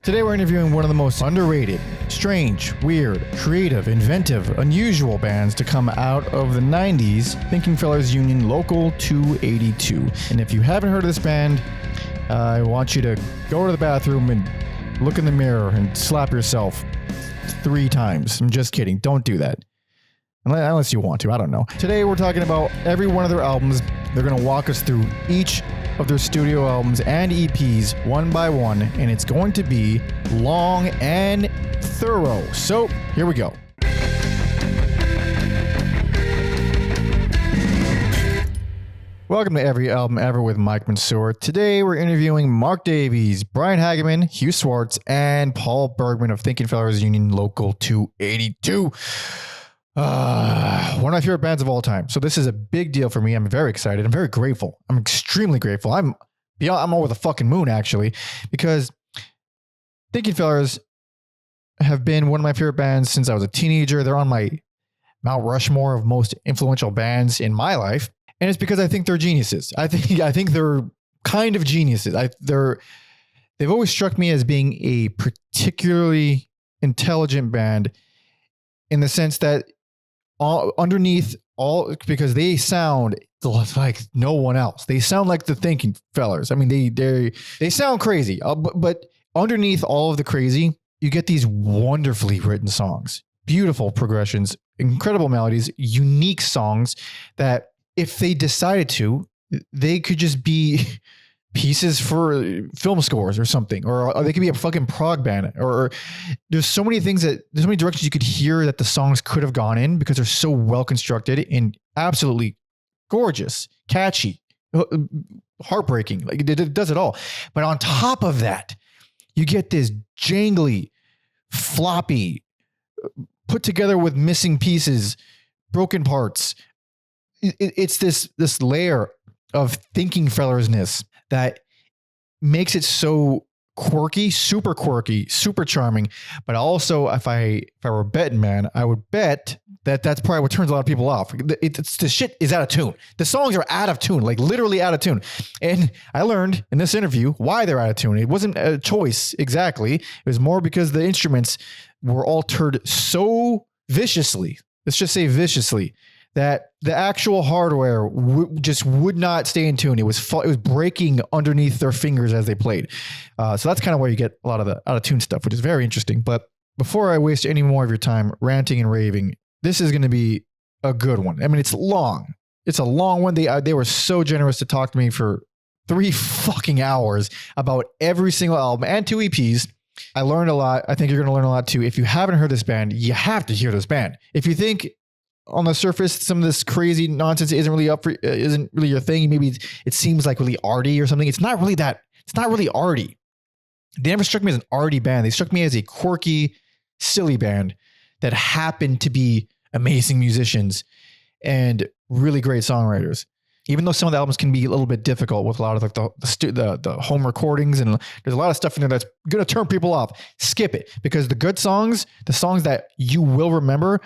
Today we're interviewing one of the most underrated, strange, weird, creative, inventive, unusual bands to come out of the 90s, Thinking Fellers Union Local 282. And if you haven't heard of this band, I want you to go to the bathroom and look in the mirror and slap yourself 3 times. I'm just kidding. Don't do that. Unless you want to. I don't know. Today we're talking about every one of their albums. They're going to walk us through each of their studio albums and EPs one by one, and it's going to be long and thorough. So here we go. Welcome to Every Album Ever with Mike Mansour. Today we're interviewing Mark Davies, Brian Hageman, Hugh Swarts, and Paul Bergmann of Thinking Fellers Union Local 282. One of my favorite bands of all time. So this is a big deal for me. I'm very excited. I'm very grateful. I'm extremely grateful. I'm over the fucking moon, actually, because Thinking Fellers have been one of my favorite bands since I was a teenager. They're on my Mount Rushmore of most influential bands in my life. And it's because I think they're geniuses. I think they're kind of geniuses. They've always struck me as being a particularly intelligent band in the sense that because they sound like no one else. They sound like the Thinking Fellers. I mean, they sound crazy, but underneath all of the crazy, you get these wonderfully written songs, beautiful progressions, incredible melodies, unique songs that if they decided to, they could just be pieces for film scores or something, or they could be a fucking prog band, or there's so many directions you could hear that the songs could have gone in because they're so well constructed and absolutely gorgeous, catchy, heartbreaking. Like it does it all. But on top of that, you get this jangly, floppy, put together with missing pieces, broken parts. It's this layer of Thinking Fellersness that makes it so quirky, super charming. But also, if I were a betting man, I would bet that that's probably what turns a lot of people off. The shit is out of tune. The songs are out of tune, like literally out of tune. And I learned in this interview why they're out of tune. It wasn't a choice exactly. It was more because the instruments were altered so viciously. Let's just say viciously, that the actual hardware just would not stay in tune. It was breaking underneath their fingers as they played. So that's kind of where you get a lot of the out of tune stuff, which is very interesting. But before I waste any more of your time ranting and raving, this is going to be a good one. I mean, it's long. It's a long one. They were so generous to talk to me for 3 fucking hours about every single album and 2 EPs. I learned a lot. I think you're going to learn a lot too. If you haven't heard this band, you have to hear this band. If you think on the surface, some of this crazy nonsense isn't really your thing. Maybe it seems like really arty or something. It's not really that. It's not really arty. They never struck me as an arty band. They struck me as a quirky, silly band that happened to be amazing musicians and really great songwriters. Even though some of the albums can be a little bit difficult with a lot of like the home recordings, and there's a lot of stuff in there that's going to turn people off. Skip it, because the good songs, the songs that you will remember,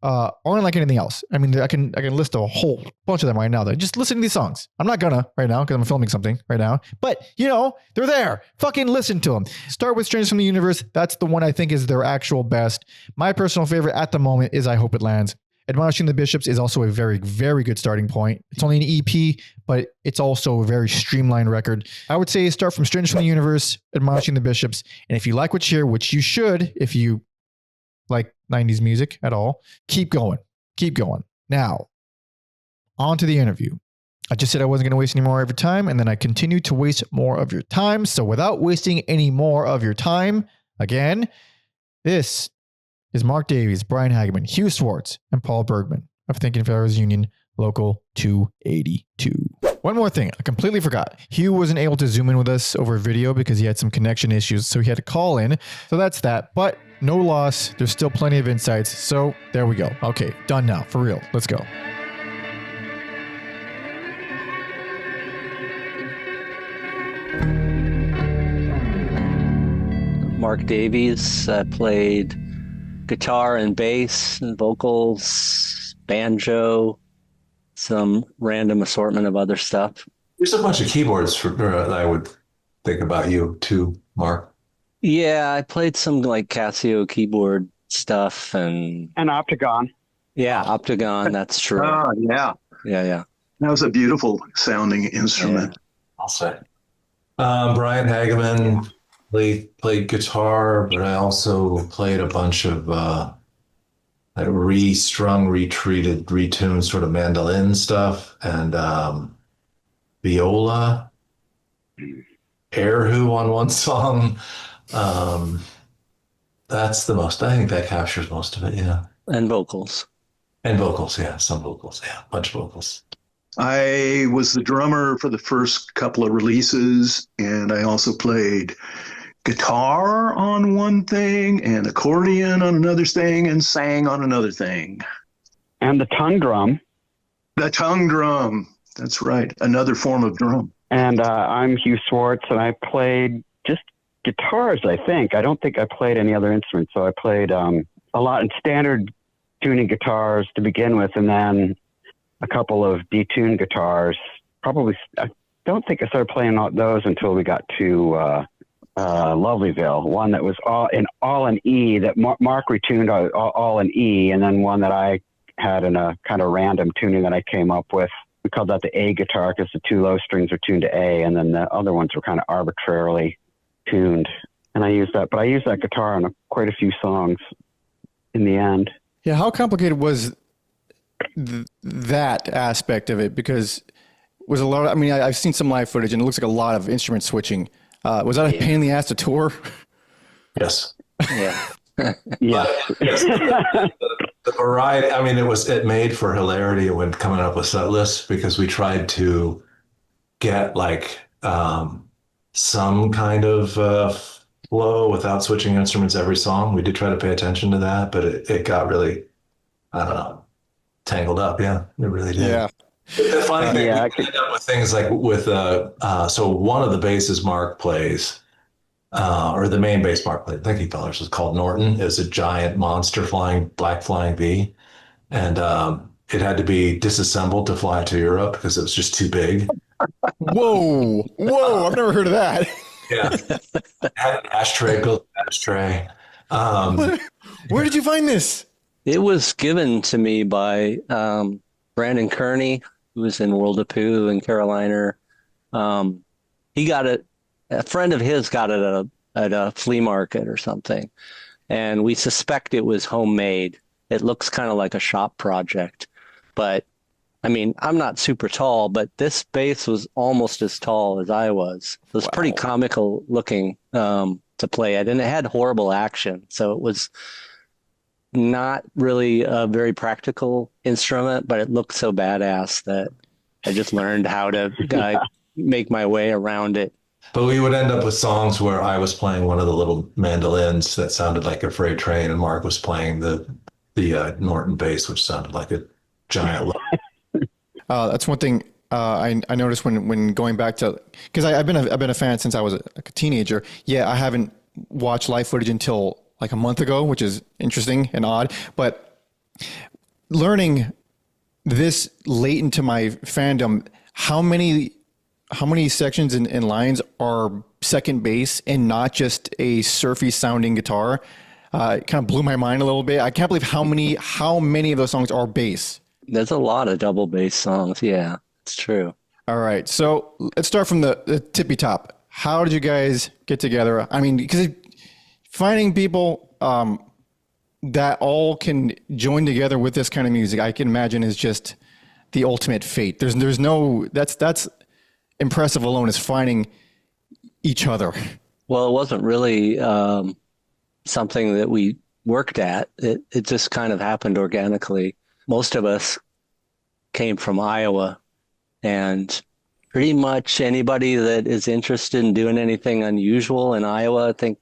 aren't like anything else. I mean, I can list a whole bunch of them right now. That just listen to these songs. I'm not gonna right now because I'm filming something right now, but they're there. Fucking listen to them. Start with Strangest from the Universe. That's the one I think is their actual best. My personal favorite at the moment is I Hope It Lands. Admonishing the Bishops is also a very, very good starting point. It's only an EP, but it's also a very streamlined record. I would say start from Strangest from the Universe, Admonishing the Bishops, and if you like what you hear, which you should, if you like 90s music at all, keep going. Now, on to the interview. I just said I wasn't going to waste any more of your time, and then I continued to waste more of your time. So without wasting any more of your time, again, this is Mark Davies, Brian Hageman, Hugh Swarts, and Paul Bergmann of Thinking Fellers Union Local 282. One more thing, I completely forgot. Hugh wasn't able to zoom in with us over video because he had some connection issues, so he had to call in. So that's that, but no loss. There's still plenty of insights. So there we go. Okay, done now, for real. Let's go. Mark Davies played guitar and bass and vocals, banjo, some random assortment of other stuff. There's a bunch of keyboards that I would think about you too, Mark. Yeah, I played some like Casio keyboard stuff and And Octagon. yeah, Optagon, that's true. Oh, yeah. Yeah, yeah. That was a beautiful sounding Yeah. instrument. I'll say. Brian Hageman played guitar, but I also played a bunch of like restrung, retreated, retuned sort of mandolin stuff and viola, erhu on one song. Um, that's the most. I think that captures most of it. Yeah, And vocals. and vocals. Yeah, some vocals. Yeah, a bunch of vocals. I was the drummer for the first couple of releases, and I also played guitar on one thing and accordion on another thing and sang on another thing. And the tongue drum. The tongue drum. That's right. Another form of drum. And I'm Hugh Swarts, and I played just guitars, I think. I don't think I played any other instruments. So I played a lot in standard tuning guitars to begin with, and then a couple of detuned guitars. Probably, I don't think I started playing those until we got to Lovelyville, one that was all in E, that Mark retuned all in E, and then one that I had in a kind of random tuning that I came up with. We called that the A guitar because the two low strings are tuned to A, and then the other ones were kind of arbitrarily tuned. And I used that guitar on quite a few songs in the end. Yeah, how complicated was that aspect of it? Because was a lot of, I mean, I've seen some live footage and it looks like a lot of instrument switching. Was that a pain in the ass to tour? Yes. Yeah. Yeah. Yes. The variety, I mean, it made for hilarity when coming up with set lists because we tried to get like some kind of flow without switching instruments every song. We did try to pay attention to that, but it got really, I don't know, tangled up. Yeah, it really did. Yeah. The funny thing, Yeah, we ended up with things like with, so one of the basses Mark plays, or the main bass Mark played, thank you fellas, is called Norton. It's a giant monster black flying V. And it had to be disassembled to fly to Europe because it was just too big. Whoa. I've never heard of that. Yeah. Had an ashtray, built an ashtray. Where did you find this? It was given to me by Brandon Kearney, who was in World of Pooh in Carolina. He got it. A friend of his got it at a flea market or something, and we suspect it was homemade. It looks kind of like a shop project, but I mean, I'm not super tall, but this bass was almost as tall as I was. It was pretty comical looking to play it, and it had horrible action, so it was not really a very practical instrument, but it looked so badass that I just learned how to make my way around it. But we would end up with songs where I was playing one of the little mandolins that sounded like a freight train, and Mark was playing the Norton bass, which sounded like a giant. That's one thing I noticed when going back to, because I've been a fan since I was a teenager. Yeah, I haven't watched live footage until like a month ago, which is interesting and odd. But learning this late into my fandom, how many sections and lines are second bass and not just a surfy sounding guitar? It kind of blew my mind a little bit. I can't believe how many of those songs are bass. There's a lot of double bass songs. Yeah, it's true. All right. So let's start from the tippy top. How did you guys get together? I mean, because finding people that all can join together with this kind of music, I can imagine is just the ultimate fate. There's no, that's impressive alone, is finding each other. Well, it wasn't really something that we worked at. It just kind of happened organically. Most of us came from Iowa, and pretty much anybody that is interested in doing anything unusual in Iowa, I think,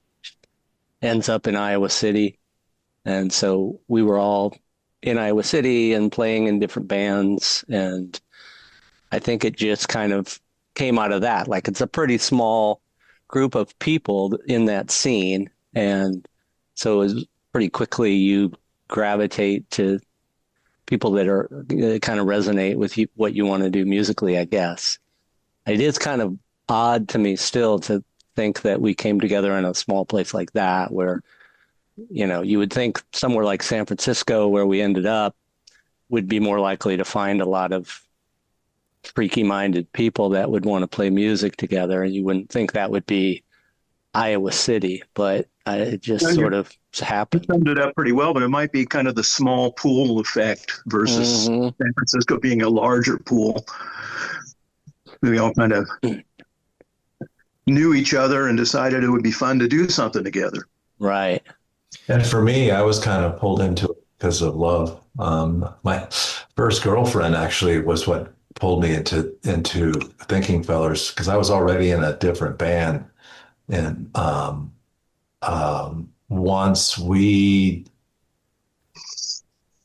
ends up in Iowa City. And so we were all in Iowa City and playing in different bands. And I think it just kind of came out of that. Like, it's a pretty small group of people in that scene. And so it was pretty quickly you gravitate to people that are kind of resonate with what you want to do musically, I guess. It is kind of odd to me still to think that we came together in a small place like that, where, you would think somewhere like San Francisco, where we ended up, would be more likely to find a lot of freaky-minded people that would want to play music together, and you wouldn't think that would be Iowa City, but it just sort of happened. You summed it up pretty well, but it might be kind of the small pool effect versus San Francisco being a larger pool. We all kind of knew each other and decided it would be fun to do something together. Right. And for me, I was kind of pulled into it because of love. My first girlfriend actually was what pulled me into Thinking Fellers, because I was already in a different band. And once we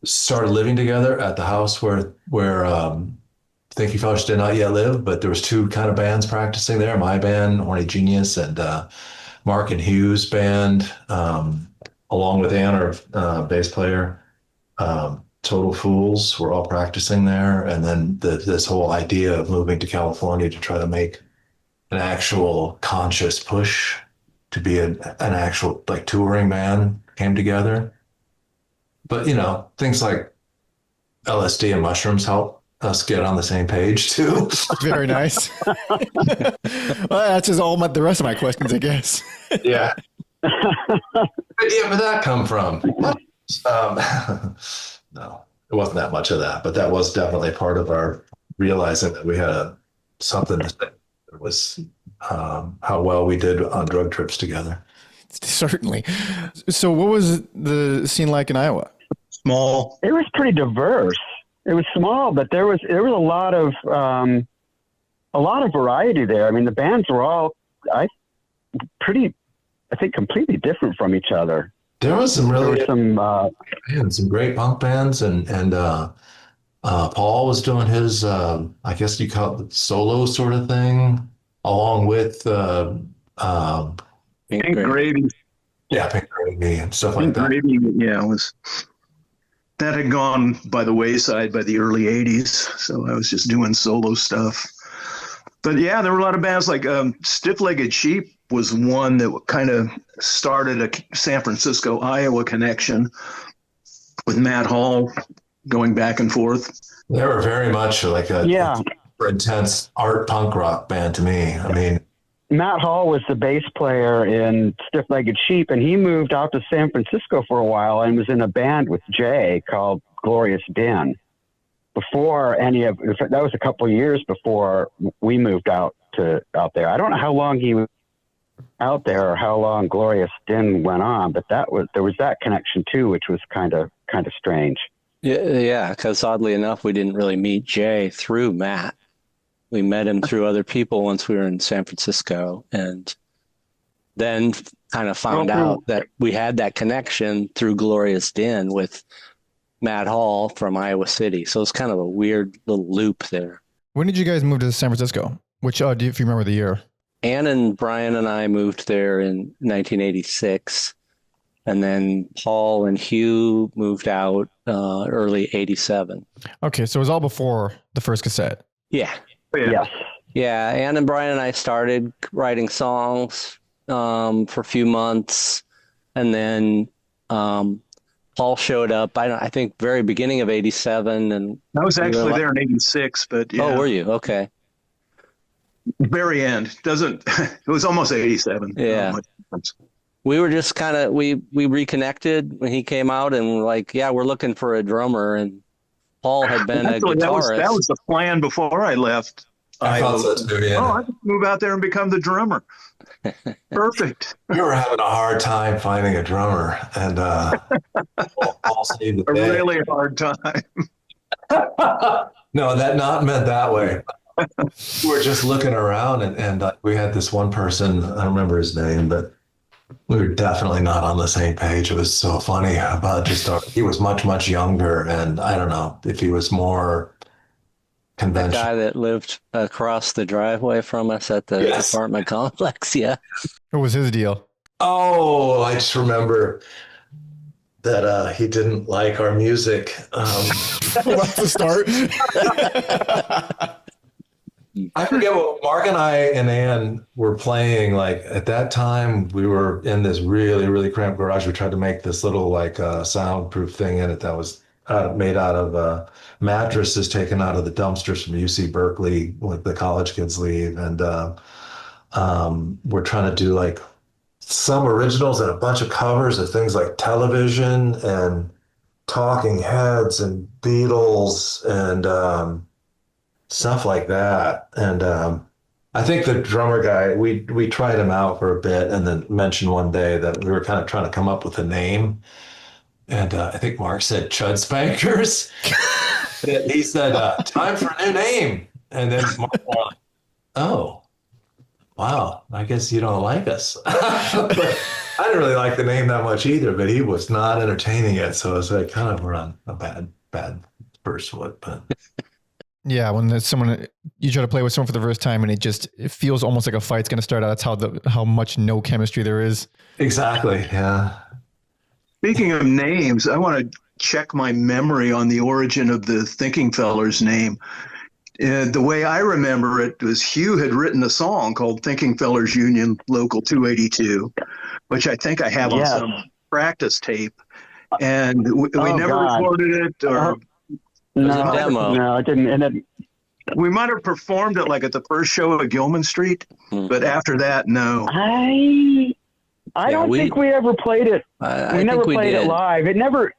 started living together at the house where Thinking Fellers did not yet live, but there was two kind of bands practicing there, my band, Horny Genius, and Mark and Hugh's band, along with Ann, our bass player, Total Fools, were all practicing there. And then this whole idea of moving to California to try to make an actual conscious push to be an actual like touring band came together. But things like LSD and mushrooms help us get on the same page too. Very nice. Well, that's just all the rest of my questions, I guess. Yeah. Where did that come from? No, it wasn't that much of that, but that was definitely part of our realizing that we had something to say. It was how well we did on drug trips together. Certainly. So what was the scene like in Iowa? Small. It was pretty diverse. It was small, but there was a lot of variety there. I mean, the bands were all I think completely different from each other. There was some some great punk bands, and Paul was doing his I guess you call it solo sort of thing, along with Pink Gravy. Yeah, Pink Gravy and stuff like Pink that. Gravy, that had gone by the wayside by the early 80s, so I was just doing solo stuff. But yeah, there were a lot of bands like Stiff-Legged Sheep was one that kind of started a San Francisco, Iowa connection with Matt Hall going back and forth. They were very much like a intense art punk rock band to me. I mean, Matt Hall was the bass player in Stiff-Legged Sheep, and he moved out to San Francisco for a while and was in a band with Jay called Glorious Din. That was a couple of years before we moved out there. I don't know how long he was out there or how long Glorious Din went on, but there was that connection too, which was kind of strange. Yeah, because oddly enough, we didn't really meet Jay through Matt. We met him through other people once we were in San Francisco, and then kind of found out that we had that connection through Glorious Din with Matt Hall from Iowa City. So it's kind of a weird little loop there. When did you guys move to San Francisco? If you remember the year? Ann and Brian and I moved there in 1986. And then Paul and Hugh moved out early 87. Okay, so it was all before the first cassette. Yeah. Yes. Yeah, Ann and Brian and I started writing songs for a few months. And then Paul showed up, I think, very beginning of 87. And I was actually there in 86, but yeah. Oh, were you? Okay. Very end. It was almost 87. Yeah. We were just kind of, we reconnected when he came out, and we're like, yeah, we're looking for a drummer. And Paul had been a guitarist. That was the plan before I left. I thought so too, yeah. I could move out there and become the drummer. Perfect. We were having a hard time finding a drummer, and Paul saved the day. A really hard time. No, that not meant that way. We were just looking around, and we had this one person, I don't remember his name, but we were definitely not on the same page. It was so funny about he was much, much younger, and I don't know if he was more conventional. The guy that lived across the driveway from us at the apartment complex, yeah. What was his deal? Oh, I just remember that he didn't like our music. That's the start. I forget what Mark and I and Ann were playing. Like at that time, we were in this really, really cramped garage. We tried to make this little like soundproof thing in it that was made out of mattresses taken out of the dumpsters from UC Berkeley, like the college kids leave. And we're trying to do like some originals and a bunch of covers of things like Television and Talking Heads and Beatles and stuff like that. And I think the drummer guy, we tried him out for a bit and then mentioned one day that we were kind of trying to come up with a name. And I think Mark said Chud Spankers. He said, time for a new name. And then Mark went, oh, wow, I guess you don't like us. But I didn't really like the name that much either, but he was not entertaining it. So it was like kind of on a bad first foot. But yeah, when there's someone, you try to play with someone for the first time and it feels almost like a fight's going to start out. That's how much no chemistry there is. Exactly, yeah. Speaking of names, I want to check my memory on the origin of the Thinking Fellers name. The way I remember it was Hugh had written a song called Thinking Fellers Union Local 282, which I think I have on some practice tape. And we never recorded it or No, it didn't. And it, we might have performed it like at the first show at Gilman Street, but after that, no. I don't think we ever played it. We never played it live. It never.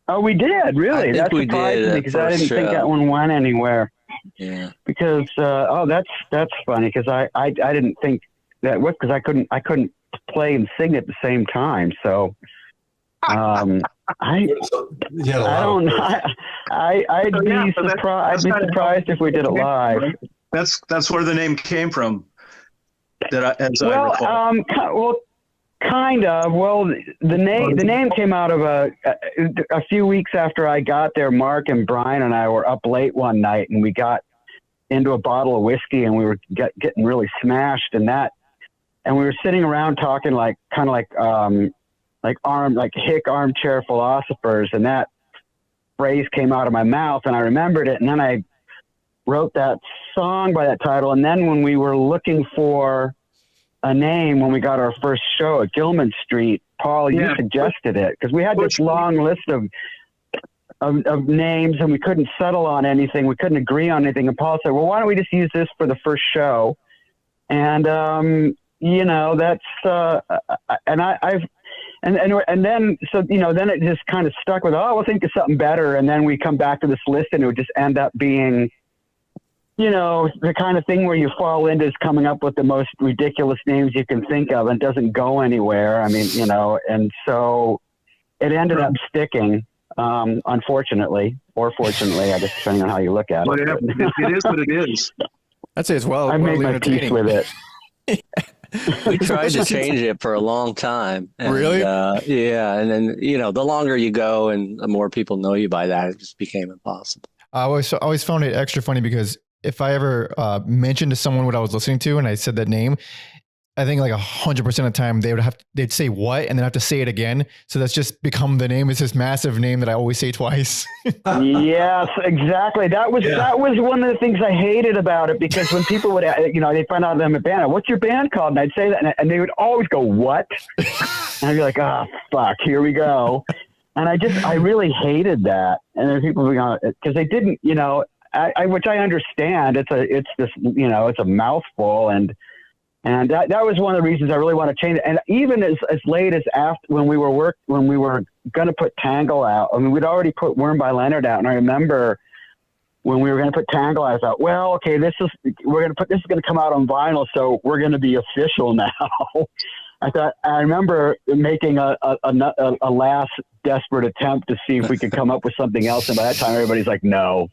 Oh, we did, really. That's surprising me because I didn't think that one went anywhere. Yeah. Because that's funny because I didn't think that was because I couldn't play and sing at the same time. So I'd be surprised if we did it live. That's where the name came from. I recall. Kind of. Well, the name came out of a few weeks after I got there. Mark and Brian and I were up late one night, and we got into a bottle of whiskey, and we were getting really smashed, and we were sitting around talking like hick armchair philosophers, and that phrase came out of my mouth, and I remembered it, and then I wrote that song by that title, and then when we were looking for a name when we got our first show at Gilman Street, Paul, you suggested it because we had this long list of names and we couldn't settle on anything. We couldn't agree on anything. And Paul said, well, why don't we just use this for the first show? And, that's, and then it just kind of stuck with, we'll think of something better. And then we come back to this list and it would just end up being, the kind of thing where you fall into is coming up with the most ridiculous names you can think of and doesn't go anywhere. I mean, and so it ended up sticking, unfortunately, or fortunately, I guess, depending on how you look at it. It is what it is. I'd say as well. I made my peace with it. We tried to change it for a long time. And, really? Yeah. And then, the longer you go and the more people know you by that, it just became impossible. I always found it extra funny because if I ever mentioned to someone what I was listening to and I said that name, I think like 100% of the time they'd say what and then have to say it again. So that's just become the name. It's this massive name that I always say twice. Yes, exactly. That was one of the things I hated about it because when people would, they'd find out I'm a band. What's your band called? And I'd say that and they would always go, what? And I'd be like, fuck, here we go. And I really hated that. And then people would go, because they didn't, which I understand. It's a mouthful, and that was one of the reasons I really want to change it. And even as late as after when we were going to put Tangle out, I mean, we'd already put Worm by Leonard out, and I remember when we were going to put Tangle out, I thought, well, okay, this is going to come out on vinyl, so we're going to be official now. I remember making a last desperate attempt to see if we could come up with something else. And by that time, everybody's like, no.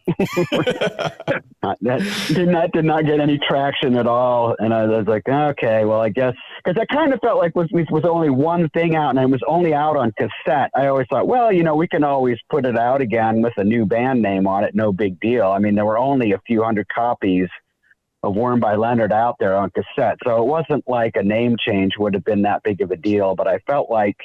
That did not get any traction at all. And I was like, okay, well, I guess, because I kind of felt like was only one thing out and it was only out on cassette. I always thought, well, we can always put it out again with a new band name on it. No big deal. I mean, there were only a few hundred copies of Worm by Leonard out there on cassette. So it wasn't like a name change would have been that big of a deal, but I felt like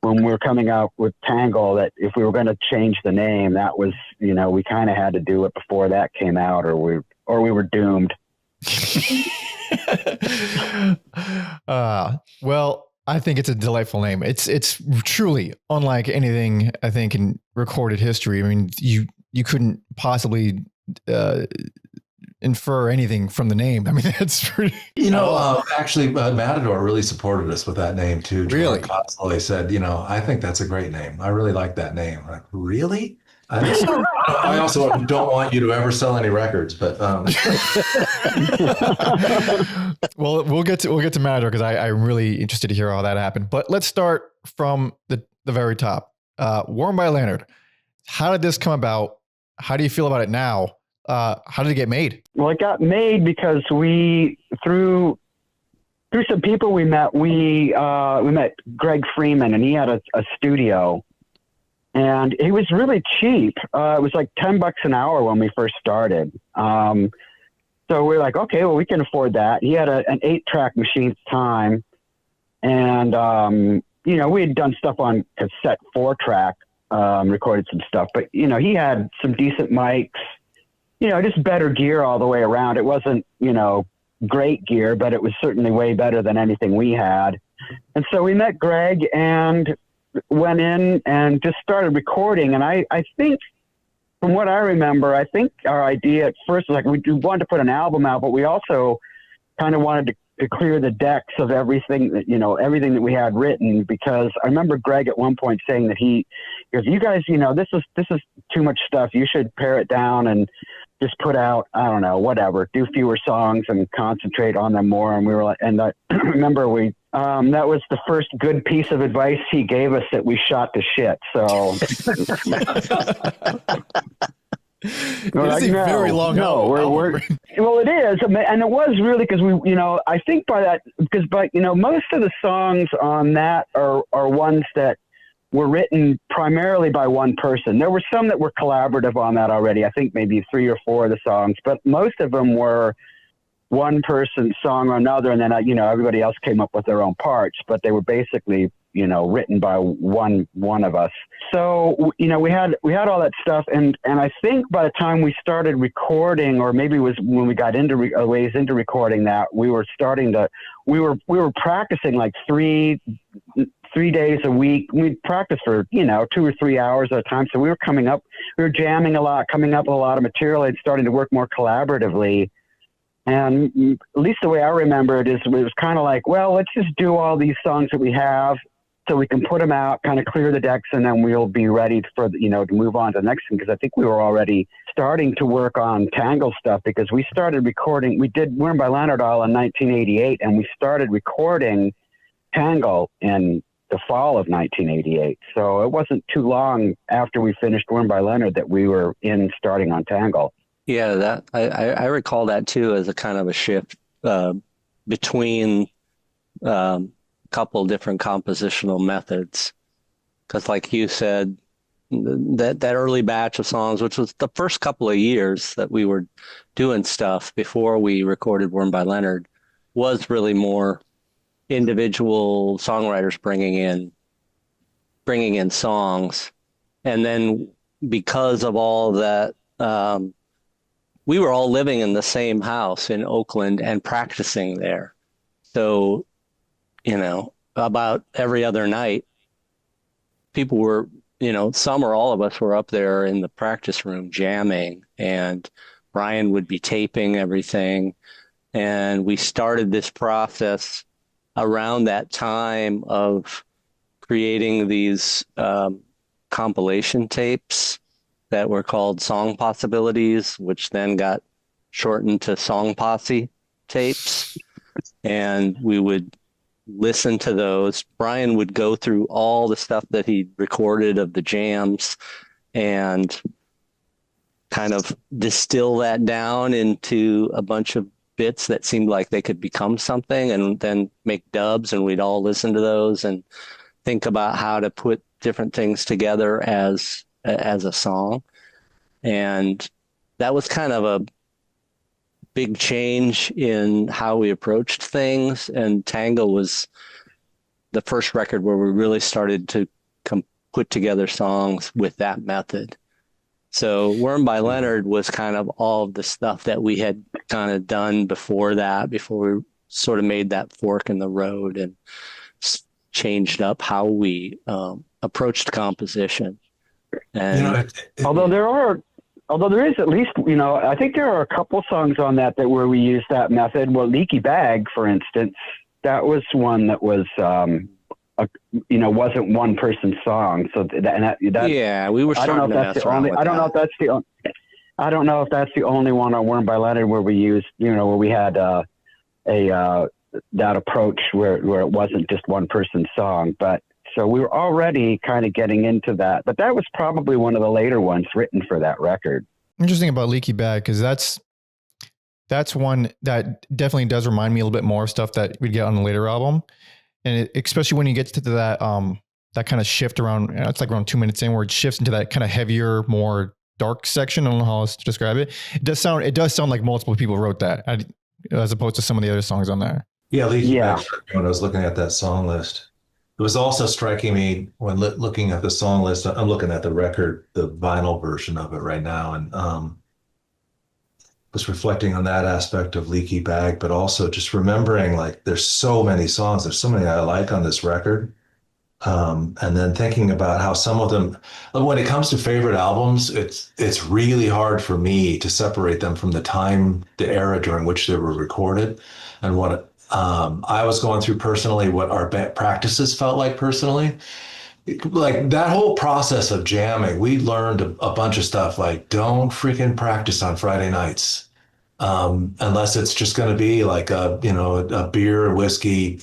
when we were coming out with Tangle that if we were going to change the name, that was, we kind of had to do it before that came out or or we were doomed. Well, I think it's a delightful name. It's truly unlike anything I think in recorded history. I mean, you couldn't possibly infer anything from the name. I mean, that's pretty. Actually, Matador really supported us with that name too. Really? They said, I think that's a great name. I really like that name. I'm like, really? I also don't want you to ever sell any records, but well, we'll get to Matador because I'm really interested to hear how that happened. But let's start from the very top. Worn by Leonard. How did this come about? How do you feel about it now? How did it get made? Well, it got made because we through some people we met met Greg Freeman, and he had a studio. And he was really cheap. It was like $10 an hour when we first started. So we're like, okay, well, we can afford that. He had an 8-track machine at the time. And, we had done stuff on cassette 4-track, recorded some stuff. But, he had some decent mics, just better gear all the way around. It wasn't, great gear, but it was certainly way better than anything we had. And so we met Greg and went in and just started recording. And I think, from what I remember, I think our idea at first was like we wanted to put an album out, but we also kind of wanted to clear the decks of everything that we had written, because I remember Greg at one point saying that he goes, you guys, this is too much stuff. You should pare it down and just put out, I don't know, whatever, do fewer songs and concentrate on them more. And we were like, and I remember that was the first good piece of advice he gave us that we shot to shit. So It's a very long album. Well, it is. And it was really because I think most of the songs on that are ones that were written primarily by one person. There were some that were collaborative on that already. I think maybe 3 or 4 of the songs, but most of them were one person's song or another. And then, everybody else came up with their own parts, but they were basically, written by one of us. So, we had all that stuff. And I think by the time we started recording, or maybe it was when we got into ways into recording that, we were practicing like 3 days a week. We'd practice for, 2 or 3 hours at a time. So we were jamming a lot, coming up with a lot of material and starting to work more collaboratively. And at least the way I remember it was kind of like, well, let's just do all these songs that we have so we can put them out, kind of clear the decks, and then we'll be ready for, to move on to the next thing. Because I think we were already starting to work on Tangle stuff, because we started recording, we did Worn by Leonard all in 1988, and we started recording Tangle in the fall of 1988. So it wasn't too long after we finished Worn by Leonard that we were starting on Tangle. Yeah, that I recall that too as a kind of a shift between a couple different compositional methods. Because like you said, that early batch of songs, which was the first couple of years that we were doing stuff before we recorded Worn by Leonard, was really more individual songwriters bringing in songs. And then because of all that, we were all living in the same house in Oakland and practicing there. So, about every other night, people were, some or all of us were up there in the practice room jamming, and Brian would be taping everything. And we started this process around that time of creating these compilation tapes that were called Song Possibilities, which then got shortened to Song Posse tapes. And we would listen to those. Brian would go through all the stuff that he recorded of the jams and kind of distill that down into a bunch of bits that seemed like they could become something, and then make dubs, and we'd all listen to those and think about how to put different things together as a song. And that was kind of a big change in how we approached things. And Tangle was the first record where we really started to put together songs with that method. So Worn by Leonard was kind of all of the stuff that we had kind of done before that, before we sort of made that fork in the road and changed up how we approached composition. And although there is at least, I think there are a couple songs on that where we use that method. Well, Leaky Bag, for instance, that was one that was, wasn't one person's song. So yeah, we were. I don't know if that's the only. I don't know if that's the. I don't know if that's the only one on Worn by Leonard where we used, where we had that approach where it wasn't just one person's song. But so we were already kind of getting into that. But that was probably one of the later ones written for that record. Interesting about Leaky Bag, because that's one that definitely does remind me a little bit more of stuff that we'd get on the later album. And especially when you get to that kind of shift around, it's like around 2 minutes in where it shifts into that kind of heavier, more dark section. I don't know how else to describe it. It does sound like multiple people wrote that as opposed to some of the other songs on there. Yeah, when I was looking at that song list, it was also striking me when looking at the song list. I'm looking at the record, the vinyl version of it right now, and was reflecting on that aspect of Leaky Bag, but also just remembering like there's so many songs, there's so many I like on this record. And then thinking about how some of them, when it comes to favorite albums, it's really hard for me to separate them from the era during which they were recorded, and what I was going through personally, what our practices felt like personally. Like that whole process of jamming, we learned a bunch of stuff like don't freaking practice on Friday nights unless it's just going to be like a beer or whiskey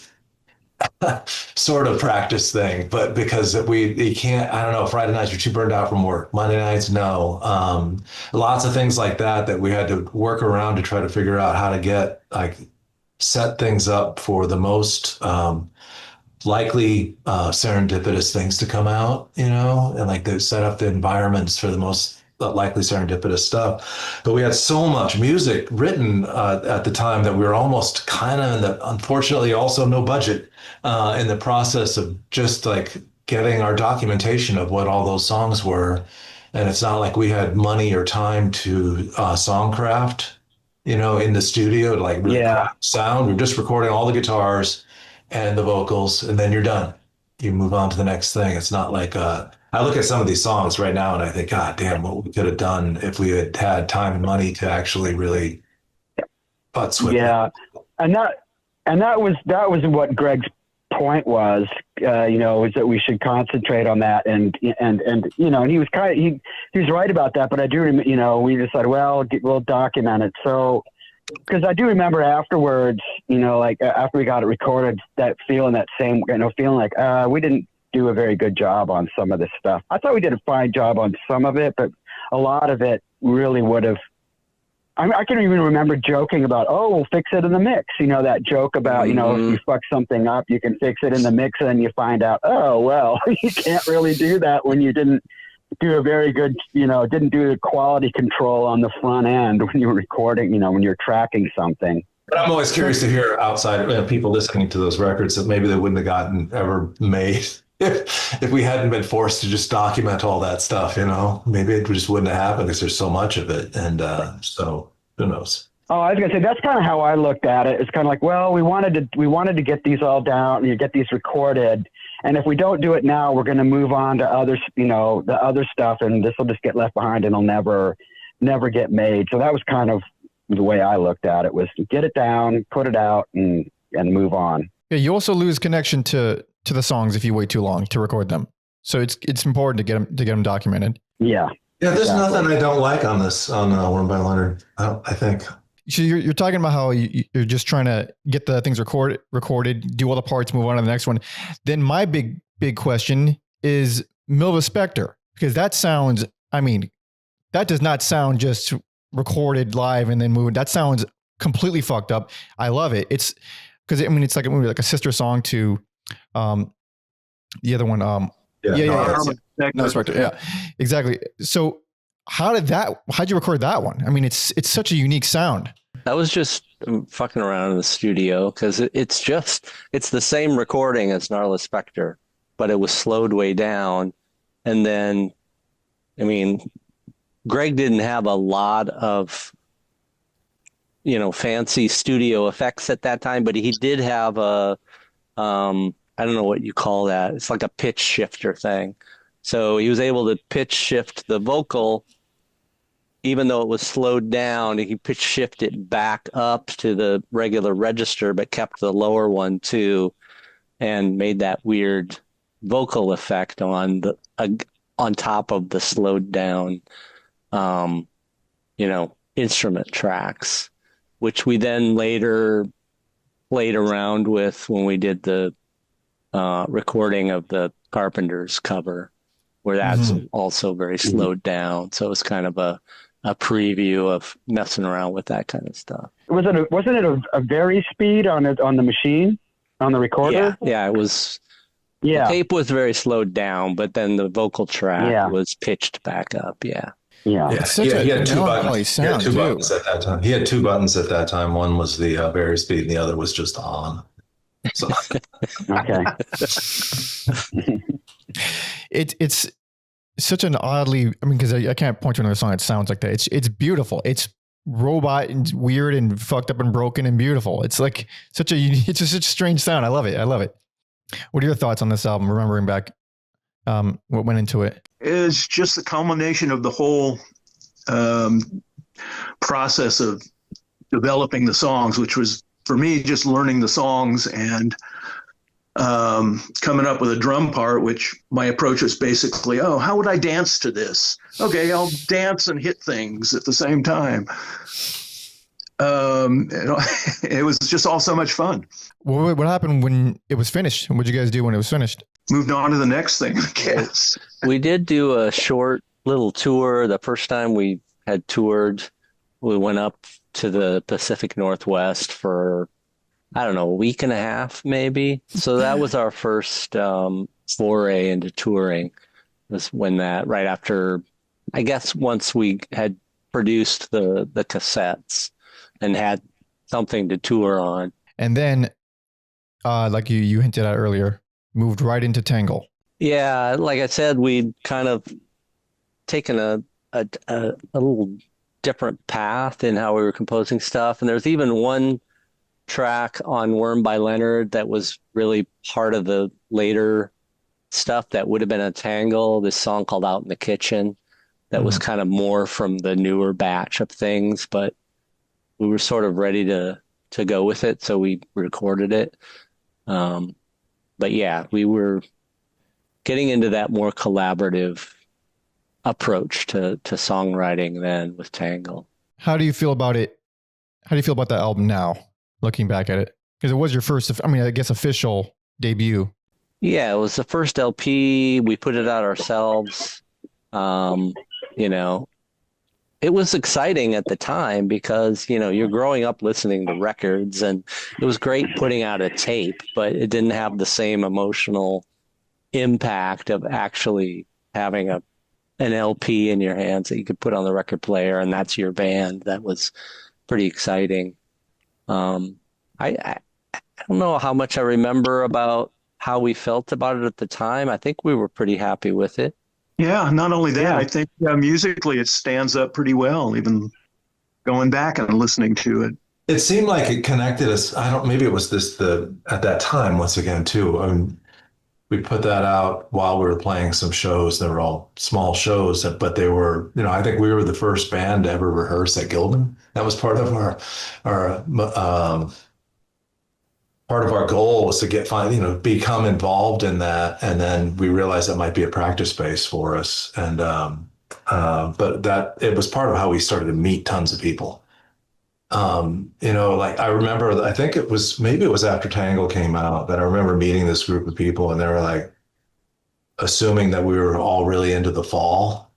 sort of practice thing. But because you can't, I don't know, Friday nights you're too burned out from work. Monday nights, no. Lots of things like that we had to work around to try to figure out how to set things up for the most likely serendipitous things to come out, and like they set up the environments for the most likely serendipitous stuff. But we had so much music written at the time that we were almost kind of unfortunately also no budget in the process of just like getting our documentation of what all those songs were. And it's not like we had money or time to songcraft, in the studio to like really craft sound. We're just recording all the guitars and the vocals, and then you're done. You move on to the next thing. It's not like I look at some of these songs right now and I think, God damn, what we could have done if we had had time and money to actually really putz with it. And that was what Greg's point was, is that we should concentrate on that, and he was he was right about that. But I do remember, we decided, well, we'll document it. So, because I do remember afterwards, like after we got it recorded, that feeling like we didn't do a very good job on some of this stuff. I thought we did a fine job on some of it, but a lot of it really would have. I can even remember joking about, we'll fix it in the mix. That joke about, if you fuck something up, you can fix it in the mix, and then you find out, you can't really do that when you didn't do a very good, didn't do the quality control on the front end when you were recording, when you're tracking something. But I'm always curious to hear outside people listening to those records that maybe they wouldn't have gotten ever made if we hadn't been forced to just document all that stuff. Maybe it just wouldn't have happened because there's so much of it. And so who knows? Oh, I was gonna say that's kind of how I looked at it. It's kind of like, well, we wanted to get these all down, get these recorded, and if we don't do it now, we're going to move on to others, the other stuff, and this will just get left behind and it'll never get made. So that was kind of the way I looked at it, was get it down, put it out, and move on. Yeah, you also lose connection to the songs if you wait too long to record them. So it's important to get them documented. Yeah. Yeah, there's nothing I don't like on Worn by Leonard, I think. So you're talking about how you're just trying to get the things recorded, do all the parts, move on to the next one. Then my big question is Milva Spector, because that sounds, that does not sound just recorded live and then moved. That sounds completely fucked up. I love it. It's because it's like a sister song to the other one. No Spector. Yeah, exactly. So how'd you record that one? It's such a unique sound. That was just fucking around in the studio, because it's the same recording as Gnarly Spector, but it was slowed way down. And then, Greg didn't have a lot of, fancy studio effects at that time, but he did have I don't know what you call that. It's like a pitch shifter thing. So he was able to pitch shift the vocal, even though it was slowed down. He pitch shift it back up to the regular register, but kept the lower one too, and made that weird vocal effect on top of the slowed down, instrument tracks, which we then later played around with when we did the recording of the Carpenters cover, where that's also very slowed down. So it's kind of a preview of messing around with that kind of stuff. Wasn't it a vary speed on the machine, on the recorder? Yeah, it was. Yeah. The tape was very slowed down, but then the vocal track was pitched back up. Yeah. Yeah. It's such a he had two melancholy buttons. He had sound, two too. buttons at that time. He had two buttons at that time. One was the vary speed, and the other was just on. So. Okay. It's such an oddly, because I can't point to another song that sounds like that. It's beautiful. It's robot and weird and fucked up and broken and beautiful. It's like such a strange sound. I love it. What are your thoughts on this album? Remembering back, what went into it? It's just the culmination of the whole process of developing the songs, which was for me just learning the songs and coming up with a drum part, which my approach was basically, how would I dance to this? Okay, I'll dance and hit things at the same time. It was just all so much fun. What happened when it was finished? What did you guys do when it was finished? Moved on to the next thing, I guess. We did do a short little tour. The first time we had toured, we went up to the Pacific Northwest for, I don't know, a week and a half, maybe. So that was our first foray into touring. Was when right after, I guess, once we had produced the cassettes and had something to tour on. And then, like you hinted at earlier, moved right into Tangle. Yeah, like I said, we'd kind of taken a little different path in how we were composing stuff. And there's even one track on Worm by Leonard that was really part of the later stuff that would have been a Tangle, this song called Out in the Kitchen, that was kind of more from the newer batch of things, but we were sort of ready to go with it, so we recorded it. But yeah, we were getting into that more collaborative approach to songwriting then with Tangle. How do you feel about it? How do you feel about that album now, looking back at it? Because it was your first, I guess, official debut. Yeah, it was the first LP. We put it out ourselves. It was exciting at the time because, you're growing up listening to records, and it was great putting out a tape, but it didn't have the same emotional impact of actually having an LP in your hands that you could put on the record player, and that's your band. That was pretty exciting. I don't know how much I remember about how we felt about it at the time. I think we were pretty happy with it. Yeah, not only that, I think musically it stands up pretty well, even going back and listening to it. It seemed like it connected us. maybe it was at that time, once again, too. We put that out while we were playing some shows. They were all small shows, but they were, I think we were the first band to ever rehearse at Gilman. That was part of our goal was to become involved in that. And then we realized that might be a practice space for us. And, but that it was part of how we started to meet tons of people. I remember, I think maybe it was after Tangle came out that I remember meeting this group of people, and they were like assuming that we were all really into The Fall.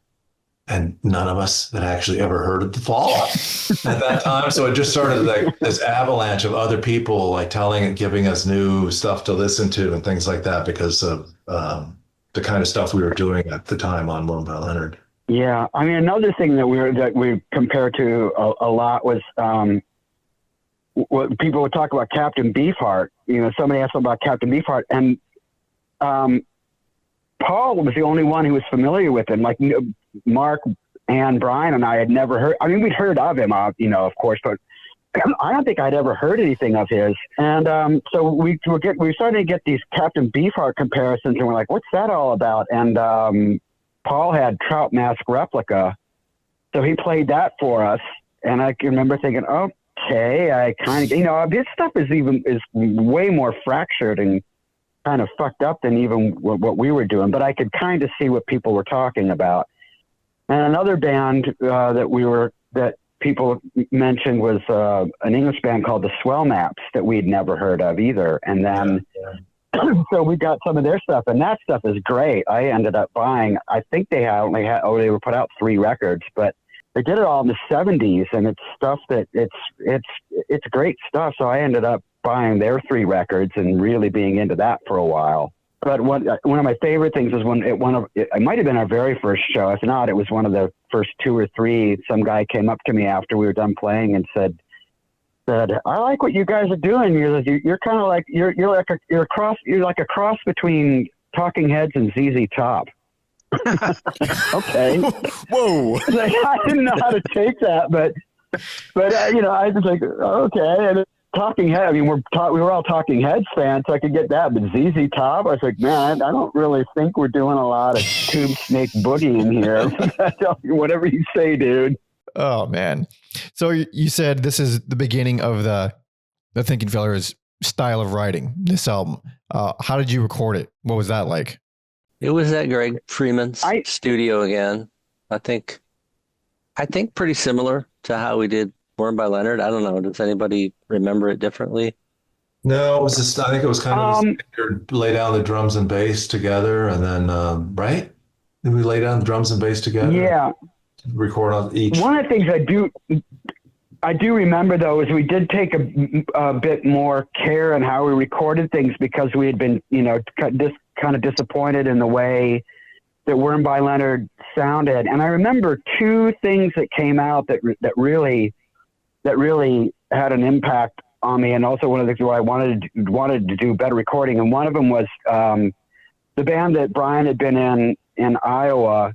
And none of us had actually ever heard of The Fall at that time. So it just started like this avalanche of other people like giving us new stuff to listen to and things like that because of the kind of stuff we were doing at the time on Worm by Leonard. Yeah. Another thing that we compared to a lot was what people would talk about Captain Beefheart. Somebody asked about Captain Beefheart, and Paul was the only one who was familiar with him. Like Mark and Brian and I had never heard. I mean, we'd heard of him, of course, but I don't think I'd ever heard anything of his. And so we started to get these Captain Beefheart comparisons, and we're like, "What's that all about?" And Paul had Trout Mask Replica, so he played that for us, and I can remember thinking, "Okay, I kind of, this stuff is way more fractured and kind of fucked up than even what we were doing," but I could kind of see what people were talking about. And another band that people mentioned was an English band called the Swell Maps that we'd never heard of either. And then, so we got some of their stuff, and that stuff is great. I ended up buying, I think they were put out 3 records, but they did it all in the 70s, and it's stuff that it's great stuff. So I ended up buying their 3 records and really being into that for a while. But one of my favorite things was it might have been our very first show. If not, it was one of the first 2 or 3. Some guy came up to me after we were done playing and said, "I like what you guys are doing. You're kind of like you're like a cross between Talking Heads and ZZ Top." Okay. Whoa. I didn't know how to take that, but I was like, okay. And Talking Head, I mean, we were all Talking Heads fans, so I could get that. But ZZ Top, I was like, man, I don't really think we're doing a lot of Tube Snake Boogie in here. Whatever you say, dude. Oh man. So you said this is the beginning of the Thinking Fellers style of writing, this album. How did you record it? What was that like? It was at Greg Freeman's studio again. I think pretty similar to how we did Born by Leonard. I don't know. Does anybody remember it differently? No, it was just, I think it was kind of lay down the drums and bass together, and then right? Did we lay down the drums and bass together? Yeah. Record on each. One of the things I do remember though is we did take a bit more care in how we recorded things, because we had been kind of disappointed in the way that Worm by Leonard sounded. And I remember 2 things that came out that really had an impact on me, and also one of the things where I wanted to do better recording. And one of them was the band that Brian had been in Iowa,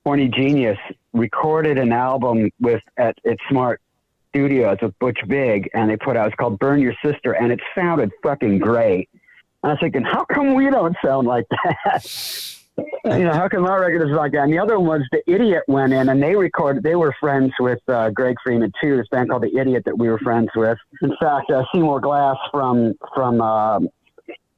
Horny Genius, recorded an album at Smart Studios with Butch Vig, and they put out, it's called Burn Your Sister, and it sounded fucking great. And I was thinking, how come we don't sound like that? How come our record is like that? And the other one was The Idiot went in, and they were friends with Greg Freeman too, this band called The Idiot that we were friends with. In fact, Seymour Glass from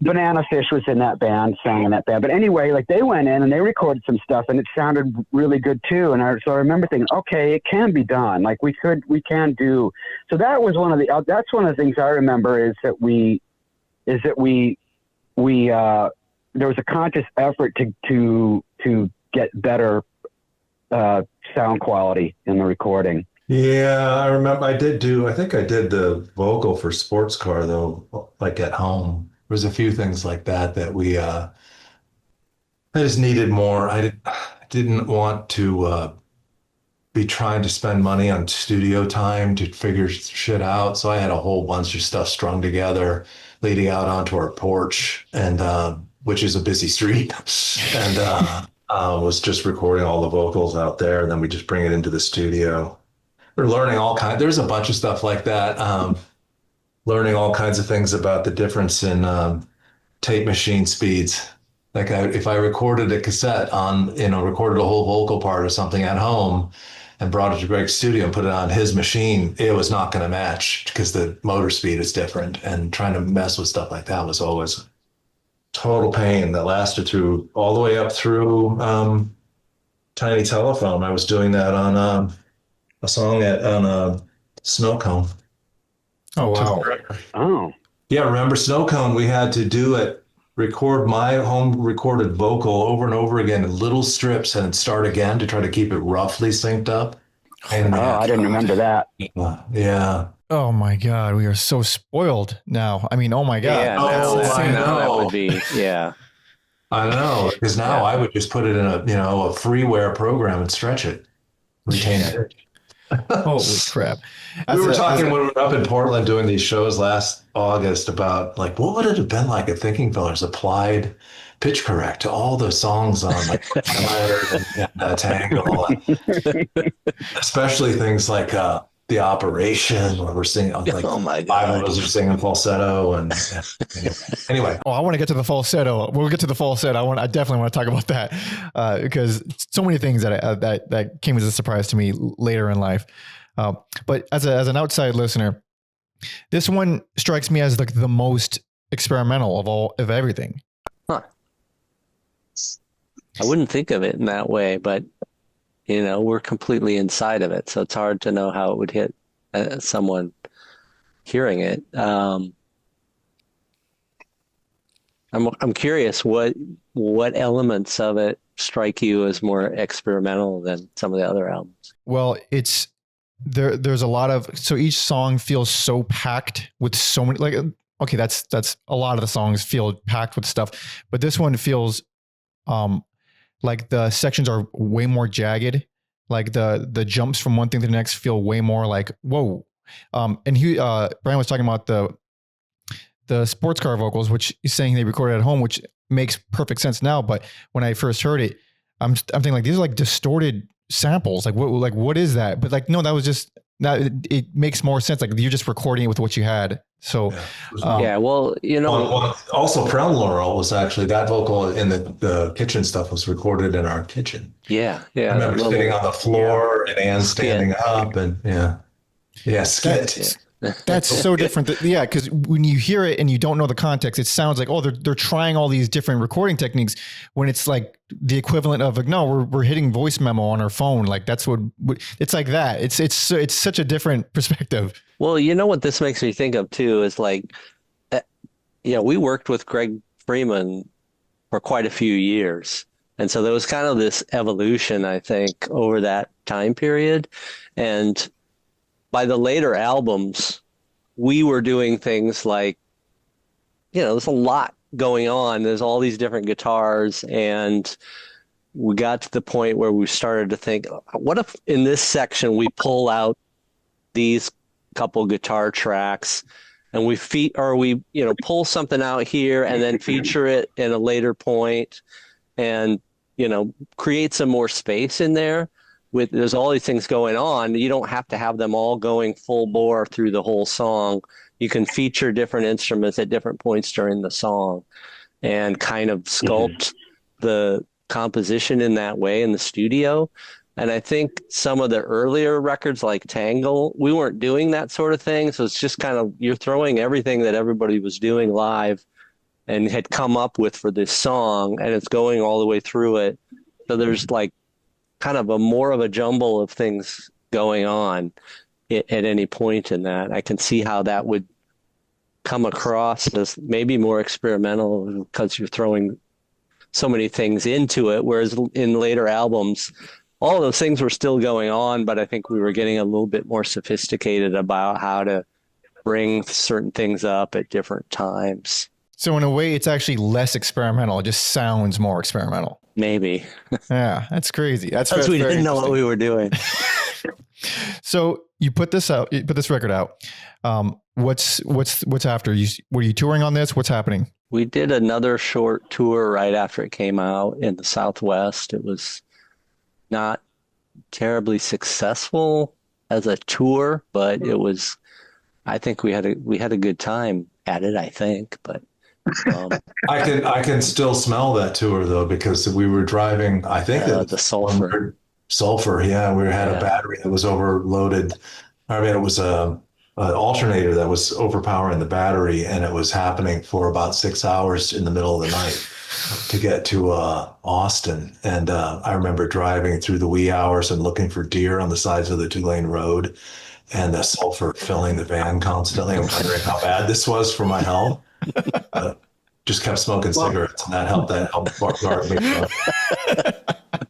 Banana Fish was in that band, sang in that band. But anyway, like, they went in and they recorded some stuff, and it sounded really good too. And so I remember thinking, okay, it can be done. Like, we can do. So that was that's one of the things I remember, is that we there was a conscious effort to get better sound quality in the recording. Yeah, I remember I think I did the vocal for Sports Car though, like at home. There was a few things like that we I just needed more. I didn't want to be trying to spend money on studio time to figure shit out. So I had a whole bunch of stuff strung together leading out onto our porch, and which is a busy street, and was just recording all the vocals out there, and then we just bring it into the studio. We're learning there's a bunch of stuff like that, learning all kinds of things about the difference in tape machine speeds. Like if I recorded a cassette recorded a whole vocal part or something at home and brought it to Greg's studio and put it on his machine, it was not going to match because the motor speed is different, and trying to mess with stuff like that was always total pain that lasted all the way up through Tiny Telephone. I was doing that on a song on Snow Cone. Oh, wow. Oh. Yeah, remember Snow Cone? We had to record my home recorded vocal over and over again in little strips and start again to try to keep it roughly synced up. And, I didn't remember that. Yeah. Oh my God, we are so spoiled now. I mean, oh my God. Yeah, I know. That would be, yeah. I know, because now I would just put it in a freeware program and stretch it, retain it. Holy crap. We were talking when we were up in Portland doing these shows last August about, like, what would it have been like if Thinking Fellers applied pitch correct to all the songs on like Leonard and Tangle, and especially things like The Operation, where we're singing like Oh my five God. of us are singing falsetto, and anyway. Oh, I want to get to the falsetto. We'll get to the falsetto. I definitely want to talk about that because so many things that came as a surprise to me later in life. But as an outside listener, this one strikes me as like the most experimental of everything. Huh. I wouldn't think of it in that way, but we're completely inside of it, so it's hard to know how it would hit someone hearing it. I'm curious what elements of it strike you as more experimental than some of the other albums. Well, it's there's a lot of, so each song feels so packed with so many, like, okay, that's a lot of the songs feel packed with stuff, but this one feels like the sections are way more jagged. Like the jumps from one thing to the next feel way more like, whoa. And Brian was talking about the sports car vocals, which he's saying they recorded at home, which makes perfect sense now. But when I first heard it, I'm thinking like, these are like distorted samples. Like what is that? But like, no, that was just that it makes more sense. Like you're just recording it with what you had. So, well, also Prem Laurel was actually, that vocal in the kitchen stuff was recorded in our kitchen. Yeah. I remember sitting on the floor and Ann standing up and skit. That's so different. Because when you hear it and you don't know the context, it sounds like, oh, they're trying all these different recording techniques when it's like the equivalent of like, no, we're hitting voice memo on our phone. Like that's what it's like that. It's such a different perspective. Well, what this makes me think of too is like, we worked with Greg Freeman for quite a few years. And so there was kind of this evolution, I think, over that time period. And by the later albums, we were doing things like, there's a lot going on. There's all these different guitars. And we got to the point where we started to think, what if in this section we pull out these couple guitar tracks and we pull something out here and then feature it in a later point and, create some more space in there. There's all these things going on. You don't have to have them all going full bore through the whole song. You can feature different instruments at different points during the song and kind of sculpt the composition in that way in the studio. And I think some of the earlier records like Tangle, we weren't doing that sort of thing. So it's just kind of, you're throwing everything that everybody was doing live and had come up with for this song, and it's going all the way through it. So there's like kind of more of a jumble of things going on at any point in that. I can see how that would come across as maybe more experimental because you're throwing so many things into it. Whereas in later albums, all of those things were still going on, but I think we were getting a little bit more sophisticated about how to bring certain things up at different times. So in a way, it's actually less experimental. It just sounds more experimental. Maybe. Yeah, that's crazy. That's we didn't know what we were doing. So you put this record out. What's after? Were you touring on this? What's happening? We did another short tour right after it came out in the Southwest. It was not terribly successful as a tour, but it was, I think we had a good time at it, I think, but I can still smell that tour though, because we were driving, I think the sulfur. Yeah. We had a battery that was overloaded. I mean, it was an alternator that was overpowering the battery, and it was happening for about 6 hours in the middle of the night to get to Austin. And I remember driving through the wee hours and looking for deer on the sides of the 2-lane road, and the sulfur filling the van constantly. I'm wondering how bad this was for my health. Just kept smoking cigarettes, and that helped guard me.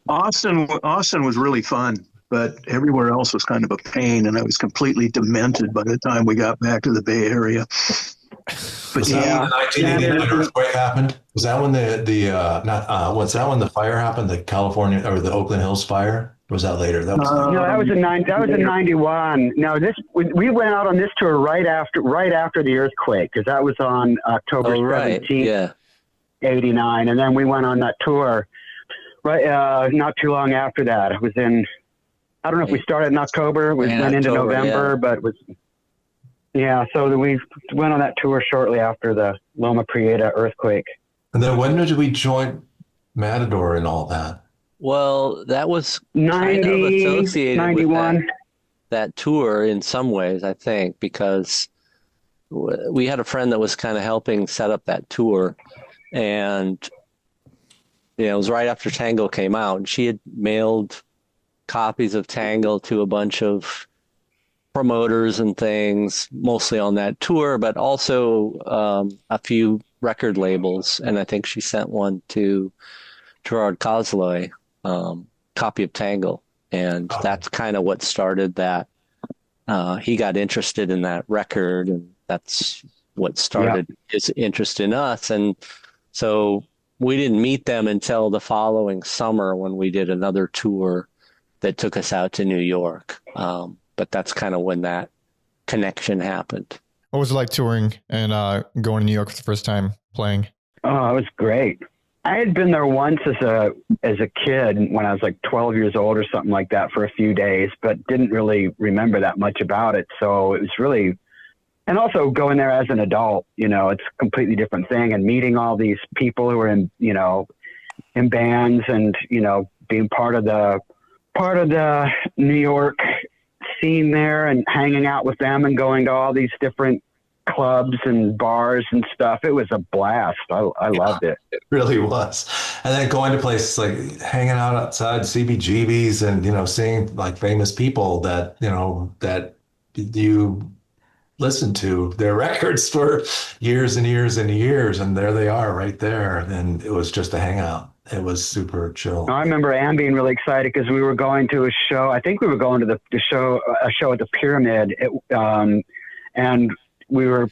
Austin was really fun, but everywhere else was kind of a pain, and I was completely demented by the time we got back to the Bay Area. But was that when the 1989 earthquake happened? Was that when was that when the fire happened? The California or the Oakland Hills fire? Or was that later? That was that was in 91. No, we went out on this tour right after the earthquake, because that was on October 17th. Yeah. '89, and then we went on that tour. Right, not too long after that. It was in. I don't know if we started in October. We went into November, but it was. Yeah, so we went on that tour shortly after the Loma Prieta earthquake. And then when did we join Matador and all that? Well, that was 90, kind of associated 91. with that tour in some ways, I think, because we had a friend that was kind of helping set up that tour, and it was right after Tangle came out, and she had mailed copies of Tangle to a bunch of promoters and things, mostly on that tour, but also a few record labels, and I think she sent one to Gerard Kozloy, copy of Tangle, and that's kind of what started that. He got interested in that record, and that's what started his interest in us. And so we didn't meet them until the following summer when we did another tour that took us out to New York. But that's kind of when that connection happened. What was it like touring and going to New York for the first time playing? Oh, it was great. I had been there once as a kid when I was like 12 years old or something like that for a few days, but didn't really remember that much about it. So it was really, and also going there as an adult, it's a completely different thing, and meeting all these people who are in bands, and, being part of the New York scene there, and hanging out with them and going to all these different clubs and bars and stuff. It was a blast. I loved it. It really was. And then going to places like hanging out outside CBGB's and, seeing like famous people that you listen to their records for years and years and years. And there they are right there. And it was just a hangout. It was super chill. I remember Ann being really excited because we were going to a show. I think we were going to a show at the Pyramid. And we were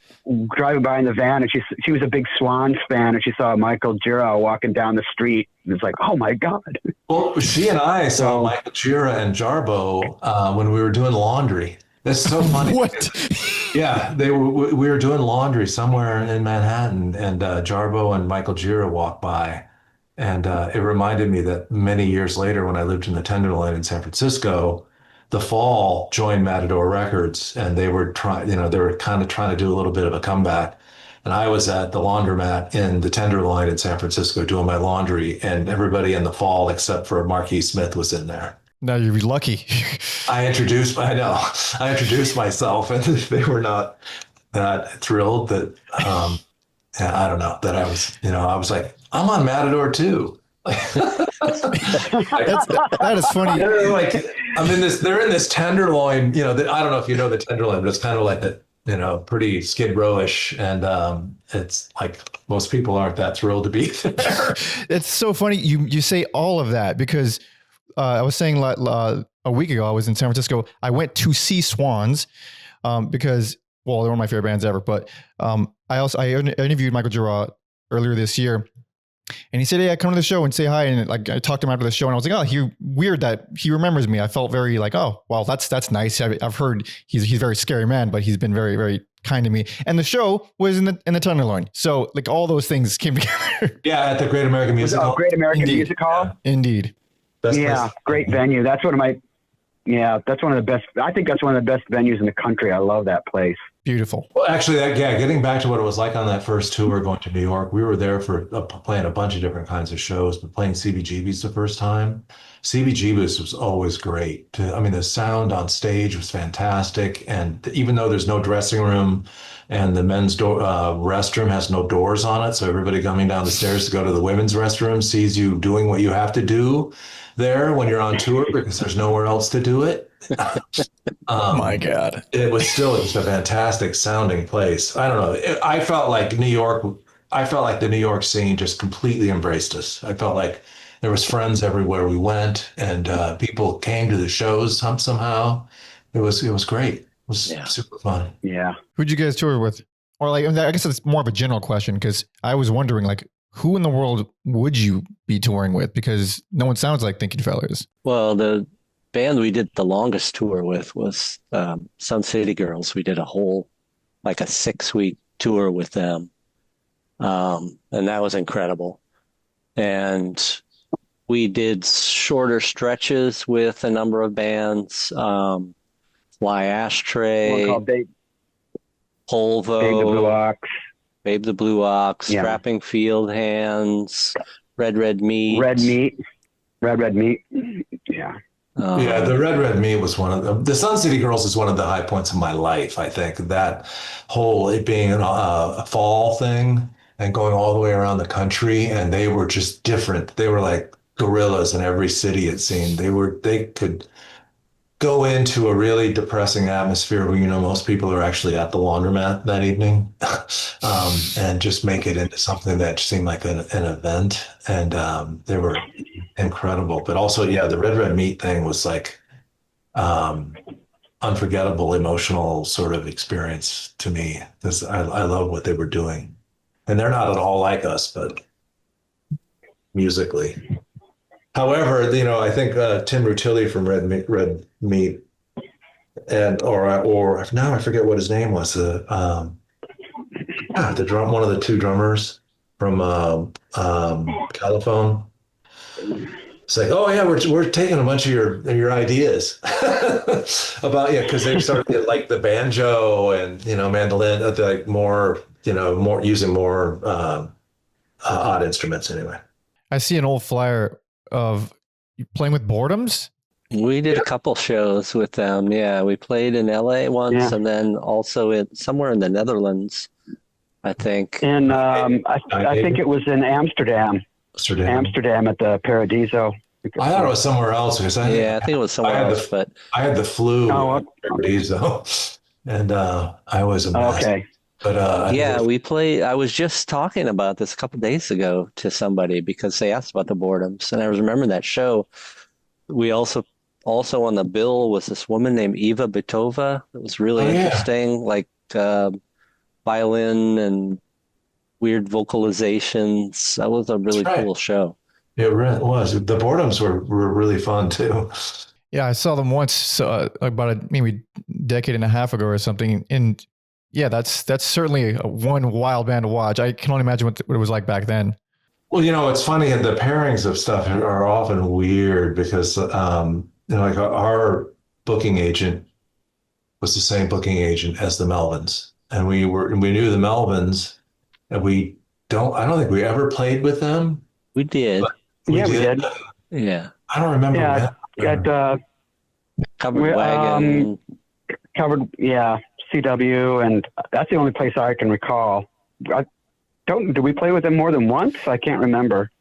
driving by in the van, and she was a big Swans fan, and she saw Michael Gira walking down the street. It was like, oh my God. Well, she and I saw Michael Gira and Jarbo when we were doing laundry. That's so funny. What? Yeah, we were doing laundry somewhere in Manhattan, and Jarbo and Michael Gira walked by. And it reminded me that many years later, when I lived in the Tenderloin in San Francisco, The Fall joined Matador Records, and they were kind of trying to do a little bit of a comeback. And I was at the laundromat in the Tenderloin in San Francisco doing my laundry, and everybody in The Fall except for Marquis Smith was in there. Now you'd be lucky. I introduced myself, and they were not that thrilled that, I don't know, that I was like, I'm on Matador too. That is funny. They're like, they're in this Tenderloin, I don't know if you know the Tenderloin, but it's kind of like that, pretty Skid Row-ish. And it's like most people aren't that thrilled to be there. It's so funny. You say all of that because I was saying a week ago, I was in San Francisco. I went to see Swans because, well, they're one of my favorite bands ever. But I interviewed Michael Gira earlier this year. And he said, "Yeah, come to the show and say hi." And like I talked to him after the show, and I was like, "Oh, weird that he remembers me." I felt very like, "Oh, well, that's nice." I've heard he's a very scary man, but he's been very, very kind to me. And the show was in the Tenderloin, so like all those things came together. Yeah, at the Great American Music Hall. Great American Music Hall. Yeah. Indeed. Great venue. That's one of the best. I think that's one of the best venues in the country. I love that place. Beautiful. Well, actually, getting back to what it was like on that first tour going to New York, we were there for playing a bunch of different kinds of shows, but playing CBGB's the first time. CBGB's was always great. The sound on stage was fantastic. And even though there's no dressing room and the men's restroom has no doors on it, so everybody coming down the stairs to go to the women's restroom sees you doing what you have to do there when you're on tour because there's nowhere else to do it. Oh my God. It was still just a fantastic sounding place. I don't know. I felt like the New York scene just completely embraced us. I felt like there was friends everywhere we went, and people came to the shows somehow. It was great. It was super fun. Yeah. Who'd you guys tour with? Or like, I guess it's more of a general question because I was wondering like, who in the world would you be touring with? Because no one sounds like Thinking Fellers. Well, the band we did the longest tour with was Sun City Girls. We did a 6-week tour with them. And that was incredible. And we did shorter stretches with a number of bands, Fly Ashtray, One called Polvo, Babe the Blue Ox. Babe the Blue Ox, Yeah. Strapping Field Hands, Red Meat. Red Meat. Yeah. Yeah, the Red Meat was one of the Sun City Girls is one of the high points of my life. I think that whole it being a fall thing and going all the way around the country, and they were just different. They were like gorillas in every city it seemed. They could go into a really depressing atmosphere where, most people are actually at the laundromat that evening, and just make it into something that seemed like an event. And they were incredible. But also, yeah, the Red Meat thing was like unforgettable, emotional sort of experience to me, because I love what they were doing. And they're not at all like us, but musically. However, I think Tim Rutilli from Red Meat, and or now I forget what his name was. The one of the two drummers from Caliphone. It's like, oh yeah, we're taking a bunch of your ideas about because they started to like the banjo and mandolin, like more using more odd instruments anyway. I see an old flyer of you playing with Boredoms. We did a couple shows with them. Yeah, we played in LA once, and then also somewhere in the Netherlands, I think. And I think it was in Amsterdam at the Paradiso. I thought it was somewhere else because I think it was somewhere else. But I had the flu at Paradiso, and I was a mess. Okay. But we played. I was just talking about this a couple days ago to somebody because they asked about the Boredoms, and I was remembering that show. We also on the bill was this woman named Eva Bitova. It was really interesting, like violin and weird vocalizations. That was a really cool show. It was. The Boredoms were really fun too. Yeah, I saw them once about maybe decade and a half ago or something. And yeah, that's certainly one wild band to watch. I can only imagine what it was like back then. Well, it's funny. The pairings of stuff are often weird because, like our booking agent was the same booking agent as the Melvins, and we knew the Melvins, and I don't think we ever played with them. We did. We did. Yeah. I don't remember. At Covered Wagon. CW, and that's the only place I can recall. Did we play with them more than once? I can't remember.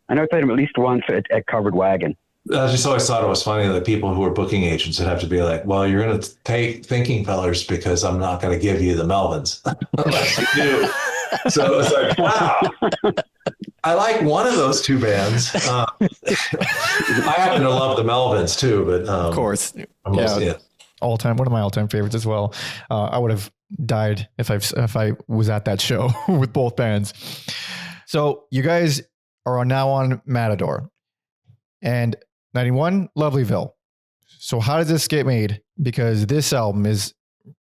I know I played them at least once at Covered Wagon. I just always thought it was funny that people who were booking agents would have to be like, well, you're going to take Thinking Fellers because I'm not going to give you the Melvins. Unless you do. So it's like, wow. I like one of those two bands. I happen to love the Melvins too, but of course, all time, one of my all-time favorites as well. I would have died if I was at that show with both bands. So you guys are now on Matador and 91 Lovelyville. So how does this get made? Because this album is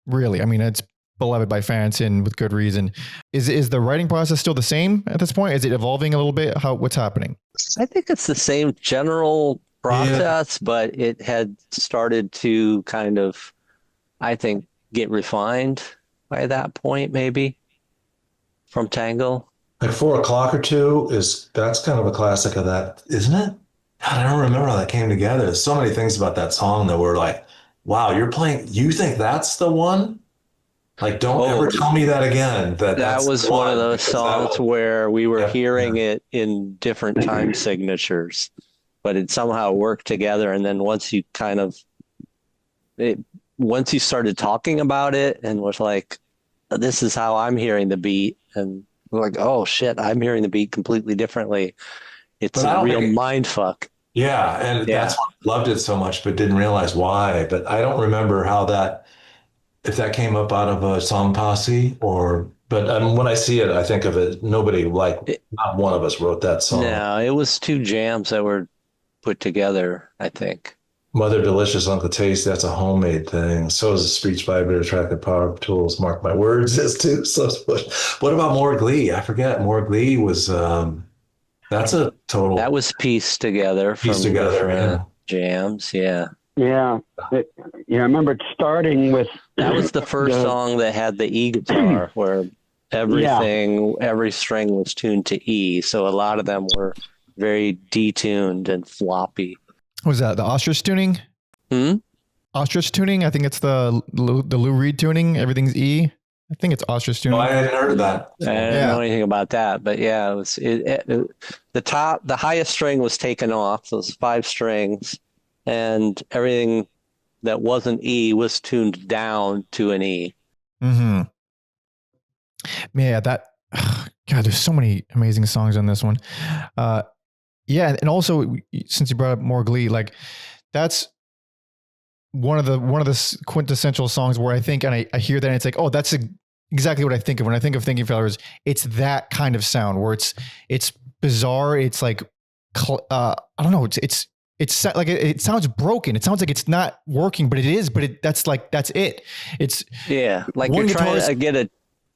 really, it's beloved by fans and with good reason. Is the writing process still the same at this point? Is it evolving a little bit? What's happening? I think it's the same general process, but it had started to kind of, I think, get refined by that point, maybe from Tangle. Like 4 o'clock or 2 that's kind of a classic of that, isn't it? God, I don't remember how that came together. There's so many things about that song that were like, wow, you think that's the one? Like, don't ever tell me that again. That was one of those songs where we were hearing it in different time signatures, but it somehow worked together. And then once you started talking about it and was like, this is how I'm hearing the beat. And we're like, oh shit, I'm hearing the beat completely differently. It's a real mind fuck. Yeah. And that's why I loved it so much, but didn't realize why. But I don't remember if that came up out of a song posse but when I see it, I think of it, not one of us wrote that song. No, it was 2 jams that were put together, I think. Mother Delicious Uncle Taste, that's a homemade thing. So is the speech vibrator track that Power Tools, Mark My Words is too. So what about More Glee? I forget. More Glee was that's a total That was pieced together from piece together. different jams. Yeah. Yeah. I remember it starting with. That was the first song that had the E guitar where every string was tuned to E. So a lot of them were very detuned and floppy. Was that the ostrich tuning? Ostrich tuning? I think it's the Lou Reed tuning. Everything's E. I think it's ostrich tuning. Oh, I hadn't heard of that. I didn't know anything about that, but yeah, it was the highest string was taken off. So it was 5 strings, and everything that wasn't E was tuned down to an E. Mm-hmm. Yeah, God, there's so many amazing songs on this one. Yeah, and also since you brought up More Glee, like that's one of the quintessential songs where I think, and I hear that and it's like, oh, that's exactly what I think of when I think of Thinking Fellers. It's that kind of sound where it's bizarre. It's like, I don't know. It's like it sounds broken. It sounds like it's not working, but it is. But that's it. It's like you're trying to get a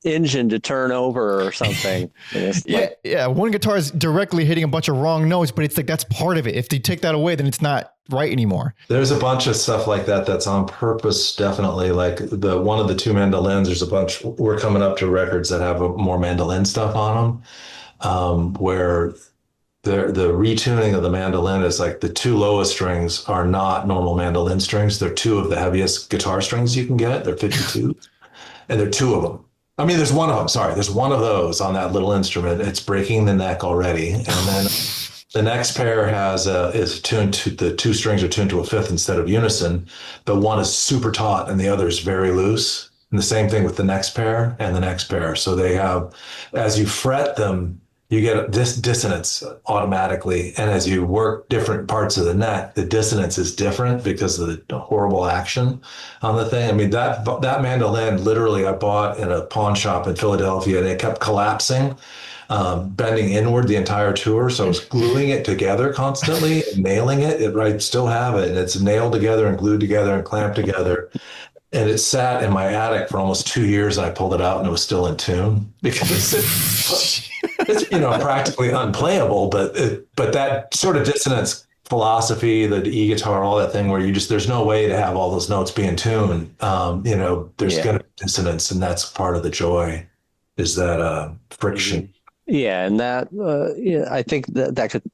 engine to turn over or something. One guitar is directly hitting a bunch of wrong notes, but it's like that's part of it. If they take that away, then it's not right anymore. There's a bunch of stuff like that that's on purpose, definitely. Like one of the 2 mandolins, there's a bunch. We're coming up to records that have more mandolin stuff on them, where the retuning of the mandolin is like the 2 lowest strings are not normal mandolin strings. They're 2 of the heaviest guitar strings you can get. They're 52, and they're 2 of them. I mean, there's one of them. Sorry, there's one of those on that little instrument. It's breaking the neck already, and then the next pair is tuned to the 2 strings are tuned to a 5th instead of unison, but one is super taut and the other is very loose. And the same thing with the next pair and the next pair. So they have, as you fret them, you get this dissonance automatically, and as you work different parts of the neck, the dissonance is different because of the horrible action on the thing. I mean, that mandolin literally I bought in a pawn shop in Philadelphia, and it kept collapsing, bending inward the entire tour. So I was gluing it together constantly and nailing it. I still have it, and it's nailed together and glued together and clamped together. And it sat in my attic for almost 2 years, and I pulled it out and it was still in tune because it's practically unplayable. But that sort of dissonance philosophy, the E guitar, all that thing where there's no way to have all those notes be in tune. There's going to be dissonance, and that's part of the joy, is that friction. Yeah, and that I think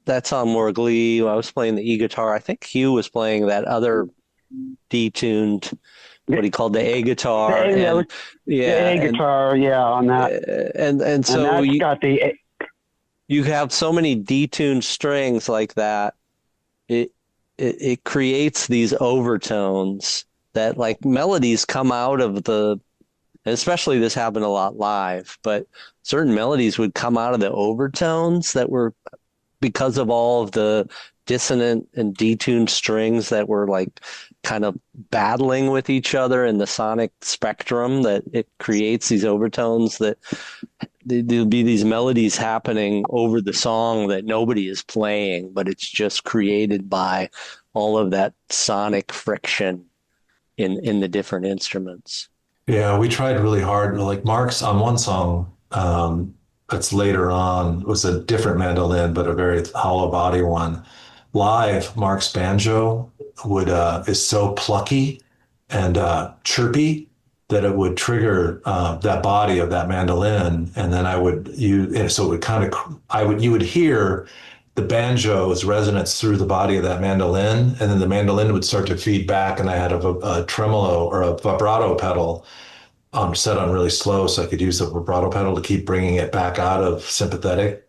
that's on More Glee. I was playing the E guitar. I think Hugh was playing that other detuned, what he called the A guitar. The A guitar, on that. And so that's got the. You have so many detuned strings like that. It creates these overtones that, like, melodies come out of the. And especially this happened a lot live, but certain melodies would come out of the overtones that were because of all of the dissonant and detuned strings that were like kind of battling with each other in the sonic spectrum, that it creates these overtones that there'll be these melodies happening over the song that nobody is playing, but it's just created by all of that sonic friction in the different instruments. Yeah, we tried really hard. Like Mark's on one song that's later on was a different mandolin, but a very hollow body one. Live, Mark's banjo is so plucky and chirpy that it would trigger that body of that mandolin, and then you would hear the banjo's resonance through the body of that mandolin, and then the mandolin would start to feed back, and I had a tremolo or a vibrato pedal set on really slow, so I could use the vibrato pedal to keep bringing it back out of sympathetic,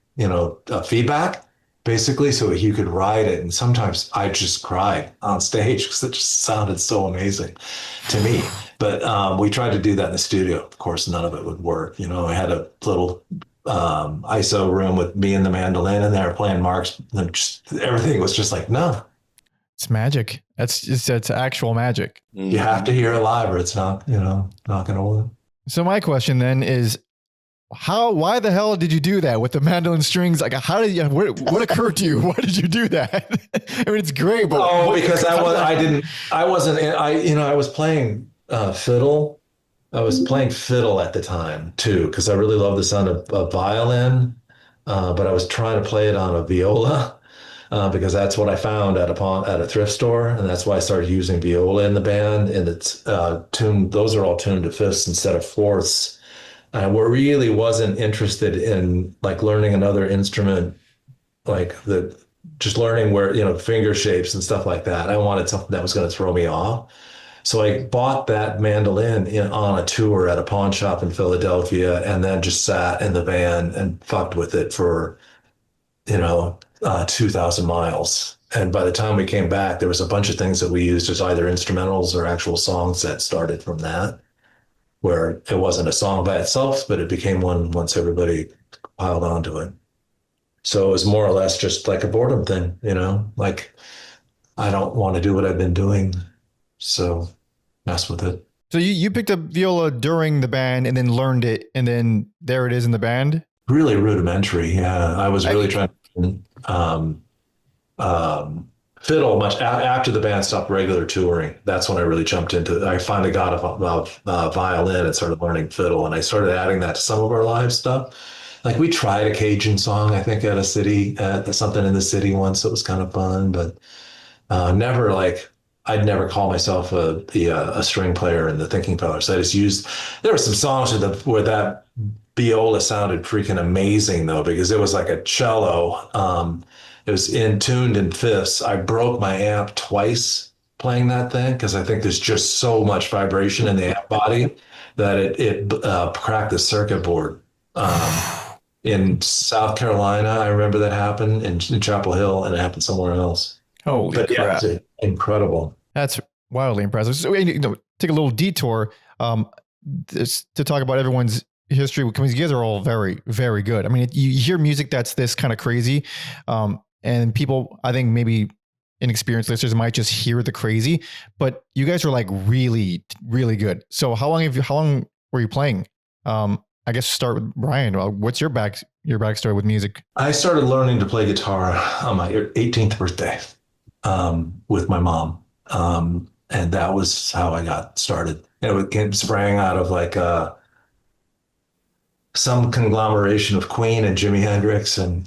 feedback, basically, so you could ride it. And sometimes I just cried on stage because it just sounded so amazing to me. But we tried to do that in the studio. Of course, none of it would work. I had a little ISO room with me and the mandolin in there playing Mark's. Everything was just like, no. It's magic. It's actual magic. You have to hear it live or it's not, not going to work. So my question then is, why the hell did you do that with the mandolin strings? Like, how did you, what occurred to you? Why did you do that? I mean, it's great, but because I was playing fiddle. I was playing fiddle at the time too, because I really love the sound of violin. But I was trying to play it on a viola because that's what I found at a thrift store, and that's why I started using viola in the band. And it's tuned; those are all tuned to fifths instead of fourths. I really wasn't interested in like learning another instrument, just learning where finger shapes and stuff like that. I wanted something that was going to throw me off. So I bought that mandolin on a tour at a pawn shop in Philadelphia, and then just sat in the van and fucked with it for 2,000 miles. And by the time we came back, there was a bunch of things that we used as either instrumentals or actual songs that started from that, where it wasn't a song by itself, but it became one once everybody piled onto it. So it was more or less just like a boredom thing, like I don't want to do what I've been doing. So mess with it. So you picked up viola during the band and then learned it, and then there it is in the band? Really rudimentary. Yeah. I was really trying to fiddle much after the band stopped regular touring. That's when I really jumped into it. I finally got a violin and started learning fiddle, and I started adding that to some of our live stuff. Like we tried a Cajun song, I think at something in the city once. It was kind of fun, but never I'd never call myself a string player in the thinking pillars. I just there were some songs where that viola sounded freaking amazing though, because it was like a cello. It was tuned in fifths. I broke my amp twice playing that thing because I think there's just so much vibration in the amp body that it cracked the circuit board. In South Carolina, I remember that happened in Chapel Hill, and it happened somewhere else. Holy crap. Yeah, incredible. That's wildly impressive. So, take a little detour to talk about everyone's history, because you guys are all very, very good. I mean, you hear music that's this kind of crazy, and people, I think maybe inexperienced listeners might just hear the crazy, but you guys are like really, really good. So how long were you playing? I guess start with Brian. What's your backstory with music? I started learning to play guitar on my 18th birthday with my mom. And that was how I got started. It sprang out of like some conglomeration of Queen and Jimi Hendrix and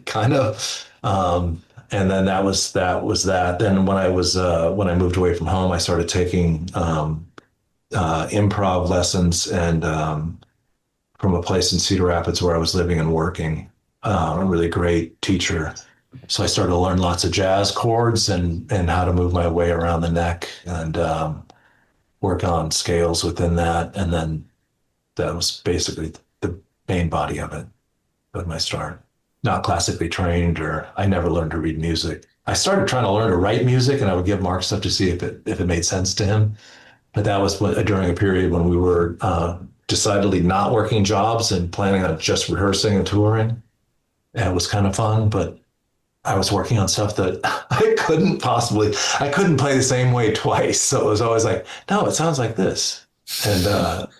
kind of. And then that was that. Then when I moved away from home, I started taking improv lessons and from a place in Cedar Rapids where I was living and working. A really great teacher. So I started to learn lots of jazz chords and how to move my way around the neck and work on scales within that. And then that was basically the main body of it, with my start. Not classically trained, or I never learned to read music. I started trying to learn to write music, and I would give Mark stuff to see if it made sense to him. But that was during a period when we were decidedly not working jobs and planning on just rehearsing and touring. And it was kind of fun, but I was working on stuff that I couldn't play the same way twice. So it was always like, no, it sounds like this. And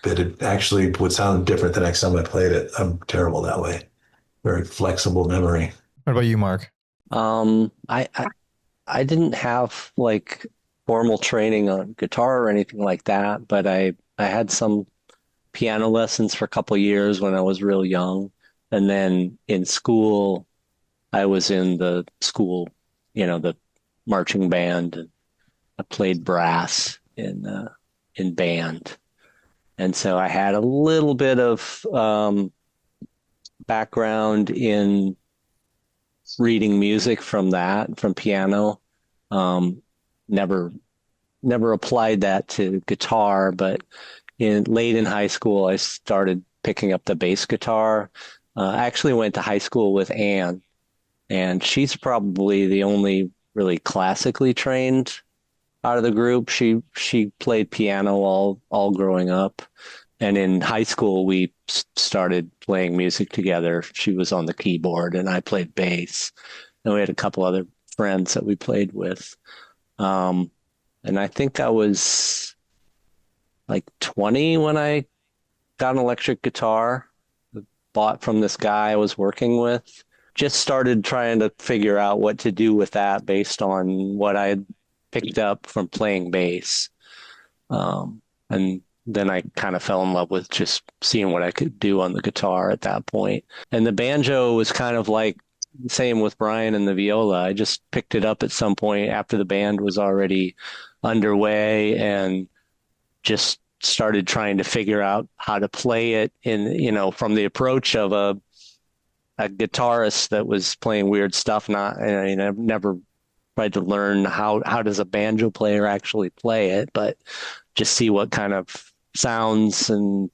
but it actually would sound different the next time I played it. I'm terrible that way. Very flexible memory. What about you, Mark? I didn't have like formal training on guitar or anything like that, but I had some piano lessons for a couple of years when I was real young. And then in school, I was in the school, the marching band, and I played brass in band. And so I had a little bit of background in reading music from piano. Never applied that to guitar, but late in high school, I started picking up the bass guitar. I actually went to high school with Anne, and she's probably the only really classically trained out of the group. She played piano all growing up, and in high school we started playing music together. She was on the keyboard, and I played bass, and we had a couple other friends that we played with. And I think I was like 20 when I got an electric guitar. bought from this guy I was working with. Just started trying to figure out what to do with that based on what I had picked up from playing bass. And then I kind of fell in love with just seeing what I could do on the guitar at that point. And the banjo was kind of like same with Brian and the viola. I just picked it up at some point after the band was already underway and just started trying to figure out how to play it in, from the approach of a guitarist that was playing weird stuff. I've never tried to learn how does a banjo player actually play it, but just see what kind of sounds and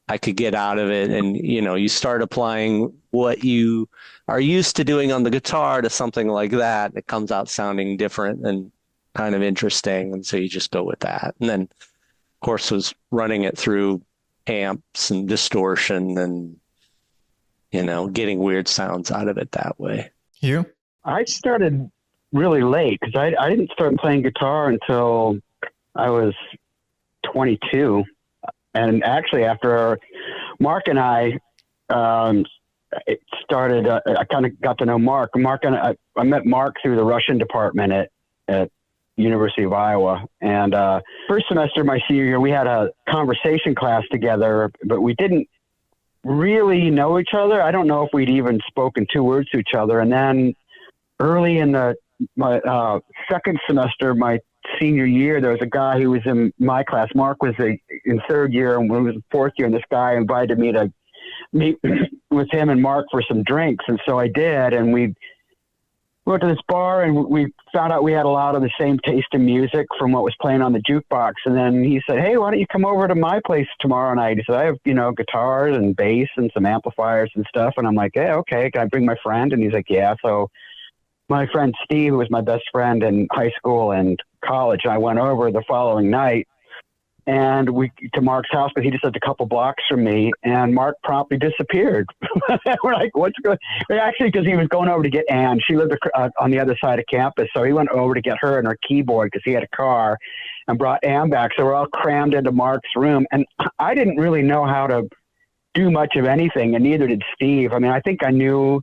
I could get out of it. And, you start applying what you are used to doing on the guitar to something like that. It comes out sounding different and kind of interesting. And so you just go with that. And then, of course, was running it through amps and distortion and, getting weird sounds out of it that way. Hugh? I started really late because I didn't start playing guitar until I was 22. And actually, after Mark and I it started, I kind of got to know Mark. I met Mark through the Russian department at University of Iowa. And first semester of my senior year, we had a conversation class together, but we didn't really know each other. I don't know if we'd even spoken 2 words to each other. And then early in my second semester, my senior year, there was a guy who was in my class. Mark was in third year and we was in fourth year, and this guy invited me to meet with him and Mark for some drinks. And so I did, and we went to this bar and we found out we had a lot of the same taste in music from what was playing on the jukebox. And then he said, "Hey, why don't you come over to my place tomorrow night?" He said, "I have, guitars and bass and some amplifiers and stuff." And I'm like, "Yeah, okay. Can I bring my friend?" And he's like, "Yeah." So my friend Steve, who was my best friend in high school and college, I went over the following night and to Mark's house, but he just lived a couple blocks from me, and Mark promptly disappeared. We're like, what's going on? Actually, because he was going over to get Ann. She lived on the other side of campus, so he went over to get her and her keyboard because he had a car and brought Ann back. So we're all crammed into Mark's room, and I didn't really know how to do much of anything, and neither did Steve. I mean, I think I knew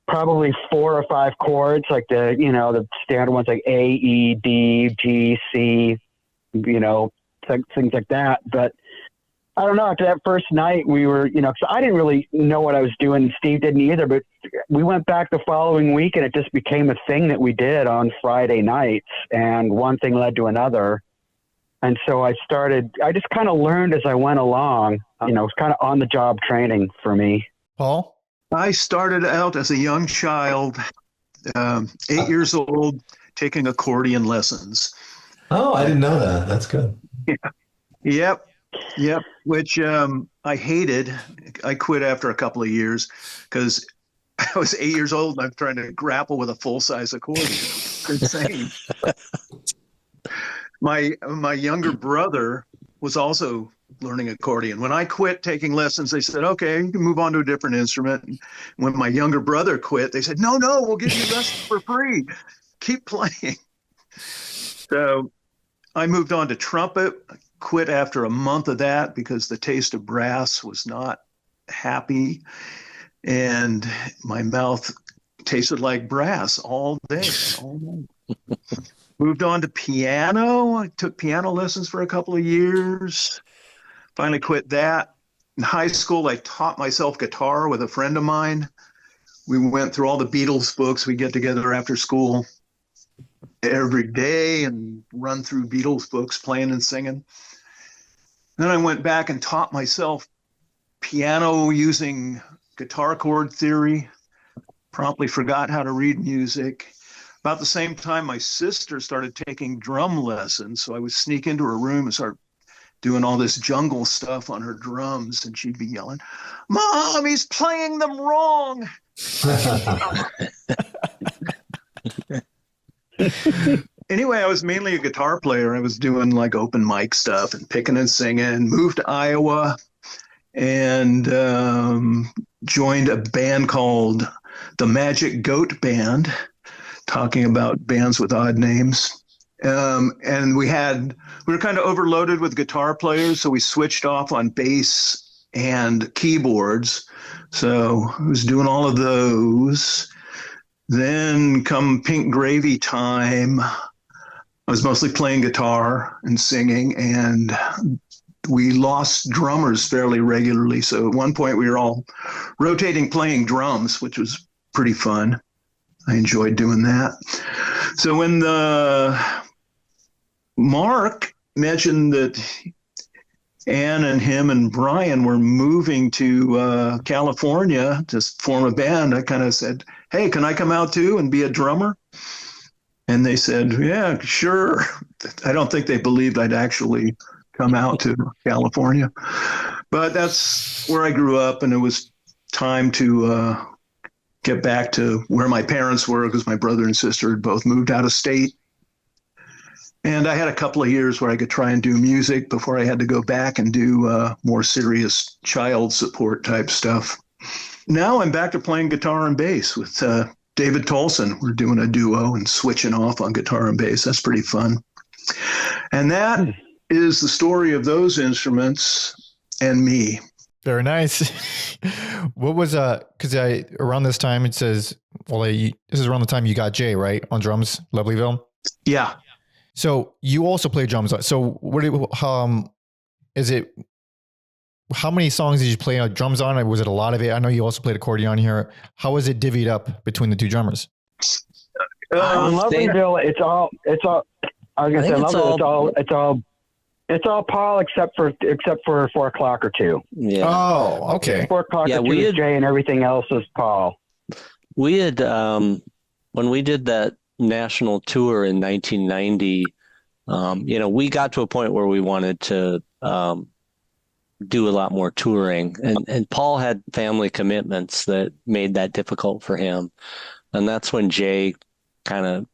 probably 4 or 5 chords, like the standard ones like A, E, D, G, C, things like that. But I don't know, after that first night we were, so I didn't really know what I was doing, and Steve didn't either, but we went back the following week and it just became a thing that we did on Friday nights, and one thing led to another. And so I just kind of learned as I went along. It was kind of on the job training for me. Paul? I started out as a young child, 8 years old, taking accordion lessons. Oh, I didn't know that. That's good. Yeah. Yep. Which I hated. I quit after a couple of years because I was 8 years old and I'm trying to grapple with a full-size accordion. It's insane. My younger brother was also learning accordion. When I quit taking lessons, they said, "Okay, you can move on to a different instrument." And when my younger brother quit, they said, No, we'll give you lessons for free. Keep playing. So I moved on to trumpet, quit after a month of that because the taste of brass was not happy. And my mouth tasted like brass all day. Moved on to piano. I took piano lessons for a couple of years. Finally quit that. In high school, I taught myself guitar with a friend of mine. We went through all the Beatles books. We get together after school every day and run through Beatles books, playing and singing. Then I went back and taught myself piano using guitar chord theory. Promptly forgot how to read music. About the same time, my sister started taking drum lessons. So I would sneak into her room and start doing all this jungle stuff on her drums, and she'd be yelling, "Mom, he's playing them wrong." Anyway, I was mainly a guitar player. I was doing like open mic stuff and picking and singing. Moved to Iowa and joined a band called the Magic Goat Band, talking about bands with odd names. And we were kind of overloaded with guitar players, so we switched off on bass and keyboards. So I was doing all of those. Then come Pink Gravy time, I was mostly playing guitar and singing, and we lost drummers fairly regularly. So at one point we were all rotating playing drums, which was pretty fun. I enjoyed doing that. So when Mark mentioned that Ann and him and Brian were moving to California to form a band, I kind of said, hey, can I come out too and be a drummer? And they said, yeah, sure. I don't think they believed I'd actually come out to California. But that's where I grew up, and it was time to get back to where my parents were, because my brother and sister had both moved out of state. And I had a couple of years where I could try and do music before I had to go back and do more serious child support type stuff. Now I'm back to playing guitar and bass with David Tolson. We're doing a duo and switching off on guitar and bass. That's pretty fun. And that is the story of those instruments and me. Very nice. What was because around this time it says, well, this is around the time you got Jay, right, on drums, Lovelyville. Yeah. So you also play drums. So what is it? How many songs did you play drums on? Was it a lot of it? I know you also played accordion here. How was it divvied up between the two drummers? Lovelyville, it's all. I was gonna say, Lovelyville, it's all Paul except for 4 o'clock or 2. Yeah. Oh, okay. 4 o'clock or 2 is Jay, and everything else is Paul. We had when we did that national tour in 1990, we got to a point where we wanted to do a lot more touring, and Paul had family commitments that made that difficult for him, and that's when Jay kind of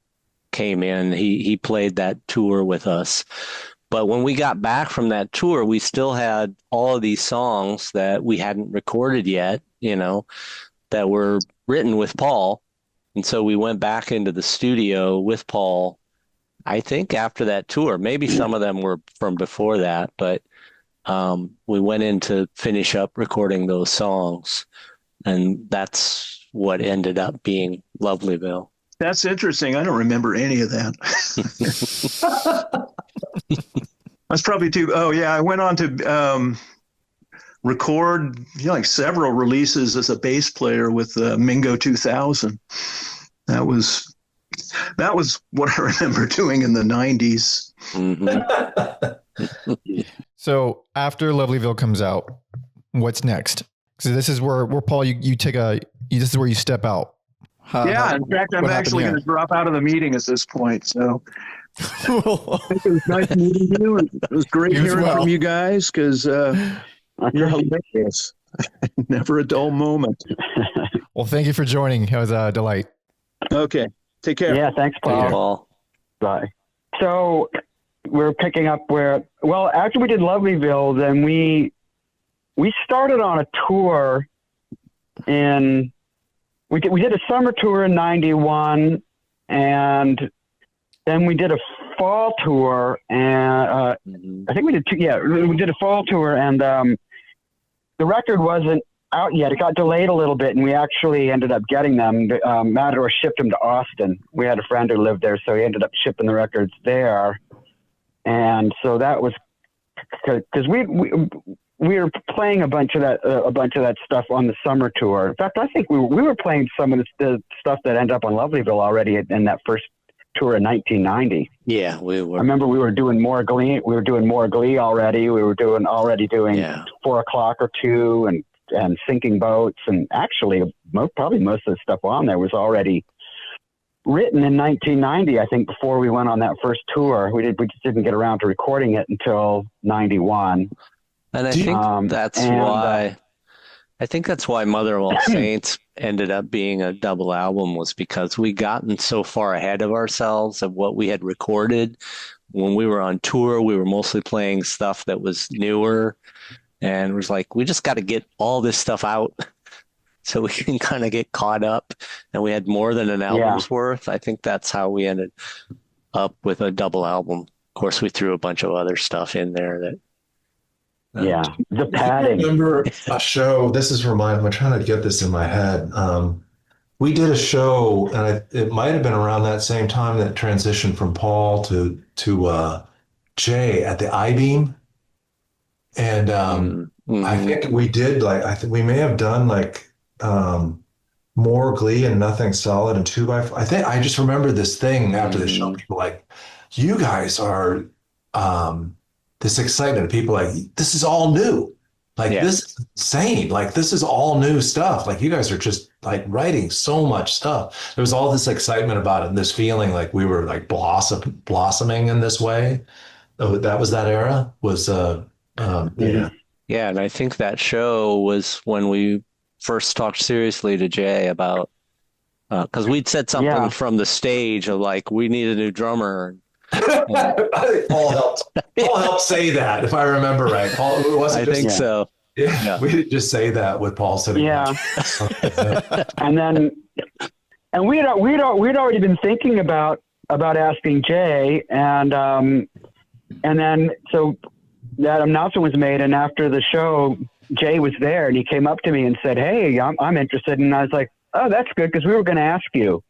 came in. He played that tour with us, but when we got back from that tour, we still had all of these songs that we hadn't recorded yet, that were written with Paul. And so we went back into the studio with Paul, I think after that tour. Maybe some of them were from before that, but we went in to finish up recording those songs. And that's what ended up being Lovelyville. That's interesting. I don't remember any of that. That's probably too. Oh, yeah. I went on to record several releases as a bass player with Mingo 2000. That was what I remember doing in the 90s. Mm-hmm. So after Lovelyville comes out, what's next? So this is where Paul, you take this is where you step out. In fact, I'm actually going to drop out of the meeting at this point. So it was nice meeting you. And it was great hearing from you guys, because you're hilarious. Never a dull moment. Well, thank you for joining. It was a delight. Okay. Take care. Yeah, thanks, Paul. Bye. So we're picking up after we did Lovelyville, then we started on a tour we did a summer tour in 91, and then we did a fall tour, and I think we did we did a fall tour, and the record wasn't out yet. It got delayed a little bit, and we actually ended up getting them. Matador shipped them to Austin. We had a friend who lived there, so he ended up shipping the records there. And so that was because we were playing a bunch of that stuff on the summer tour. In fact, I think we were playing some of the stuff that ended up on Lovelyville already in that first tour in 1990. Yeah, we were. I remember we were doing more Glee. We were doing more Glee already. We were doing 4 o'clock or 2 and Sinking Boats, and actually probably most of the stuff on there was already written in 1990. I think before we went on that first tour, we just didn't get around to recording it until 91. And I think that's why Mother of All Saints ended up being a double album, was because we gotten so far ahead of ourselves of what we had recorded. When we were on tour, we were mostly playing stuff that was newer, and it was like, we just got to get all this stuff out so we can kind of get caught up. And we had more than an album's worth. I think that's how we ended up with a double album. Of course, we threw a bunch of other stuff in there that Yeah, the I padding. remember a show. This is I'm trying to get this in my head. We did a show, and it might have been around that same time that transitioned from Paul to Jay at the I-Beam. And I think we did I think we may have done more Glee and Nothing Solid and 2x4. I think I just remember this thing after the show. People like, you guys are this excitement. People like, this is all new. This is insane. This is all new stuff. You guys are just writing so much stuff. There was all this excitement about it and this feeling like we were blossoming in this way. Oh, that was that era was yeah. Yeah, and I think that show was when we first talked seriously to Jay about because we'd said something from the stage of we need a new drummer. Paul helped say that, if I remember right. Paul, it wasn't I think so. Yeah, we didn't just say that with Paul sitting. Yeah, and we'd already been thinking about asking Jay, and then so that announcement was made, and after the show, Jay was there, and he came up to me and said, "Hey, I'm interested," and I was like, "Oh, that's good," because we were going to ask you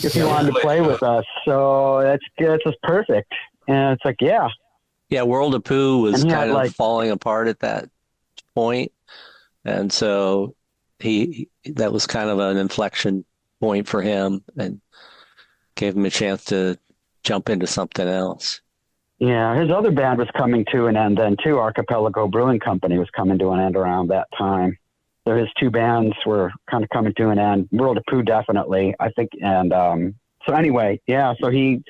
if you wanted to play with us. So that's just perfect. And it's like, yeah. World of Pooh was kind of falling apart at that point, and so that was kind of an inflection point for him, and gave him a chance to jump into something else. Yeah, his other band was coming to an end then too. Archipelago Brewing Company was coming to an end around that time. So his two bands were kind of coming to an end. World of Pooh definitely, I think. And so anyway, so he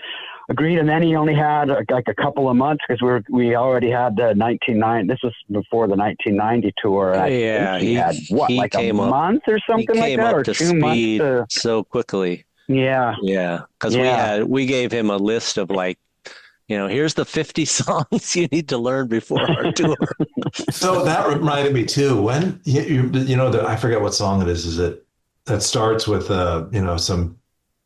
agreed, and then he only had a couple of months because we already had the 1990. This was before the 1990 tour. He had a month or something like that, or 2 months. So quickly. Yeah, because we gave him a list of here's the 50 songs you need to learn before our tour. So that reminded me too. When I forget what song it is. Is it that starts with some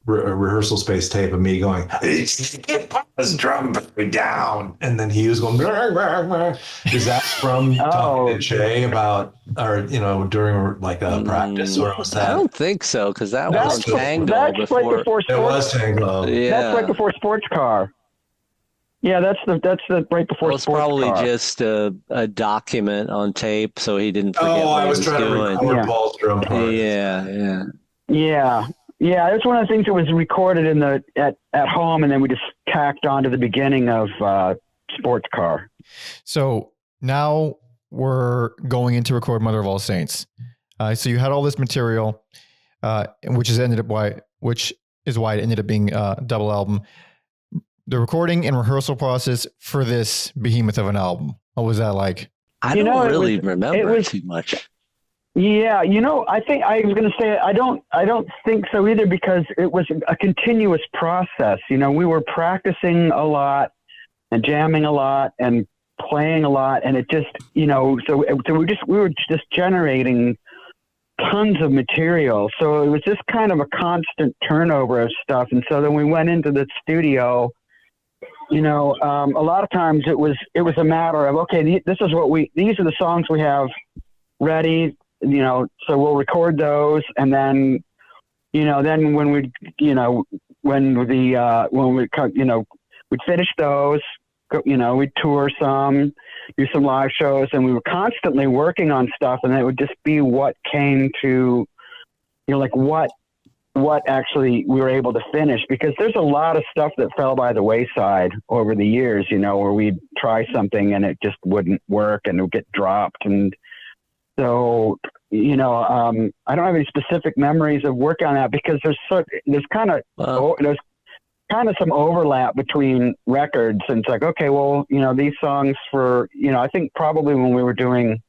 rehearsal space tape of me going, "Get this drum down," and then he was going, "Brr, brr, brr." Is that from talking to Jay about, or during a practice, or was that? I don't think so, because that was Tangle. That's before. Right before it was Tangle. Yeah, that's right before Sports Car. Yeah, that's the right before. It was probably just a document on tape, so he didn't forget I was trying to record Paul's drum part. Yeah. That's one of the things that was recorded at home, and then we just tacked on to the beginning of Sports Car. So now we're going into record Mother of All Saints. So you had all this material, which is why it ended up being a double album. The recording and rehearsal process for this behemoth of an album, what was that like? I don't really remember too much. Yeah, I think I was going to say I don't think so either, because it was a continuous process. We were practicing a lot and jamming a lot and playing a lot, and it just so we were just generating tons of material. So it was just kind of a constant turnover of stuff. And so then we went into the studio. A lot of times it was a matter of, okay, these are the songs we have ready, so we'll record those. And then, then when we'd finish those, we'd tour some, do some live shows, and we were constantly working on stuff. And it would just be what came to, what actually we were able to finish, because there's a lot of stuff that fell by the wayside over the years, where we'd try something and it just wouldn't work and it would get dropped. And so, I don't have any specific memories of working on that, because there's kind of some overlap between records, and it's like, okay, well, these songs for, I think probably when we were doing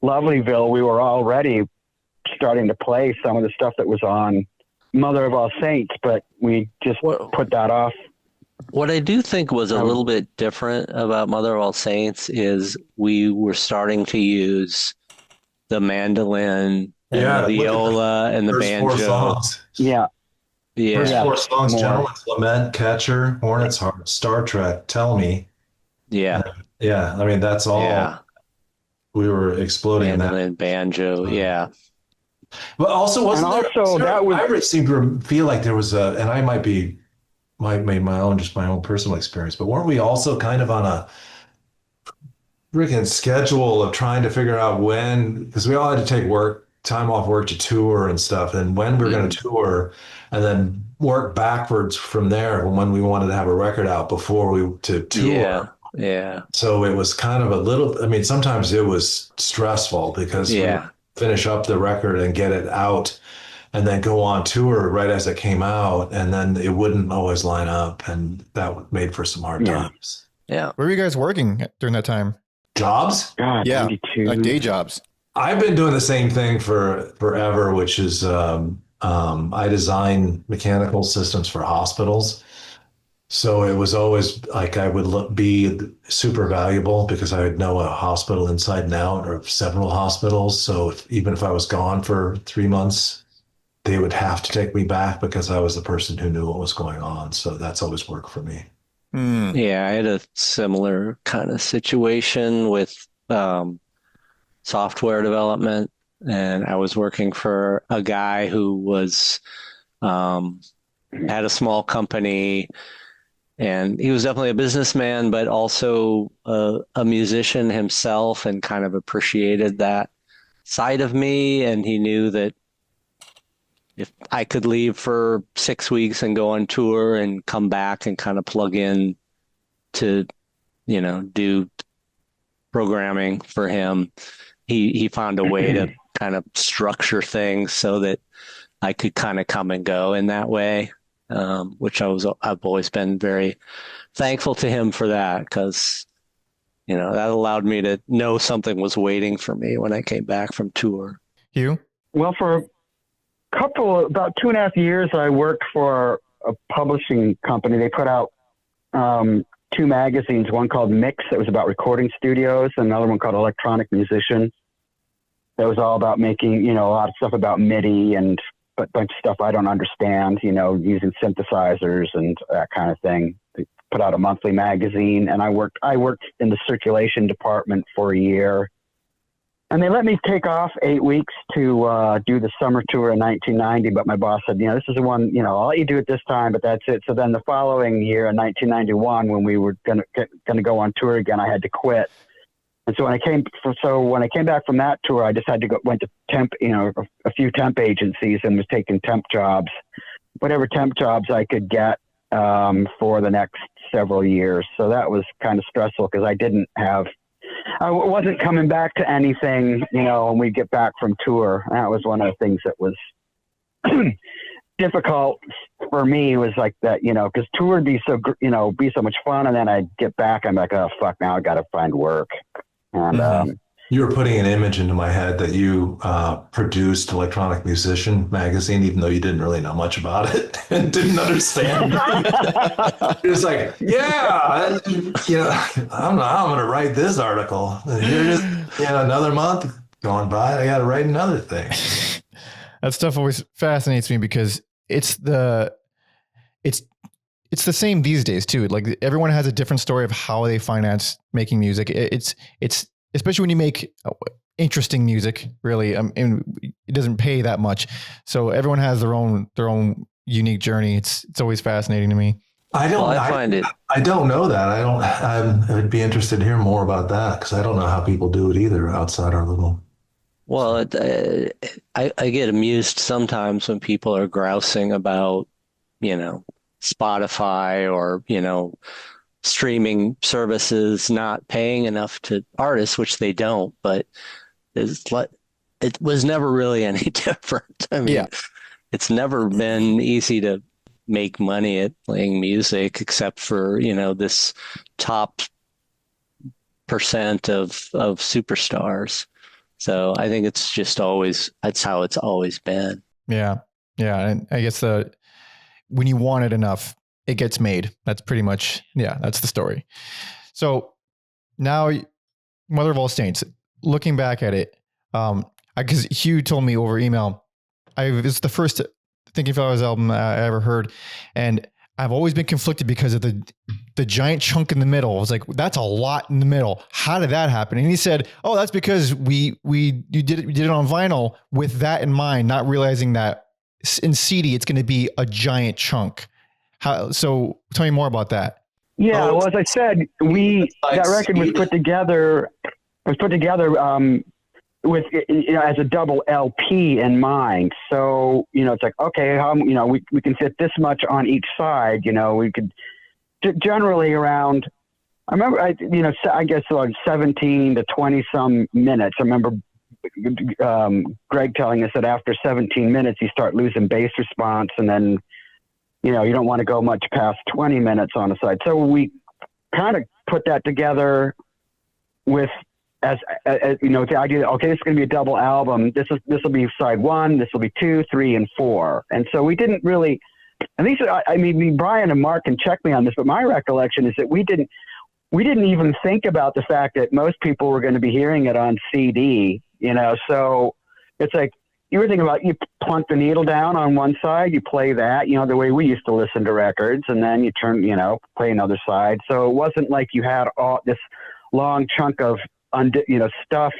Lovelyville, we were already starting to play some of the stuff that was on Mother of All Saints, but we just put that off. What I do think was a little bit different about Mother of All Saints is we were starting to use the mandolin and the viola and the banjo. Yeah. First four songs: Gentleman's Lament, Catcher, Hornet's Heart, Star Trek, Tell Me. Yeah. I mean, that's all. Yeah. we were exploding in that. Mandolin, banjo, yeah. But also, wasn't And there? also, that was- I seem to feel like there was and I might be, my own personal experience, but weren't we also kind of on a freaking schedule of trying to figure out when, because we all had to take time off work to tour and stuff, and when we were going to tour, and then work backwards from there when we wanted to have a record out before we to tour. Yeah. So it was kind of a little, I mean, sometimes it was stressful because we would finish up the record and get it out and then go on tour right as it came out. And then it wouldn't always line up. And that made for some hard times. Yeah. Where were you guys working during that time? Jobs? God, Yeah, 92. like day jobs. I've been doing the same thing for forever, which is I design mechanical systems for hospitals. So it was always like I would be super valuable because I would know a hospital inside and out, or several hospitals. So even if I was gone for 3 months, they would have to take me back because I was the person who knew what was going on. So that's always worked for me. Yeah, I had a similar kind of situation with software development, and I was working for a guy who was had a small company, and he was definitely a businessman, but also a musician himself, and kind of appreciated that side of me. And he knew that if I could leave for 6 weeks and go on tour and come back and kind of plug in to, do programming for him, he found a way to kind of structure things so that I could kind of come and go in that way, which I've always been very thankful to him for that, because, that allowed me to know something was waiting for me when I came back from tour. Hugh? Well, for about 2.5 years, I worked for a publishing company. They put out 2 magazines, one called Mix, that was about recording studios, and another one called Electronic Musician. That was all about making, a lot of stuff about MIDI and a bunch of stuff I don't understand, using synthesizers and that kind of thing. They put out a monthly magazine, and I worked in the circulation department for a year. And they let me take off 8 weeks to do the summer tour in 1990. But my boss said, this is the one, I'll let you do it this time, but that's it. So then the following year in 1991, when we were going to go on tour again, I had to quit. And so when I came back from that tour, I just went to temp, a few temp agencies, and was taking temp jobs, whatever temp jobs I could get for the next several years. So that was kind of stressful because I wasn't coming back to anything, when we get back from tour. That was one of the things that was difficult for me, was like that, because tour would be so much fun. And then I'd get back, I'm like, oh, fuck, now I got to find work. And, you were putting an image into my head that you produced Electronic Musician magazine, even though you didn't really know much about it and didn't understand. It was like, I don't know how I'm going to write this article. And here it is, another month going by, I got to write another thing. That stuff always fascinates me because it's the same these days too. Like everyone has a different story of how they finance making music. It's especially when you make interesting music, really, and it doesn't pay that much. So everyone has their own unique journey. It's always fascinating to me. I don't know that. I would be interested to hear more about that, because I don't know how people do it either outside our little. Well, I get amused sometimes when people are grousing about, Spotify or, streaming services not paying enough to artists, which they don't, but it was never really any different. I mean, it's never been easy to make money at playing music, except for, this top percent of superstars. So I think it's just that's how it's always been. Yeah. Yeah. And I guess when you want it enough, it gets made. That's pretty much, that's the story. So now, Mother of All Saints, looking back at it, because Hugh told me over email, it's the first Thinking Fellows album I ever heard. And I've always been conflicted because of the giant chunk in the middle. I was like, that's a lot in the middle. How did that happen? And he said, oh, that's because you did it on vinyl with that in mind, not realizing that in CD, it's going to be a giant chunk. So tell me more about that. Yeah. Well, as I said, that record was put together with, as a double LP in mind. So, it's like, okay, we can fit this much on each side, we could generally around, I remember, I guess like 17 to 20 some minutes. I remember Greg telling us that after 17 minutes, you start losing bass response, and then, you don't want to go much past 20 minutes on a side. So we kind of put that together with, as the idea that, okay, this is going to be a double album. This will be side 1, this will be 2, 3, and 4. And so we didn't really, and these are, Brian and Mark can check me on this, but my recollection is that we didn't even think about the fact that most people were going to be hearing it on CD, so it's like, you were thinking about, you plunk the needle down on one side, you play that, the way we used to listen to records, and then you turn, play another side. So it wasn't like you had all this long chunk of, stuff,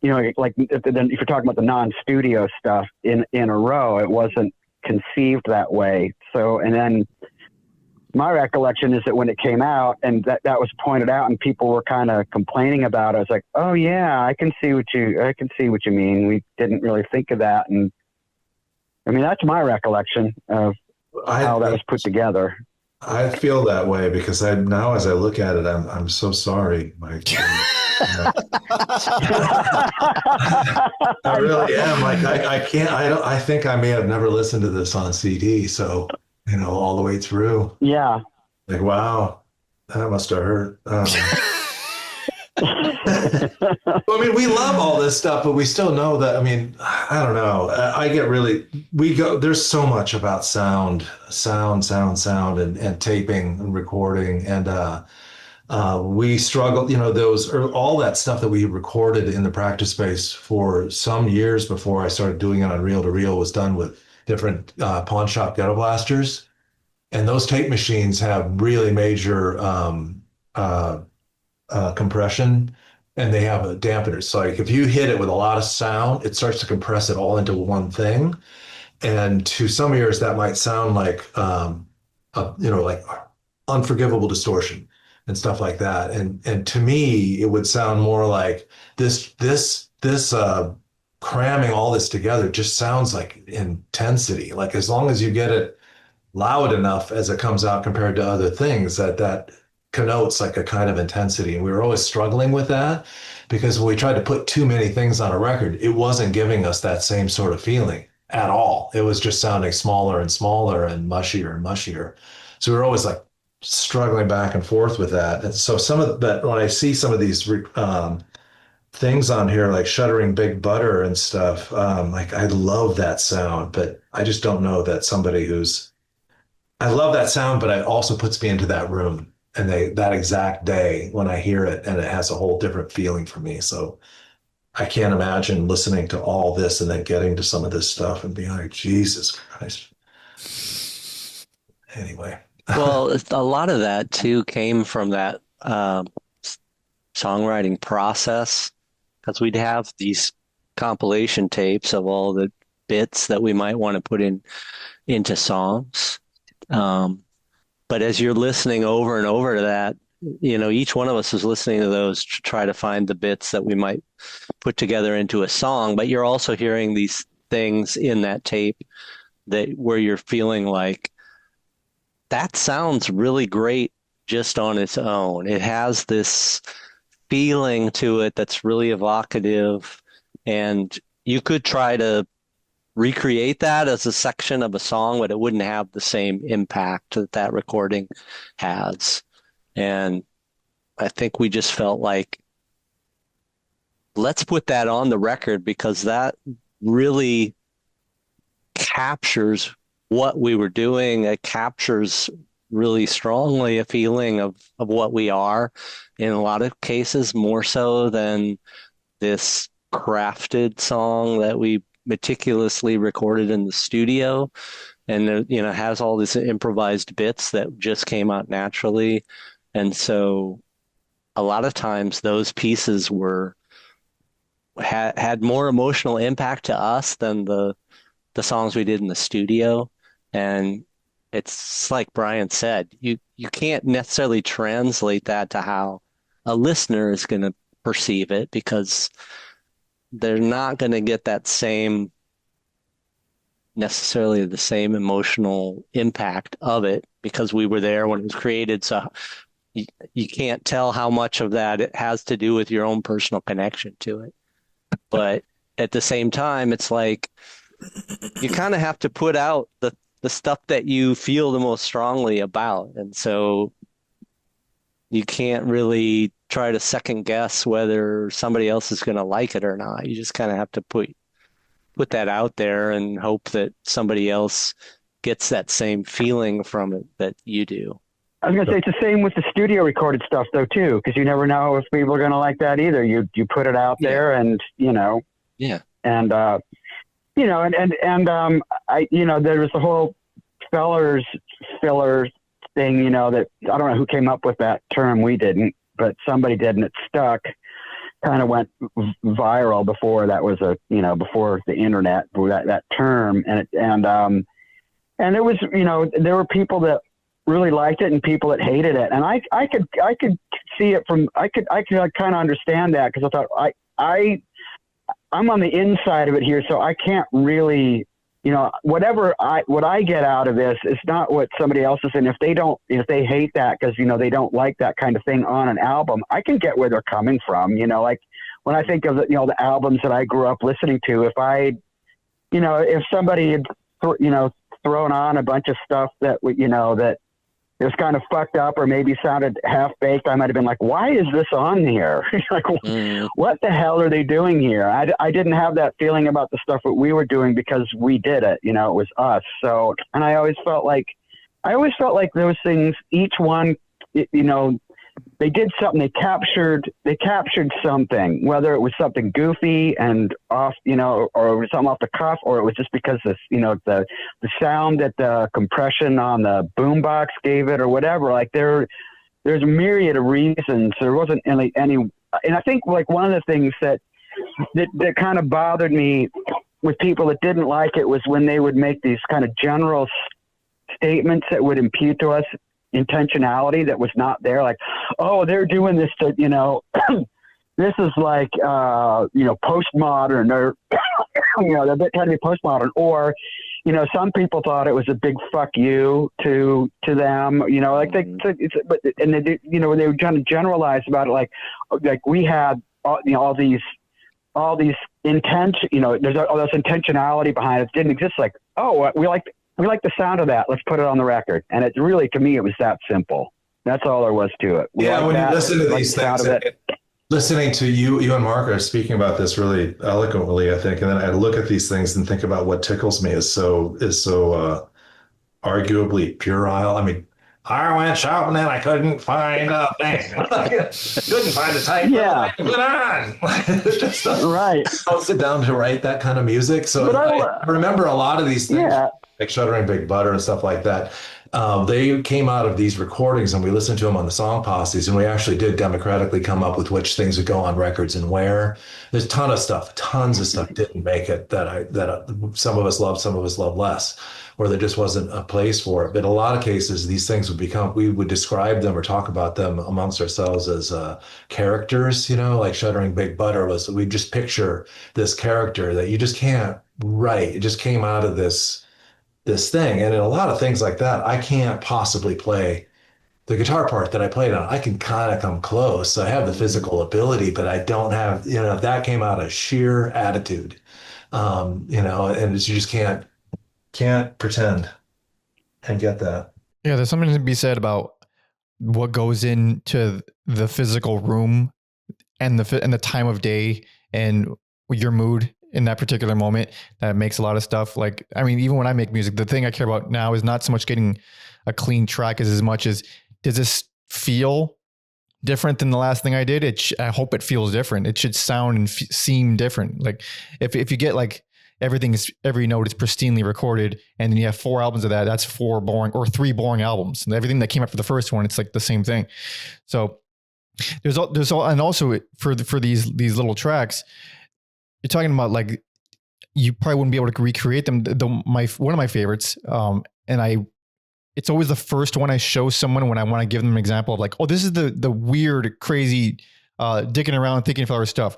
like if you're talking about the non-studio stuff in a row, it wasn't conceived that way. So, and then my recollection is that when it came out and that was pointed out and people were kind of complaining about it, I was like, oh yeah, I can see what you mean. We didn't really think of that. And that's my recollection of how that was put together. I feel that way because now as I look at it, I'm so sorry, Mike. I really am. Like I can't. I think I may have never listened to this on CD. So all the way through. Yeah. Like wow, that must have hurt. We love all this stuff, but we still know that. I don't know. I get really. There's so much about sound, and taping and recording, and we struggle. All that stuff that we recorded in the practice space for some years before I started doing it on reel to reel was done with different pawn shop ghetto blasters, and those tape machines have really major compression, and they have a dampener. So like if you hit it with a lot of sound, it starts to compress it all into one thing. And to some ears, that might sound like like unforgivable distortion and stuff like that. And to me, it would sound more like this cramming all this together just sounds like intensity. Like as long as you get it loud enough as it comes out compared to other things, that connotes like a kind of intensity. And we were always struggling with that because when we tried to put too many things on a record, it wasn't giving us that same sort of feeling at all. It was just sounding smaller and smaller and mushier and mushier. So we were always like struggling back and forth with that. And so some of that, when I see some of these things on here, like Shuddering Big Butter and stuff, like I love that sound, but I just don't know that I love that sound, but it also puts me into that room and that exact day when I hear it, and it has a whole different feeling for me. So I can't imagine listening to all this and then getting to some of this stuff and being like, Jesus Christ. Anyway. Well, a lot of that too came from that songwriting process, because we'd have these compilation tapes of all the bits that we might want to put into songs. But as you're listening over and over to that, each one of us is listening to those to try to find the bits that we might put together into a song. But you're also hearing these things in that tape where you're feeling like that sounds really great just on its own. It has this feeling to it that's really evocative, and you could try to recreate that as a section of a song, but it wouldn't have the same impact that recording has. And I think we just felt like, let's put that on the record, because that really captures what we were doing. It captures really strongly a feeling of what we are, in a lot of cases, more so than this crafted song that we meticulously recorded in the studio. and has all these improvised bits that just came out naturally. And so a lot of times those pieces had more emotional impact to us than the songs we did in the studio. And it's like Brian said, you can't necessarily translate that to how a listener is going to perceive it, because they're not going to get necessarily the same emotional impact of it, because we were there when it was created. So you can't tell how much of that it has to do with your own personal connection to it. But at the same time, it's like you kind of have to put out the stuff that you feel the most strongly about. And so you can't really try to second guess whether somebody else is going to like it or not. You just kind of have to put that out there and hope that somebody else gets that same feeling from it that you do. I was going to say, it's the same with the studio recorded stuff though, too, because you never know if people are going to like that either. You put it out there, and, Yeah. And, I, there was the whole filler thing, that I don't know who came up with that term. We didn't, but somebody did, and it stuck. Kind of went viral before that was before the internet, that term. And it was, there were people that really liked it and people that hated it. And I could see it I could kind of understand that, because I thought I'm on the inside of it here. So I can't really, what I get out of this is not what somebody else is. And if they hate that because, they don't like that kind of thing on an album, I can get where they're coming from. Like when I think of the albums that I grew up listening to, if somebody had, thrown on a bunch of stuff that, that it was kind of fucked up or maybe sounded half baked, I might've been like, why is this on here? Like, what the hell are they doing here? I didn't have that feeling about the stuff that we were doing because we did it, it was us. So, and I always felt like those things, each one, they did something, they captured something, whether it was something goofy and off, or it was something off the cuff, or it was just because this, the sound that the compression on the boombox gave it or whatever. Like there's a myriad of reasons. There wasn't any, and I think like one of the things that kind of bothered me with people that didn't like it was when they would make these kind of general statements that would impute to us intentionality that was not there. Like, oh, they're doing this to, this is like, postmodern, or, they're trying to be postmodern, or, some people thought it was a big fuck you to them, like they were trying to generalize about it. Like we had, all these intent, there's all this intentionality behind it. It didn't exist. Like, oh, we like the sound of that. Let's put it on the record. And it really, to me, it was that simple. That's all there was to it. When you listen to these things, listening to you and Mark are speaking about this really eloquently, I think. And then I look at these things and think about what tickles me is so arguably puerile. I mean, I went shopping and I couldn't find a thing. Couldn't find a type. Yeah. Put on. Just, right. Don't sit down to write that kind of music. So I remember a lot of these things. Yeah. Like Shuddering Big Butter and stuff like that. They came out of these recordings and we listened to them on the song posses, and we actually did democratically come up with which things would go on records and where. There's tons of stuff didn't make it that some of us loved, some of us loved less, or there just wasn't a place for it. But in a lot of cases, these things we would describe them or talk about them amongst ourselves as characters, like Shuddering Big Butter we just picture this character that you just can't write. It just came out of this thing. And in a lot of things like that, I can't possibly play the guitar part that I played on. I can kind of come close. I have the physical ability, but I don't have, that came out of sheer attitude. And you just can't pretend and get that. Yeah, there's something to be said about what goes into the physical room and the time of day and your mood in that particular moment that makes a lot of stuff. Like, I mean, even when I make music, the thing I care about now is not so much getting a clean track as much as, does this feel different than the last thing I did? I hope it feels different. It should sound and seem different. Like if you get like, every note is pristinely recorded, and then you have 4 albums of that. That's 4 boring or 3 boring albums, and everything that came after the first one, it's like the same thing. So there's all, and also for these little tracks, you're talking about like you probably wouldn't be able to recreate them. One of my favorites, it's always the first one I show someone when I want to give them an example of like, oh, this is the weird, crazy, dicking around, thinking flower stuff.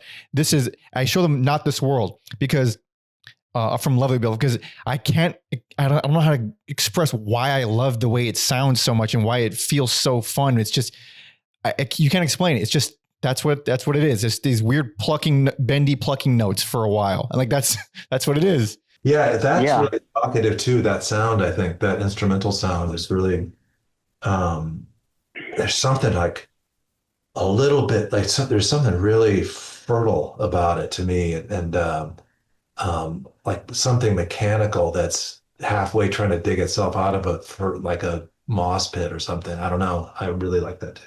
I show them Not This World because from Lovelyville, because I don't know how to express why I love the way it sounds so much and why it feels so fun. It's just, you can't explain it. It's just, that's what it is. It's these weird bendy plucking notes for a while. And like, that's what it is. Yeah, that's really evocative too. That sound, I think, that instrumental sound is really, there's something like a little bit like there's something really fertile about it to me, and like something mechanical that's halfway trying to dig itself out of like a moss pit or something. I don't know. I really like that too.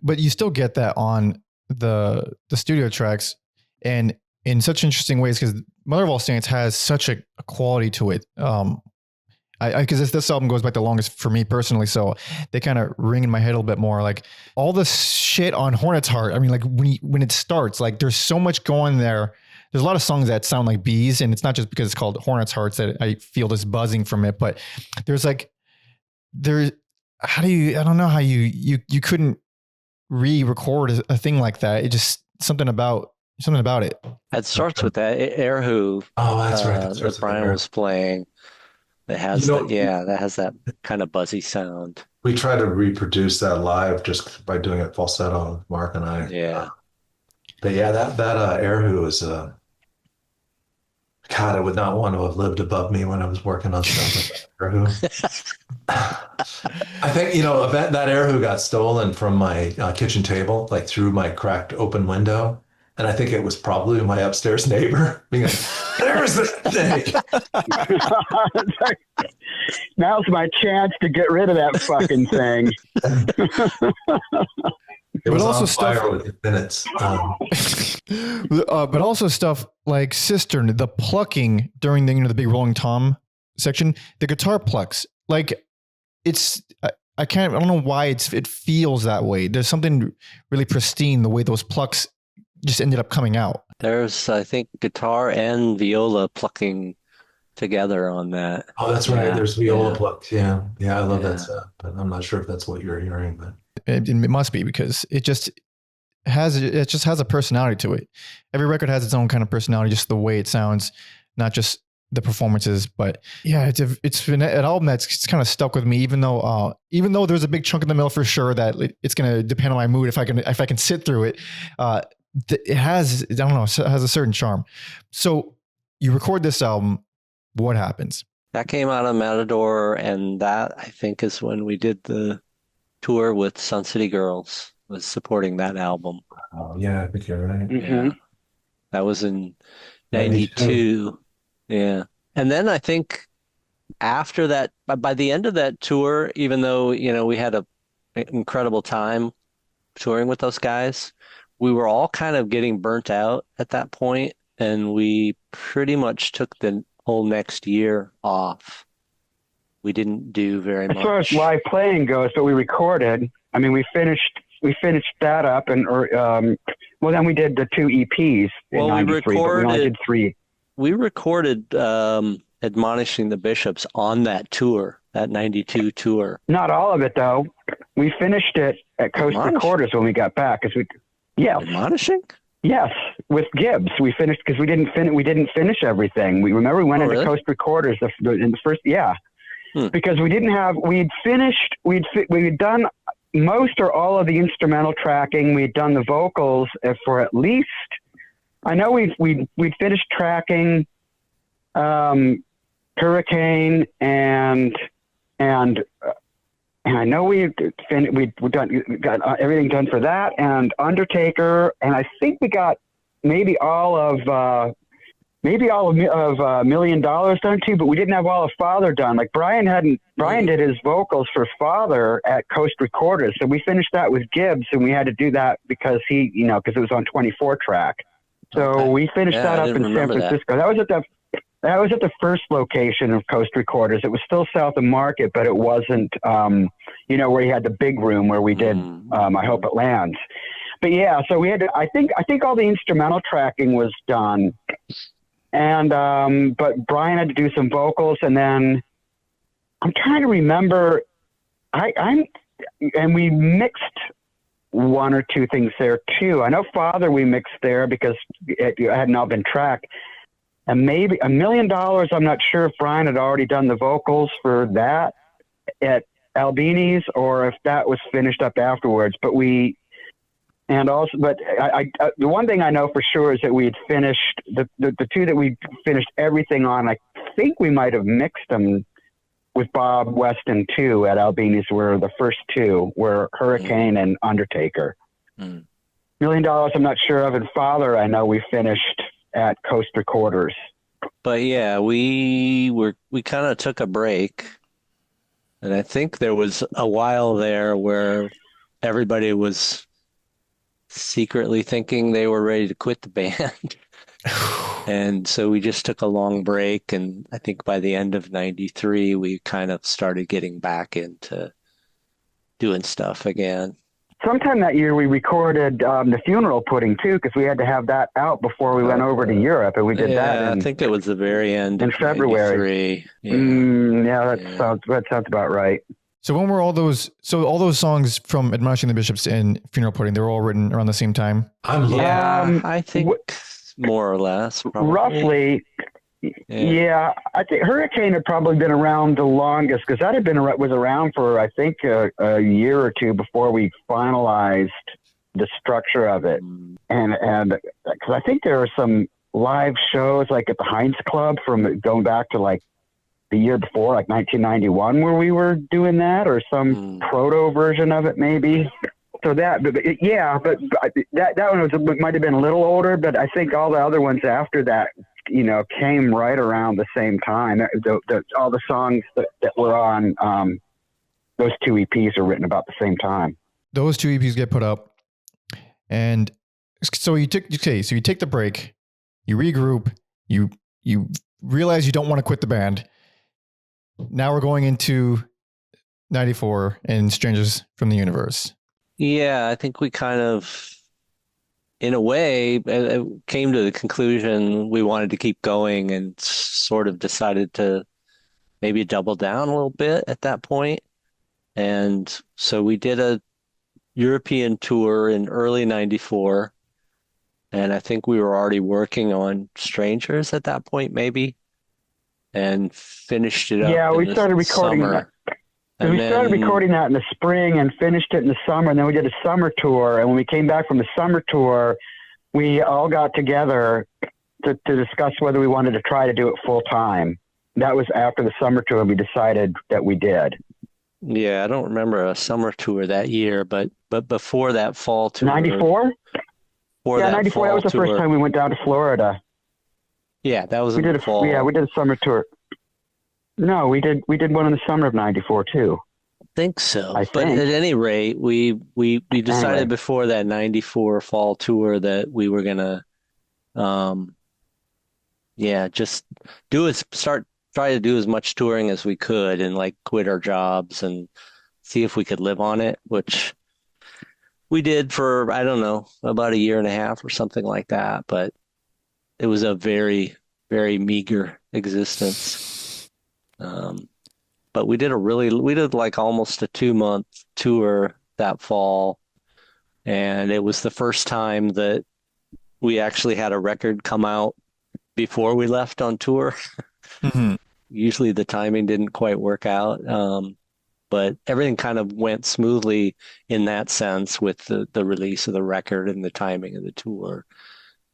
But you still get that on the studio tracks, and in such interesting ways, because Mother of All Saints has such a quality to it. Because this album goes back the longest for me personally, so they kind of ring in my head a little bit more. Like all the shit on Hornet's Heart. I mean, like when it starts, like there's so much going there. There's a lot of songs that sound like bees, and it's not just because it's called Hornet's Hearts that I feel this buzzing from it, but I don't know how you couldn't re-record a thing like that. It just something about it. It starts with that Erhu. Oh, that's right. That Brian was playing. That has that has that kind of buzzy sound. We try to reproduce that live just by doing it falsetto, Mark and I. Yeah. But yeah, that Erhu is God, I would not want to have lived above me when I was working on stuff like that Erhu. I think, that Erhu got stolen from my kitchen table, like through my cracked open window. And I think it was probably my upstairs neighbor being like, there's the thing. Now's my chance to get rid of that fucking thing. It was also on stuff fire within minutes. But also stuff like Cistern, the plucking during the big Rolling Tom section, the guitar plucks, like I don't know why it feels that way. There's something really pristine the way those plucks just ended up coming out. There's, I think, guitar and viola plucking together on that. Oh, that's right. Yeah. There's viola plucks. Yeah. Yeah. I love that stuff, but I'm not sure if that's what you're hearing, but it must be, because it just has a personality to it. Every record has its own kind of personality, just the way it sounds, not just the performances. But yeah, it's been an album that's kind of stuck with me, even though there's a big chunk in the middle for sure that it's going to depend on my mood if I can sit through it. It has, I don't know, it has a certain charm. So you record this album, what happens? That came out of Matador, and that I think is when we did the tour with Sun City Girls, was supporting that album. Oh yeah, I think you're right. Mm-hmm. Yeah. That was in 92. Yeah. And then I think after that, by the end of that tour, even though, we had an incredible time touring with those guys, we were all kind of getting burnt out at that point, and we pretty much took the whole next year off. We didn't do very much. As far as live playing goes, but we recorded. I mean, we finished that up, and then we did the 2 EPs in 93, but we only did 3. We recorded Admonishing the Bishops on that tour, that 92 tour. Not all of it, though. We finished it at Coast Recorders when we got back, Admonishing? Yes, with Gibbs. We finished because we didn't finish everything. We went into really? Coast Recorders in the first, because we'd done most or all of the instrumental tracking. We'd done the vocals for at least, I know we'd finished tracking Hurricane and I know we got everything done for that, and Undertaker, and I think we got maybe all of $1 Million done too, but we didn't have all of Father done. Like Brian did his vocals for Father at Coast Recorders, so we finished that with Gibbs, and we had to do that because because it was on 24 track. So we finished that up in San Francisco. That was That was at the first location of Coast Recorders. It was still south of Market, but it wasn't, where you had the big room where we did I Hope It Lands. But yeah, so we had to, I think all the instrumental tracking was done. And, but Brian had to do some vocals, and then I'm trying to remember, and we mixed one or two things there too. I know Father we mixed there because it had not been tracked. And maybe $1 million, I'm not sure if Brian had already done the vocals for that at Albini's or if that was finished up afterwards. But the one thing I know for sure is that we had finished the two that we finished everything on. I think we might have mixed them with Bob Weston too at Albini's, where the first two were Hurricane and Undertaker. $1 million, I'm not sure of. And Father, I know we finished at Coast Recorders. But yeah, we kind of took a break, and I think there was a while there where everybody was secretly thinking they were ready to quit the band. And so we just took a long break, and I think by the end of 93 we kind of started getting back into doing stuff again. Sometime that year we recorded the Funeral Pudding too, because we had to have that out before we went over to Europe, and we did that. I think it was the very end in February. That sounds about right. So when were all those songs from Admonishing the Bishops and Funeral Pudding, they were all written around the same time? I think more or less, probably. Roughly. Yeah, I think Hurricane had probably been around the longest, because that was around for, I think, a year or two before we finalized the structure of it. And because I think there are some live shows like at the Heinz Club from going back to like the year before, like 1991, where we were doing that, or some proto version of it maybe. So that one might have been a little older, but I think all the other ones after that, came right around the same time. All the songs that were on those two EPs are written about the same time. Those two EPs get put up, and so you take the break, you regroup, you realize you don't want to quit the band. Now we're going into 94 and Strangest from the Universe. Yeah, I think we kind of, in a way, came to the conclusion we wanted to keep going, and sort of decided to maybe double down a little bit at that point. And so we did a European tour in early 94, and I think we were already working on Strangers at that point, maybe, and finished it up. Yeah, we started recording that. Started recording that in the spring and finished it in the summer, and then we did a summer tour. And when we came back from the summer tour, we all got together to discuss whether we wanted to try to do it full time. That was after the summer tour, and we decided that we did. Yeah, I don't remember a summer tour that year, but before that fall tour. 94? Yeah, 94. That was the tour. First time we went down to Florida. Yeah, that was in the fall. Yeah, we did a summer tour. No, we did one in the summer of 94 too. I think so. But at any rate, we decided before that 94 fall tour that we were gonna just try to do as much touring as we could, and like quit our jobs and see if we could live on it, which we did for, I don't know, about a year and a half or something like that, but it was a very, very meager existence. But we did like almost a 2-month tour that fall, and it was the first time that we actually had a record come out before we left on tour. Mm-hmm. Usually the timing didn't quite work out, but everything kind of went smoothly in that sense with the release of the record and the timing of the tour.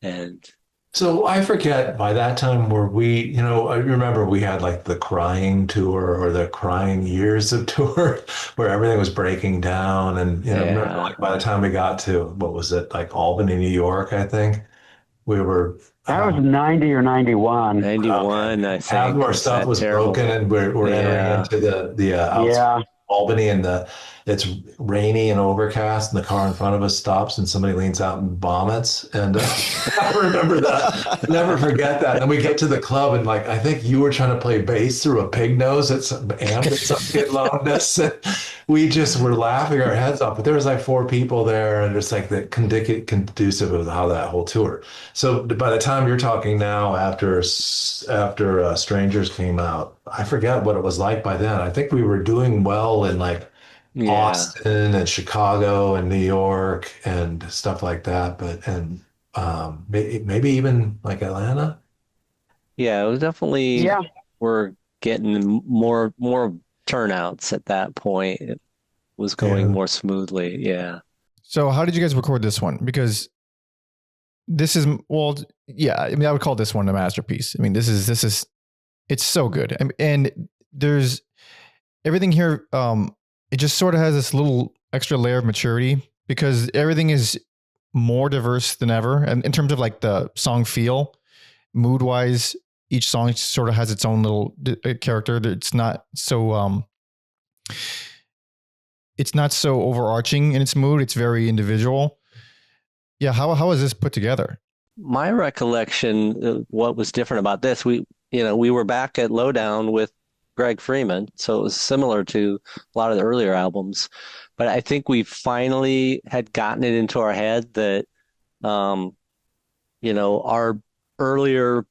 And so I forget, by that time, were we, I remember we had like the Crying tour or the Crying Years of tour where everything was breaking down. And, remember, like by the time we got to, what was it, like Albany, New York, I think we were. That was 90 or 91. 91, I think. Half our stuff was broken, and we're entering into the Albany, and it's rainy and overcast, and the car in front of us stops, and somebody leans out and vomits. And I remember that. Never forget that. And then we get to the club, and like I think you were trying to play bass through a pig nose at some amp at some kid loudness. And we just were laughing our heads off. But there was like 4 people there, and it's like the conducive of how that whole tour. So by the time you're talking now, after Strangers came out, I forget what it was like by then. I think we were doing well in like Austin and Chicago and New York and stuff like that, but maybe even like Atlanta. Yeah, it was definitely we're getting more turnouts at that point. It was going more smoothly. Yeah. So how did you guys record this one? Because this is, well, yeah, I mean, I would call this one a masterpiece. I mean, this is it's so good. And there's everything here. It just sort of has this little extra layer of maturity because everything is more diverse than ever. And in terms of like the song feel, mood wise, each song sort of has its own little character. It's not so overarching in its mood. It's very individual. Yeah. How is this put together? My recollection of what was different about this, we were back at Lowdown with Greg Freeman, so it was similar to a lot of the earlier albums. But I think we finally had gotten it into our head that, our earlier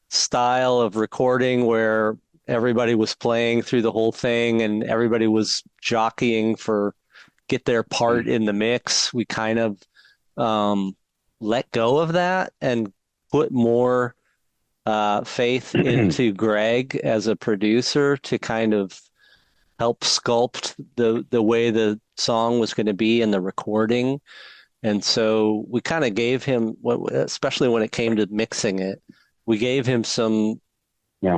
style of recording where everybody was playing through the whole thing and everybody was jockeying for get their part in the mix, we kind of let go of that and put more faith into Greg as a producer to kind of help sculpt the way the song was going to be in the recording. And so we kind of gave him, especially when it came to mixing it, we gave him some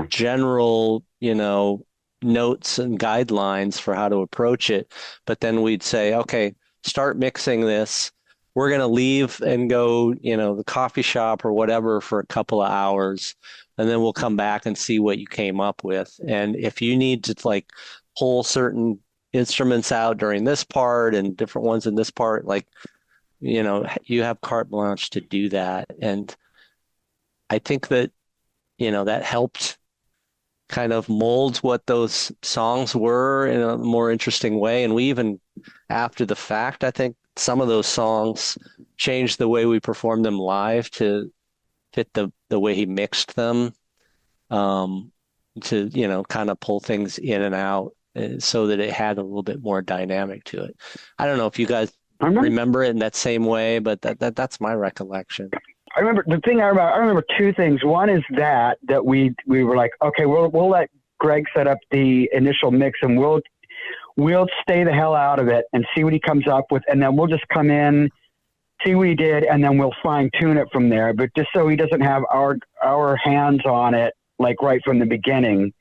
general, notes and guidelines for how to approach it. But then we'd say, okay, start mixing this. We're going to leave and go, the coffee shop or whatever for a couple of hours. And then we'll come back and see what you came up with. And if you need to like pull certain instruments out during this part and different ones in this part, like, you have carte blanche to do that. And I think that, that helped kind of mold what those songs were in a more interesting way. And we even, after the fact, I think some of those songs changed the way we performed them live to fit the way he mixed them, to, kind of pull things in and out so that it had a little bit more dynamic to it. I don't know if you guys remember it in that same way, but that's my recollection. I remember the thing I remember 2 things. One is that we were like, okay, we'll let Greg set up the initial mix and we'll stay the hell out of it and see what he comes up with. And then we'll just come in, see what he did, and then we'll fine tune it from there. But just so he doesn't have our hands on it, like right from the beginning.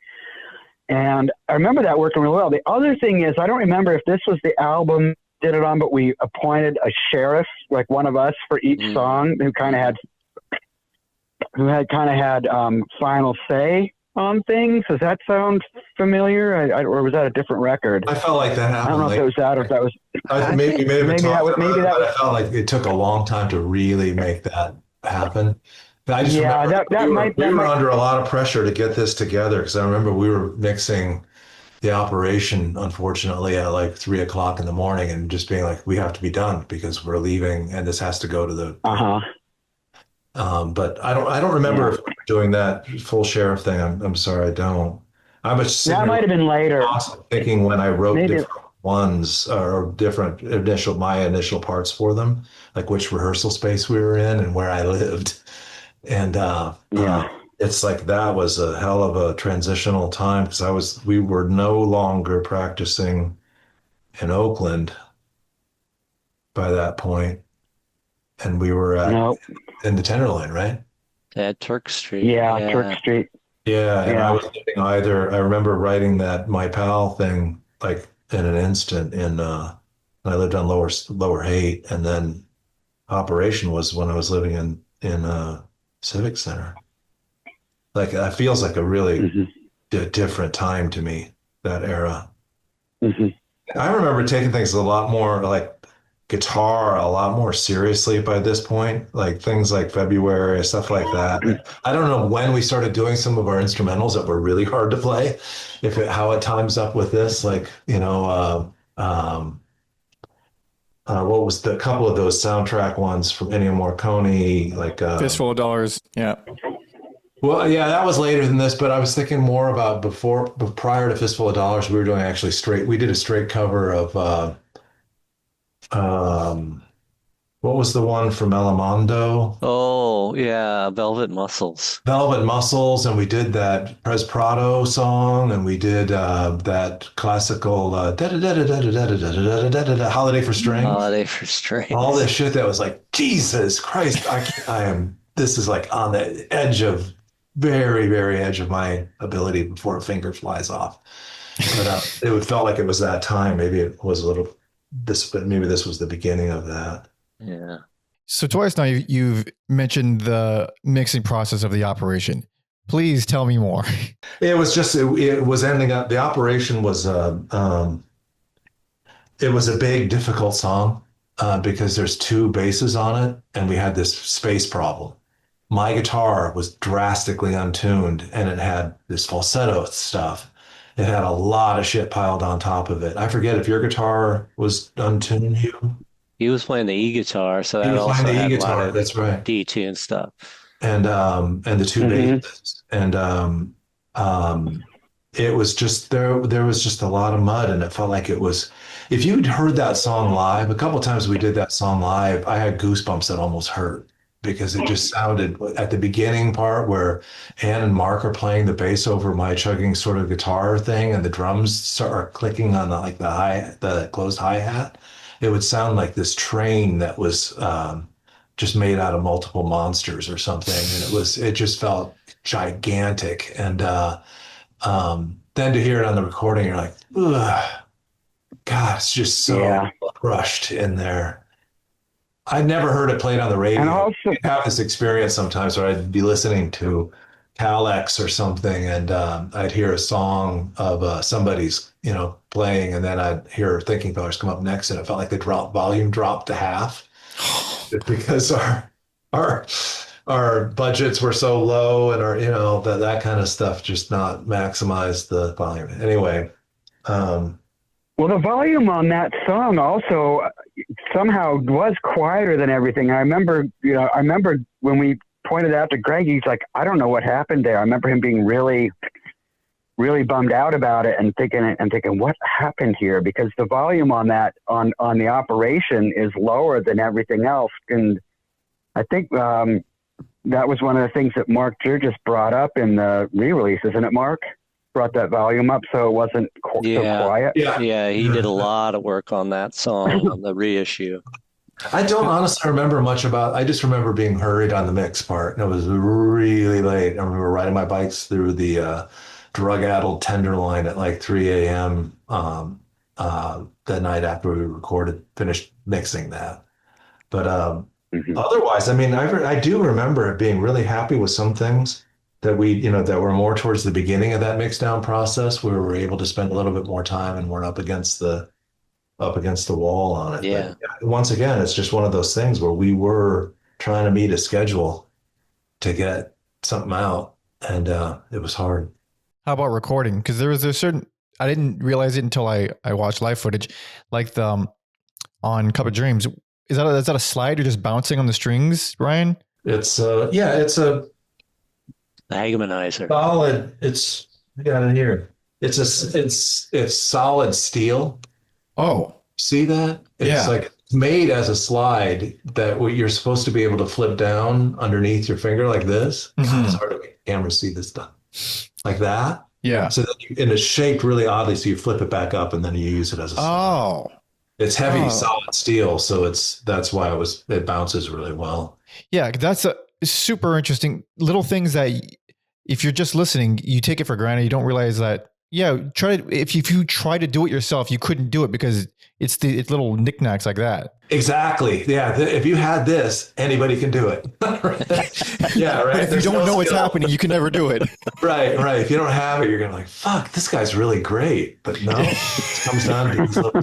And I remember that working really well. The other thing is, I don't remember if this was the album did it on, but we appointed a sheriff, like one of us for each song who had final say on things. Does that sound familiar? Or was that a different record? I felt like that happened. I don't know if it was that or if that was. Maybe that I felt like it took a long time to really make that happen. I just remember we were under a lot of pressure to get this together because I remember we were mixing the operation, unfortunately, at like 3 o'clock in the morning and just being like, we have to be done because we're leaving and this has to go to the. But I don't remember if we were doing that full sheriff thing. I'm sorry, I don't. That might have been later. Thinking when I wrote different ones or different my initial parts for them, like which rehearsal space we were in and where I lived. And it's like that was a hell of a transitional time because we were no longer practicing in Oakland by that point, and we were in the Tenderloin, right? At Turk Street. Yeah, Turk Street. Yeah, and I was living I remember writing that My Pal thing like in an instant I lived on Lower Haight, and then Operation was when I was living in Civic Center. Like that feels like a really different time to me, that era. I remember taking things a lot more like guitar a lot more seriously by this point, like things like February, stuff like that. I don't know when we started doing some of our instrumentals that were really hard to play, how it times up with this, like, what was the couple of those soundtrack ones from Ennio Morricone, like Fistful of Dollars. Yeah. Well, yeah, that was later than this, but I was thinking more about prior to Fistful of Dollars, we were doing we did a straight cover of what was the one from Elamondo? Oh, yeah, Velvet Muscles. Velvet Muscles, and we did that Pres Prado song, and we did that classical Holiday for Strings. Holiday for Strings. All this shit that was like, Jesus Christ, this is like on the edge of, very, very edge of my ability before a finger flies off. But it felt like it was that time. Maybe it was maybe this was the beginning of that. Yeah. So twice now you've mentioned the mixing process of the operation. Please tell me more. It was just it was ending up. The operation was it was a big difficult song because there's two basses on it, and we had this space problem. My guitar was drastically untuned, and it had this falsetto stuff. It had a lot of shit piled on top of it. I forget if your guitar was untuned, Hugh. He was playing the e-guitar, so that He was also playing the had e-guitar. a lot of That's right. detune stuff. And the two basses, and it was just there was just a lot of mud, and it felt like it was. If you'd heard that song live, a couple of times we did that song live, I had goosebumps that almost hurt because it just sounded at the beginning part where Ann and Mark are playing the bass over my chugging sort of guitar thing, and the drums are clicking on the closed hi-hat. It would sound like this train that was just made out of multiple monsters or something, and it just felt gigantic. And then to hear it on the recording, you're like, ugh, God, it's just so crushed in there. I'd never heard it played on the radio. And also, I'd have this experience sometimes where I'd be listening to Calex or something, and I'd hear a song of somebody's, playing, and then I'd hear Thinking Fellers come up next, and it felt like the volume dropped to half because our budgets were so low, and our that kind of stuff just not maximized the volume. Anyway, well, the volume on that song also somehow was quieter than everything. I remember when we pointed out to Greg, he's like, I don't know what happened there. I remember him being really, really bummed out about it and thinking, what happened here? Because the volume on that, on the operation is lower than everything else. And I think that was one of the things that Mark Jurgis brought up in the re-release, isn't it, Mark? Brought that volume up so it wasn't so quiet. Yeah, he did a lot of work on that song on the reissue. I don't honestly remember much I just remember being hurried on the mix part, and it was really late. I remember riding my bikes through the drug-addled Tenderloin at like 3 a.m. That night after we finished mixing that. But otherwise, I mean, I do remember being really happy with some things that that were more towards the beginning of that mix down process, where we were able to spend a little bit more time and weren't up against the wall on it. Yeah. But once again, it's just one of those things where we were trying to meet a schedule to get something out, and it was hard. How about recording? Because there was a certain, I didn't realize it until I watched live footage, like on Cup of Dreams. Is that a slide? You're just bouncing on the strings, Ryan? It's it's a Hagemanizer. solid. I got it here. It's solid steel. Oh, see that? It's like made as a slide that you're supposed to be able to flip down underneath your finger like this. Mm-hmm. It's hard to make the camera see this stuff like that. Yeah. So and it's shaped really oddly, so you flip it back up and then you use it as a slide. Oh. It's heavy, solid steel, so that's why it bounces really well. Yeah, that's a super interesting little things that if you're just listening, you take it for granted. You don't realize that try to, if you try to do it yourself, you couldn't do it because it's little knickknacks like that. Exactly. Yeah. If you had this, anybody can do it. Yeah. Right. But if you don't know what's happening, you can never do it. Right. If you don't have it, you're going to like, fuck, this guy's really great. But no, it comes down to these little.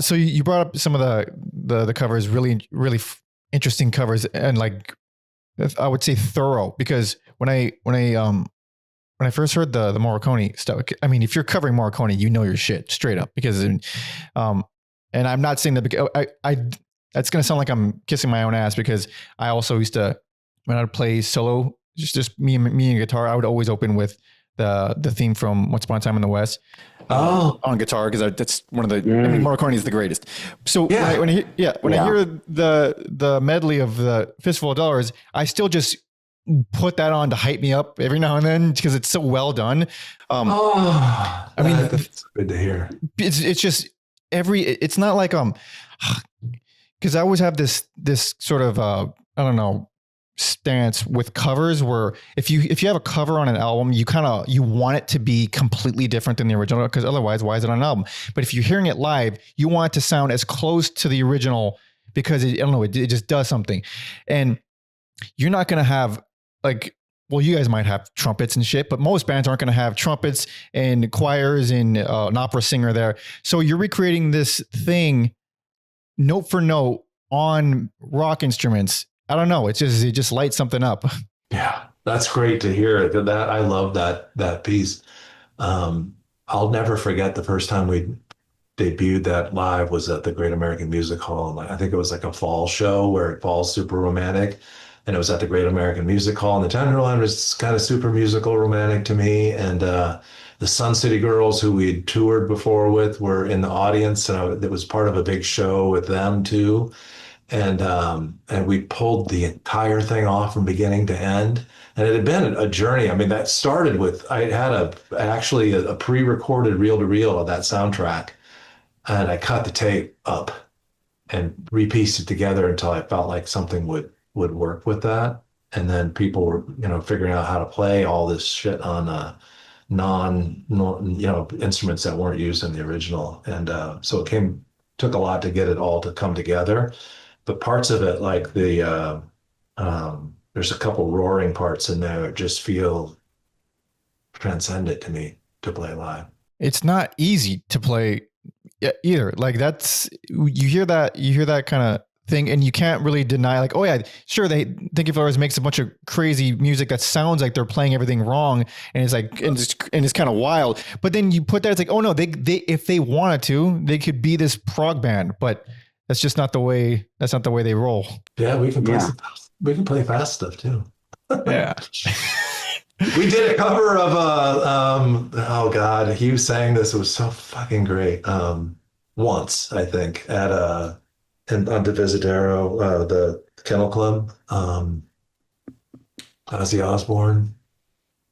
So you brought up some of the covers, really, really interesting covers. And like, I would say thorough, because when I first heard the Morricone stuff, I mean, if you're covering Morricone, you know your shit straight up, because, and I'm not saying that because that's going to sound like I'm kissing my own ass, because I also used to, when I would play solo, just me and guitar, I would always open with the theme from Once Upon a Time in the West on guitar, because that's one of the, I mean, Morricone is the greatest. So when I hear the medley of the Fistful of Dollars, I still just put that on to hype me up every now and then, because it's so well done. I mean, that's good to hear. It's just it's not like, because I always have this sort of, I don't know, stance with covers where if you have a cover on an album, you want it to be completely different than the original, because otherwise, why is it on an album? But if you're hearing it live, you want it to sound as close to the original, because I don't know, it just does something. And you're not going to have, like, well, you guys might have trumpets and shit, but most bands aren't going to have trumpets and choirs and an opera singer there. So you're recreating this thing note for note on rock instruments. I don't know. It just lights something up. Yeah, that's great to hear. That I love that piece. I'll never forget the first time we debuted that live was at the Great American Music Hall. And I think it was like a fall show where it falls super romantic. And it was at the Great American Music Hall, and the Tenderloin was kind of super musical romantic to me. And the Sun City Girls, who we'd toured before with, were in the audience, and it was part of a big show with them too. And we pulled the entire thing off from beginning to end. And it had been a journey. I mean, that started with, I had actually a pre-recorded reel-to-reel of that soundtrack, and I cut the tape up and repieced it together until I felt like something would work with that. And then people were, figuring out how to play all this shit on instruments that weren't used in the original. And so it took a lot to get it all to come together. But parts of it, like there's a couple roaring parts in there that just feel transcendent to me to play live. It's not easy to play either. Like you hear that kind of thing, and you can't really deny, like, oh yeah, sure, Thank You Flowers makes a bunch of crazy music that sounds like they're playing everything wrong, and it's like, and it's kind of wild. But then you put that, it's like, oh no, they if they wanted to, they could be this prog band, but that's just not the way. That's not the way they roll. Yeah, we can play fast stuff too. Yeah. We did a cover of oh God, Hugh sang this. It was so fucking great. Once, I think, at on Divisadero, the Kennel Club. Ozzy Osbourne.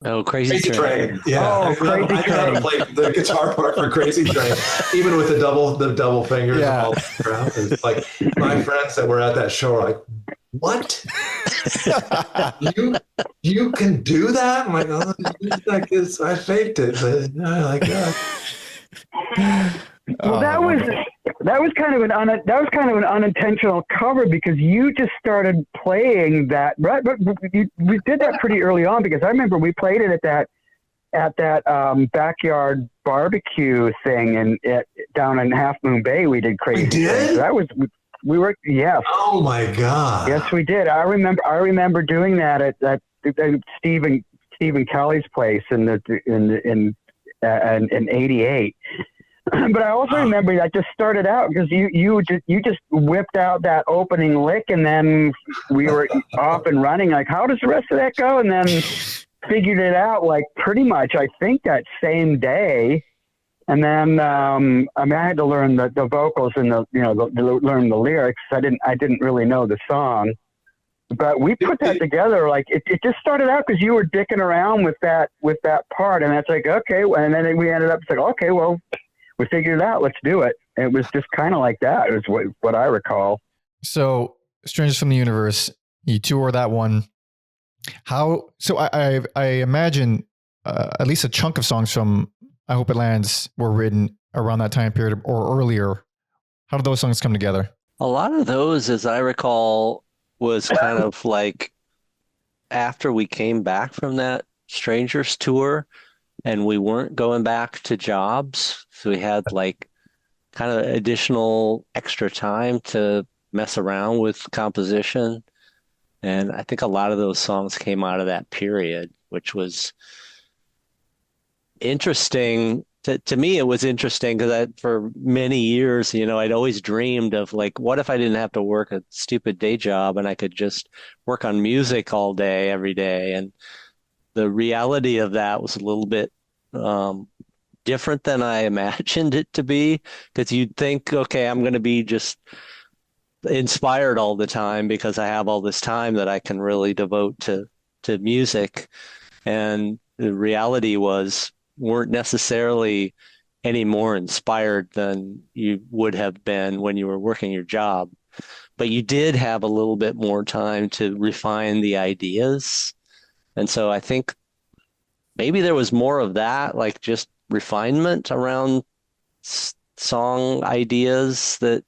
Oh, Crazy Train. Yeah. Oh, Crazy Train. I know how to play the guitar part for Crazy Train, even with the double fingers. Yeah. And all that. It's like my friends that were at that show are like, what? you can do that? I'm like, oh, I faked it, but like that. Well, that was kind of an unintentional cover, because you just started playing that, right? But we did that pretty early on, because I remember we played it at that backyard barbecue thing and down in Half Moon Bay. We did Crazy. We did? So we were, yes. Oh my God. Yes, we did. I remember doing that at Stephen Kelly's place in '88. But I also remember that just started out because you just whipped out that opening lick, and then we were off and running. Like, how does the rest of that go? And then figured it out, like, pretty much, I think, that same day. And then I had to learn the vocals and learn the lyrics. I didn't really know the song, but we put that together. Like, it just started out because you were dicking around with that part, and that's like, okay. And then we ended up saying, okay, well, we figured it out. Let's do it. And it was just kind of like that. It was what I recall. So, Strangest from the Universe, you tour that one. How? So I imagine at least a chunk of songs from I Hope It Lands were written around that time period or earlier. How did those songs come together? A lot of those, as I recall, was kind of like after we came back from that Strangers tour and we weren't going back to jobs. So we had like kind of additional extra time to mess around with composition. And I think a lot of those songs came out of that period, which was interesting. To me, it was interesting because for many years, I'd always dreamed of like, what if I didn't have to work a stupid day job and I could just work on music all day, every day. And the reality of that was a little bit different than I imagined it to be, because you'd think, okay, I'm going to be just inspired all the time because I have all this time that I can really devote to music. And the reality was, weren't necessarily any more inspired than you would have been when you were working your job. But you did have a little bit more time to refine the ideas. And so I think maybe there was more of that, like just refinement around song ideas that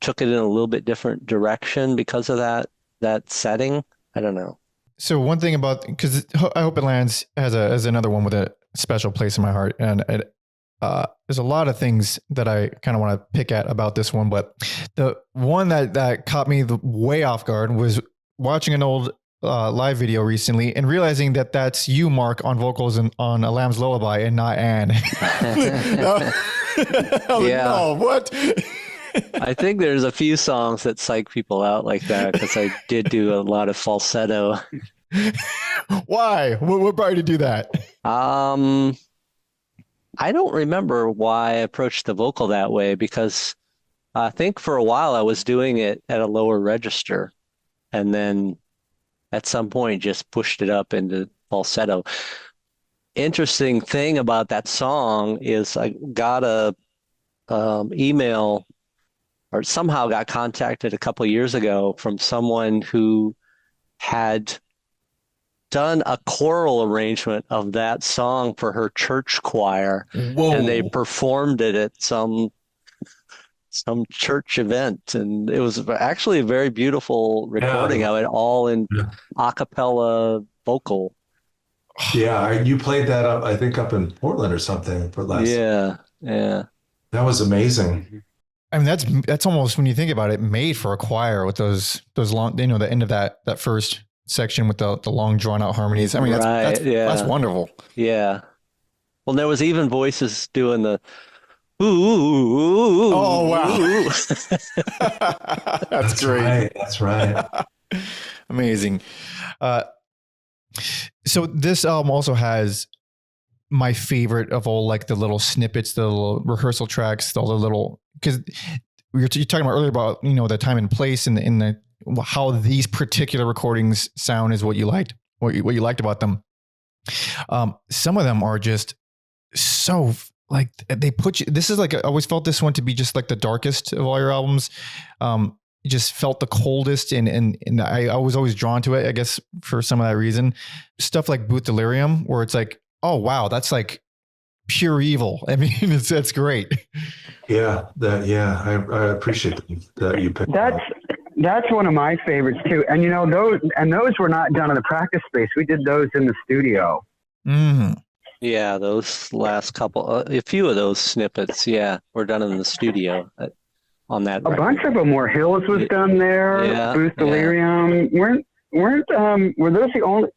took it in a little bit different direction because of that setting. I don't know. So one thing about, because I Hope It Lands has another one with a special place in my heart, and there's a lot of things that I kind of want to pick at about this one, but the one that caught me way off guard was watching an old live video recently and realizing that that's you, Mark, on vocals on A Lamb's Lullaby and not Anne. No, what? I think there's a few songs that psych people out like that because I did do a lot of falsetto. Why? What brought you to do that? I don't remember why I approached the vocal that way, because I think for a while I was doing it at a lower register and then at some point just pushed it up into falsetto. Interesting thing about that song is I got a email, or somehow got contacted a couple of years ago from someone who had done a choral arrangement of that song for her church choir. Whoa. And they performed it at some church event, and it was actually a very beautiful recording of it, all in a cappella vocal. Yeah, you played that up, I think, up in Portland or something for last. Yeah. That was amazing. I mean, that's almost, when you think about it, made for a choir with those long, the end of that first section with the long drawn out harmonies. I mean, that's wonderful. Yeah. Well, there was even voices doing the ooh. Oh, wow. That's great. Right. That's right. Amazing. So this album also has my favorite of all, like the little snippets, the little rehearsal tracks, all the little, because you're talking about earlier about, the time and place and in the how these particular recordings sound is what you liked, what you liked about them. Some of them are just so like they put you, this is like, I always felt this one to be just like the darkest of all your albums. It just felt the coldest, and I was always drawn to it, I guess, for some of that reason. Stuff like Booth Delirium, where it's like, oh wow, that's like pure evil. I mean, that's great. Yeah, I appreciate that you picked that. That's one of my favorites too. And those were not done in the practice space. We did those in the studio. Mm-hmm. Yeah, those last couple, a few of those snippets, were done in the studio on that record. A bunch of them were. Hills was done there. Yeah, Booth Delirium. Were those the only?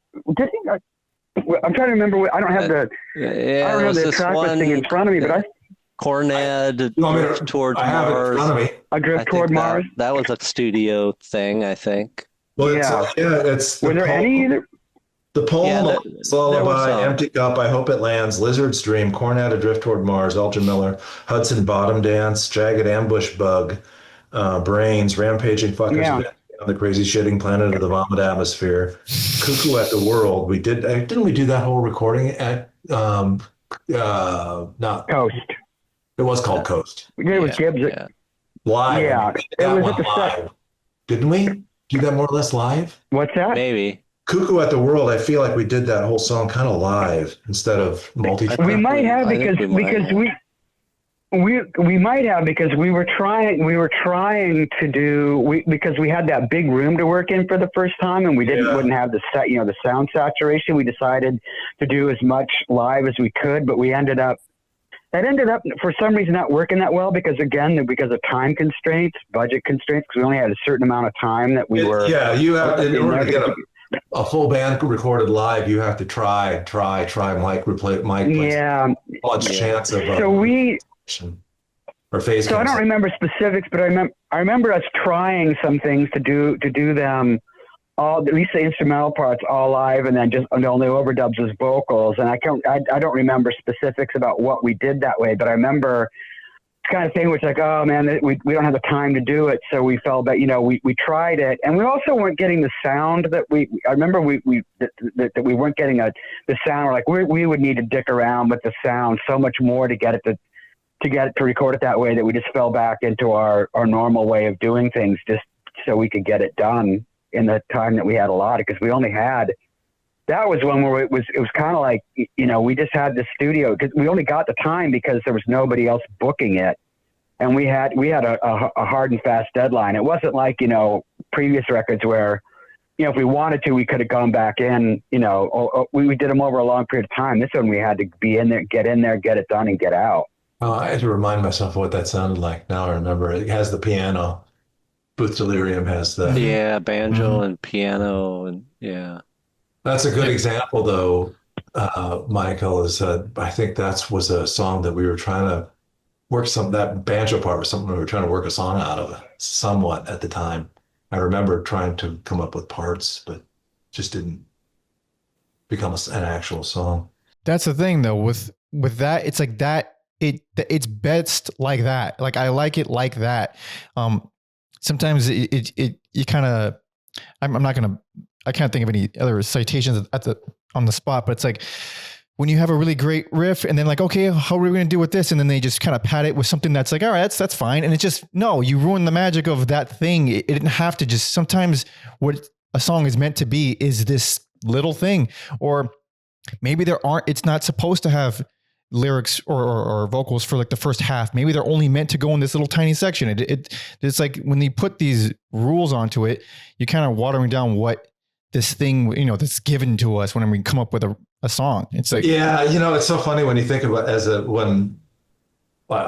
I'm trying to remember. I don't have I don't have the track listing in front of me, but Corned, Drift Towards Mars. A Drift Toward Mars. That was a studio thing, I think. Well, it's were there any? The poem, Lullaby, Empty Cup, I Hope It Lands, Lizard's Dream, Corned, A Drift Toward Mars, Alton Miller, Hudson Bottom Dance, Jagged Ambush Bug, Brains, Rampaging Fuckers, on the Crazy Shitting Planet of the Vomit Atmosphere, Cuckoo at the World. We did, didn't we do that whole recording at not Coast? It was called Coast. We did it with Gibbs. Live. Yeah, it was at the live. Didn't we do that more or less live? What's that? Maybe. Cuckoo at the World, I feel like we did that whole song kind of live instead of multi-track. We might have because we might have because we were trying to do because we had that big room to work in for the first time, and we wouldn't have the sound saturation. We decided to do as much live as we could, but we ended up for some reason not working that well because of time constraints, budget constraints, because we only had a certain amount of time that we were. Yeah, you have in order to get a full band recorded live, you have to try mic replay mic. Yeah, much chance of or phase. So I don't remember specifics, but I remember us trying some things to do them all, at least the instrumental parts all live, and then just only overdubs as vocals. And I don't remember specifics about what we did that way, but I remember kind of thing, which like, oh man, we don't have the time to do it. So we felt that, we tried it, and we also weren't getting the sound that I remember that we weren't getting the sound. Like we would need to dick around with the sound so much more to get it to record it that way, that we just fell back into our normal way of doing things just so we could get it done in the time that we had allotted. Cause we only had, that was one where it was kind of like, we just had the studio because we only got the time because there was nobody else booking it. And we had a hard and fast deadline. It wasn't like, previous records where, if we wanted to, we could have gone back in, we did them over a long period of time. This one, we had to be in there, get it done and get out. Oh, I had to remind myself of what that sounded like. Now I remember it has the piano. Booth Delirium has the banjo and piano and That's a good example, though, Michael. I think that was a song that we were trying to work that banjo part was something we were trying to work a song out of somewhat at the time. I remember trying to come up with parts, but just didn't become an actual song. That's the thing, though, with that, it's like that. It's best like that. Like I like it like that. Sometimes you kind of. I can't think of any other citations on the spot, but it's like when you have a really great riff and then like, okay, how are we going to do with this? And then they just kind of pad it with something that's like, all right, that's fine. And it's just, no, you ruin the magic of that thing. It didn't have to just, sometimes what a song is meant to be is this little thing, or maybe it's not supposed to have lyrics or vocals for like the first half. Maybe they're only meant to go in this little tiny section. It's like when they put these rules onto it, you're kind of watering down what this thing, that's given to us when we come up with a song. It's like, it's so funny when you think about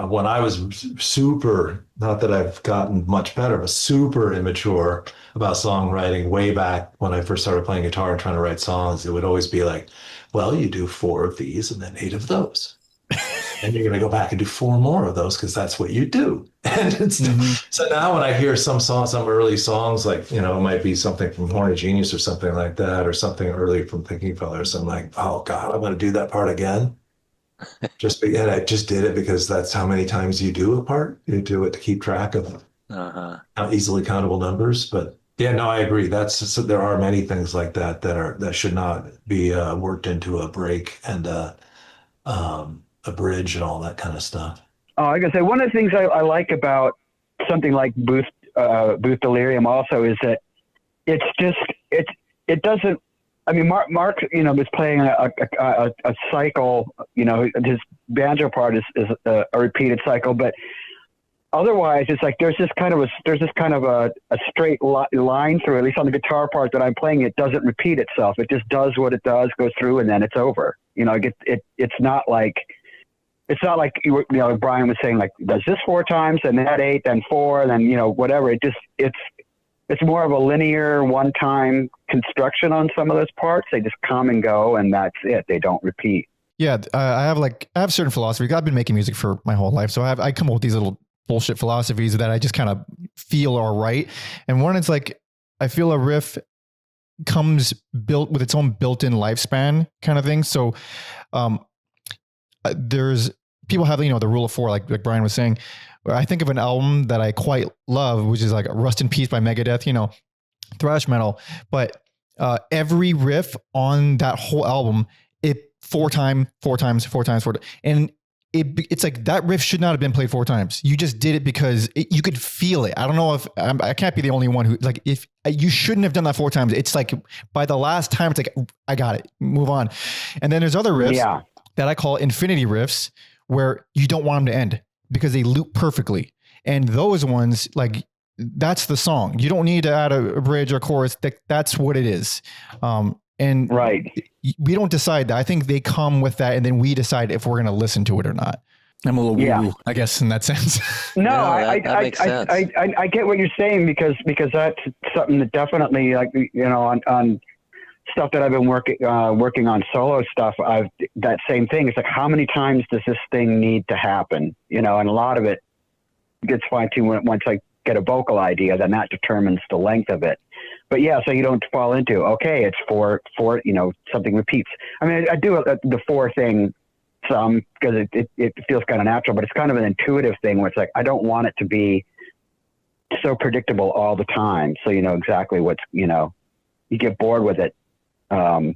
when I was super, not that I've gotten much better, but super immature about songwriting way back when I first started playing guitar and trying to write songs, it would always be like, well, you do 4 of these and then 8 of those. And you're going to go back and do 4 more of those because that's what you do. And so now when I hear some early songs, like, it might be something from Horny Genius or something like that, or something early from Thinking Fellers, I'm like, oh God, I'm going to do that part again. And I just did it because that's how many times you do a part. You do it to keep track of easily countable numbers. But yeah, no, I agree. There are many things like that should not be worked into a break and a bridge and all that kind of stuff. Oh, I gotta say, one of the things I like about something like Booth Delirium also is that it doesn't. I mean, Mark, was playing a cycle. His banjo part is a repeated cycle, but otherwise, it's like there's this kind of a straight line through. At least on the guitar part that I'm playing, it doesn't repeat itself. It just does what it does, goes through, and then it's over. It's not like Brian was saying, like, does this 4 times and that 8, then 4, and then whatever. It's more of a linear one-time construction on some of those parts. They just come and go, and that's it. They don't repeat. Yeah, I have certain philosophies. I've been making music for my whole life, so I come up with these little bullshit philosophies that I just kind of feel are right. And one is like, I feel a riff comes built with its own built-in lifespan kind of thing. So there's people have, the rule of 4, like Brian was saying. I think of an album that I quite love, which is like Rust in Peace by Megadeth, thrash metal. But every riff on that whole album, it 4 times. And it's like that riff should not have been played 4 times. You just did it because you could feel it. I don't know if I can't be the only one who like, if you shouldn't have done that 4 times. It's like by the last time, it's like, I got it, move on. And then there's other riffs that I call infinity riffs where you don't want them to end because they loop perfectly. And those ones, like, that's the song. You don't need to add a bridge or chorus. That's what it is. And we don't decide that. I think they come with that, and then we decide if we're going to listen to it or not. I'm a little woo-woo, I guess, in that sense. No, that makes sense. I get what you're saying because that's something that definitely, like, you know, on stuff that I've been working on solo stuff. That same thing. It's like, how many times does this thing need to happen? You know, and a lot of it gets fine-tuned once I get a vocal idea, then that determines the length of it. But yeah, so you don't fall into, okay, it's four, you know, something repeats. I mean, I do the 4 thing some because it feels kind of natural, but it's kind of an intuitive thing where it's like, I don't want it to be so predictable all the time. So you know exactly what's, you know, you get bored with it the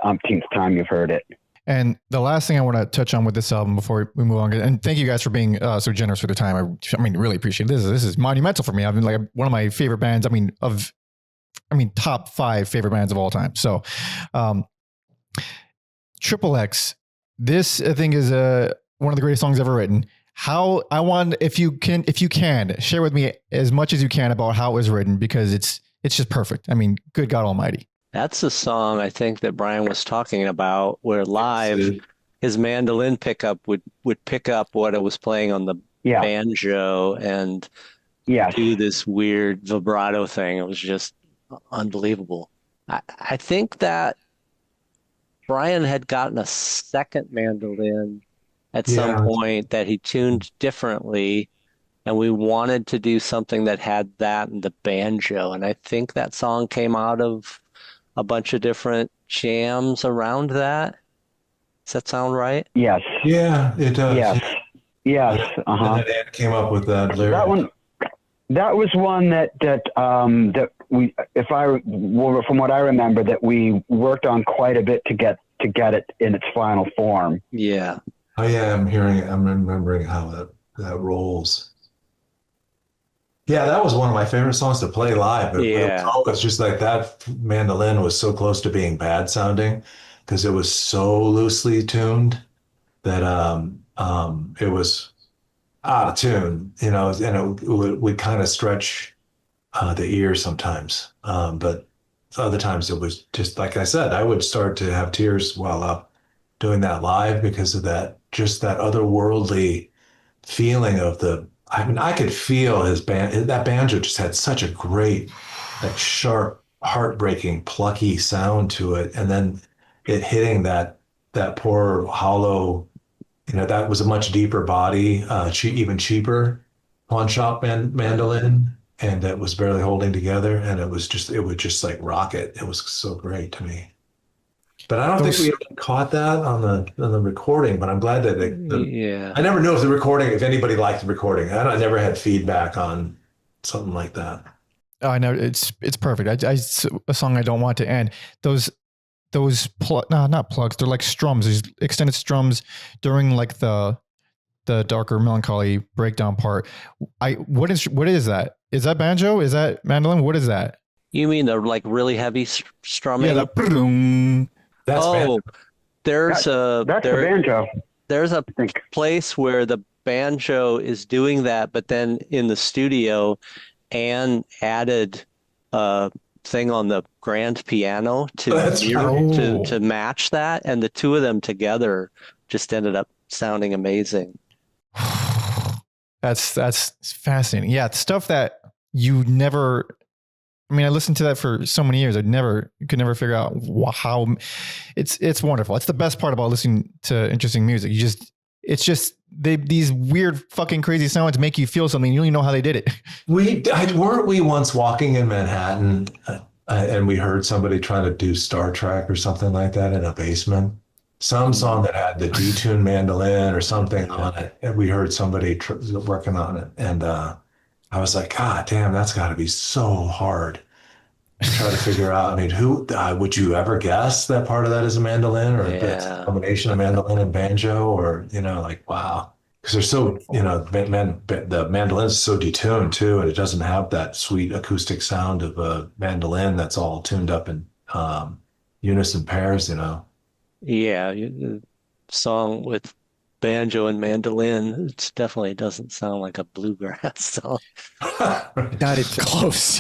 umpteenth time you've heard it. And the last thing I want to touch on with this album before we move on, and thank you guys for being so generous with the time. I mean, really appreciate this. This is monumental for me. I've been like one of my favorite bands. I mean, top 5 favorite bands of all time. So, Triple X, this I think is one of the greatest songs ever written. If you can share with me as much as you can about how it was written, because it's just perfect. I mean, good God Almighty. That's the song I think that Brian was talking about, where live his mandolin pickup would pick up what it was playing on the banjo and do this weird vibrato thing. It was just unbelievable. I think that Brian had gotten a second mandolin at some point that he tuned differently, and we wanted to do something that had that and the banjo. And I think that song came out of a bunch of different jams around that. Does that sound right? Yes. Yeah, it does. Yes. And then Ed came up with that lyric. That was one that we, from what I remember, that we worked on quite a bit to get it in its final form. Yeah. Oh yeah, I'm hearing it. I'm remembering how that rolls. Yeah, that was one of my favorite songs to play live. It's just like that mandolin was so close to being bad sounding because it was so loosely tuned that it was out of tune, you know, and it would kind of stretch the ear sometimes. But other times it was just, like I said, I would start to have tears while up doing that live because of that otherworldly feeling of I mean, I could feel that banjo just had such a great, like, sharp, heartbreaking, plucky sound to it. And then it hitting that poor hollow, you know, that was a much deeper body, even cheaper pawn shop mandolin. And that was barely holding together. And it would just like rock it. It was so great to me. But I don't think we ever caught that on the recording, but I'm glad that I never knew if anybody liked the recording. I never had feedback on something like that. Oh, I know it's perfect. A song I don't want to end. Those not plugs. They're like strums. These extended strums during like the darker melancholy breakdown part. What is that? Is that banjo? Is that mandolin? What is that? You mean the like really heavy strumming? Yeah. That's banjo. That's the banjo. There's a place where the banjo is doing that, but then in the studio, Anne added a thing on the grand piano to match that, and the two of them together just ended up sounding amazing. That's fascinating. Yeah, stuff that you never. I mean, I listened to that for so many years. Could never figure out how. It's wonderful. It's the best part about listening to interesting music. These weird fucking crazy sounds make you feel something. You don't even know how they did it. Weren't we once walking in Manhattan and we heard somebody trying to do Star Trek or something like that in a basement? Some song that had the detuned mandolin or something on it, and we heard somebody working on it, and I was like, God damn, that's got to be so hard try to figure out. I mean, who would you ever guess that part of that is a mandolin, or that's a combination of mandolin and banjo, or like wow, because they're so the mandolin is so detuned too, and it doesn't have that sweet acoustic sound of a mandolin that's all tuned up in unison pairs. Yeah, the song with banjo and mandolin, it definitely doesn't sound like a bluegrass song. Not even close.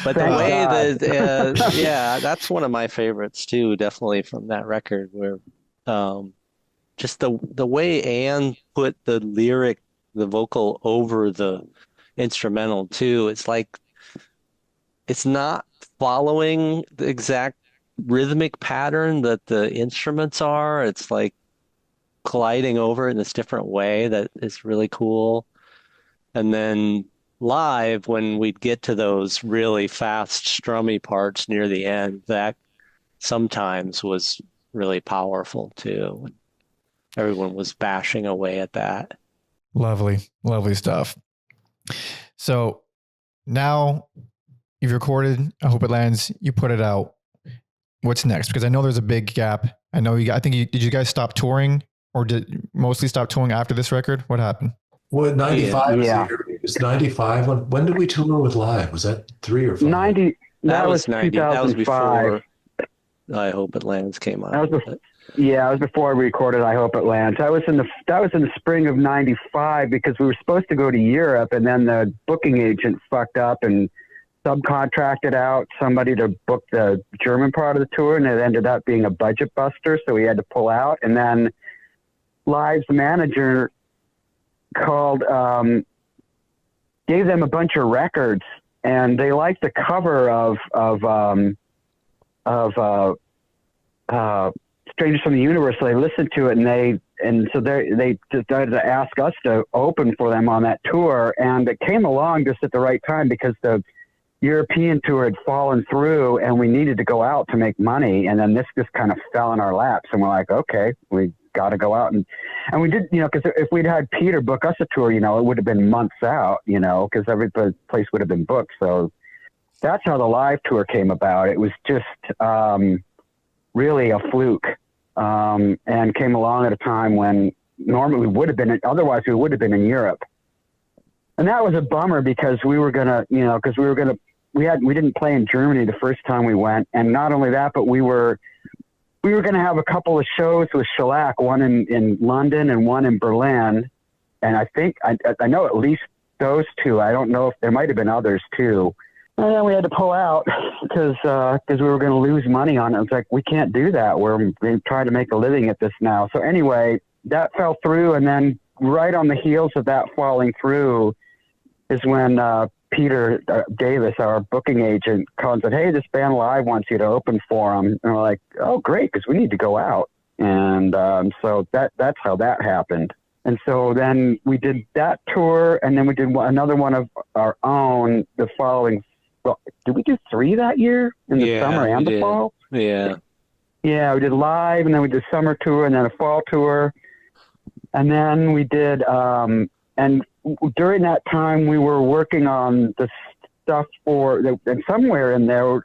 But the way that, that's one of my favorites too, definitely from that record, where just the way Anne put the vocal over the instrumental too. It's like, it's not following the exact rhythmic pattern that the instruments are. It's like colliding over in this different way that is really cool. And then live, when we'd get to those really fast strummy parts near the end, that sometimes was really powerful too. Everyone was bashing away at that. Lovely stuff. So now you've recorded I Hope It Lands, you put it out. What's next? Because I know there's a big gap. I know did you guys stop touring, or did mostly stop touring after this record? What happened? Well, 95. Yeah. It's 95. When did we tour with Live? Was that 3 or 5? 90. That was 90. That was 2005. before I Hope It Lands came out. That was before we recorded I Hope It Lands. That was in the spring of 95, because we were supposed to go to Europe, and then the booking agent fucked up and subcontracted out somebody to book the German part of the tour, and it ended up being a budget buster, so we had to pull out. And then Live's manager called, gave them a bunch of records, and they liked the cover of Strangest from the Universe. So they listened to it, and so they decided to ask us to open for them on that tour. And it came along just at the right time, because the European tour had fallen through and we needed to go out to make money. And then this just kind of fell in our laps, and we're like, okay, we got to go out. And we did, because if we'd had Peter book us a tour, it would have been months out, because every place would have been booked. So that's how the Live tour came about. It was just really a fluke, and came along at a time when normally we would have been, otherwise we would have been in Europe. And that was a bummer, because we didn't play in Germany the first time we went. And not only that, but we were going to have a couple of shows with Shellac, one in London and one in Berlin. And I think, I know at least those two. I don't know if there might have been others too. And then we had to pull out because we were going to lose money on it. It's like, we can't do that. We're trying to make a living at this now. So anyway, that fell through. And then right on the heels of that falling through is when Peter Davies, our booking agent, called and said, hey, this band Live wants you to open for them. And we're like, oh, great, because we need to go out. And so that's how that happened. And so then we did that tour, and then we did another one of our own the following. Did we do 3 that year in the summer and the fall? Yeah. Yeah, we did Live, and then we did summer tour, and then a fall tour. And then we did, and during that time, we were working on the stuff and somewhere in there.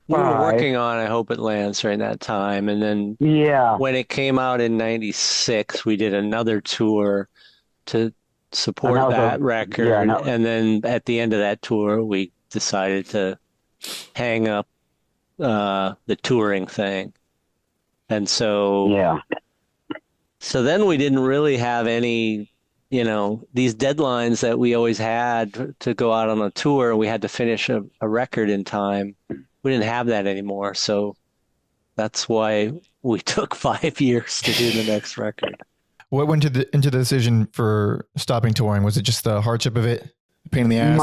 We were working on I Hope It Lands during that time. And then when it came out in 96, we did another tour to support that record. And then at the end of that tour, we decided to hang up the touring thing. And so, so then we didn't really have any, these deadlines that we always had to go out on a tour. We had to finish a record in time. We didn't have that anymore. So that's why we took 5 years to do the next record. What went into the decision for stopping touring? Was it just the hardship of it? Pain in the ass?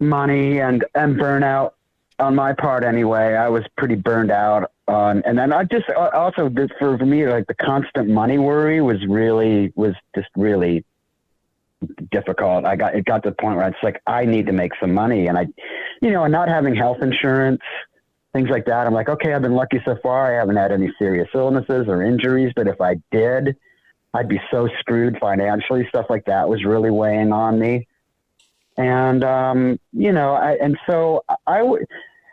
Money and burnout on my part anyway. I was pretty burned out on, and then I just also for me, like the constant money worry was just really difficult. It got to the point where it's like, I need to make some money, and and not having health insurance, things like that. I'm like, okay, I've been lucky so far. I haven't had any serious illnesses or injuries, but if I did, I'd be so screwed financially. Stuff like that was really weighing on me. And,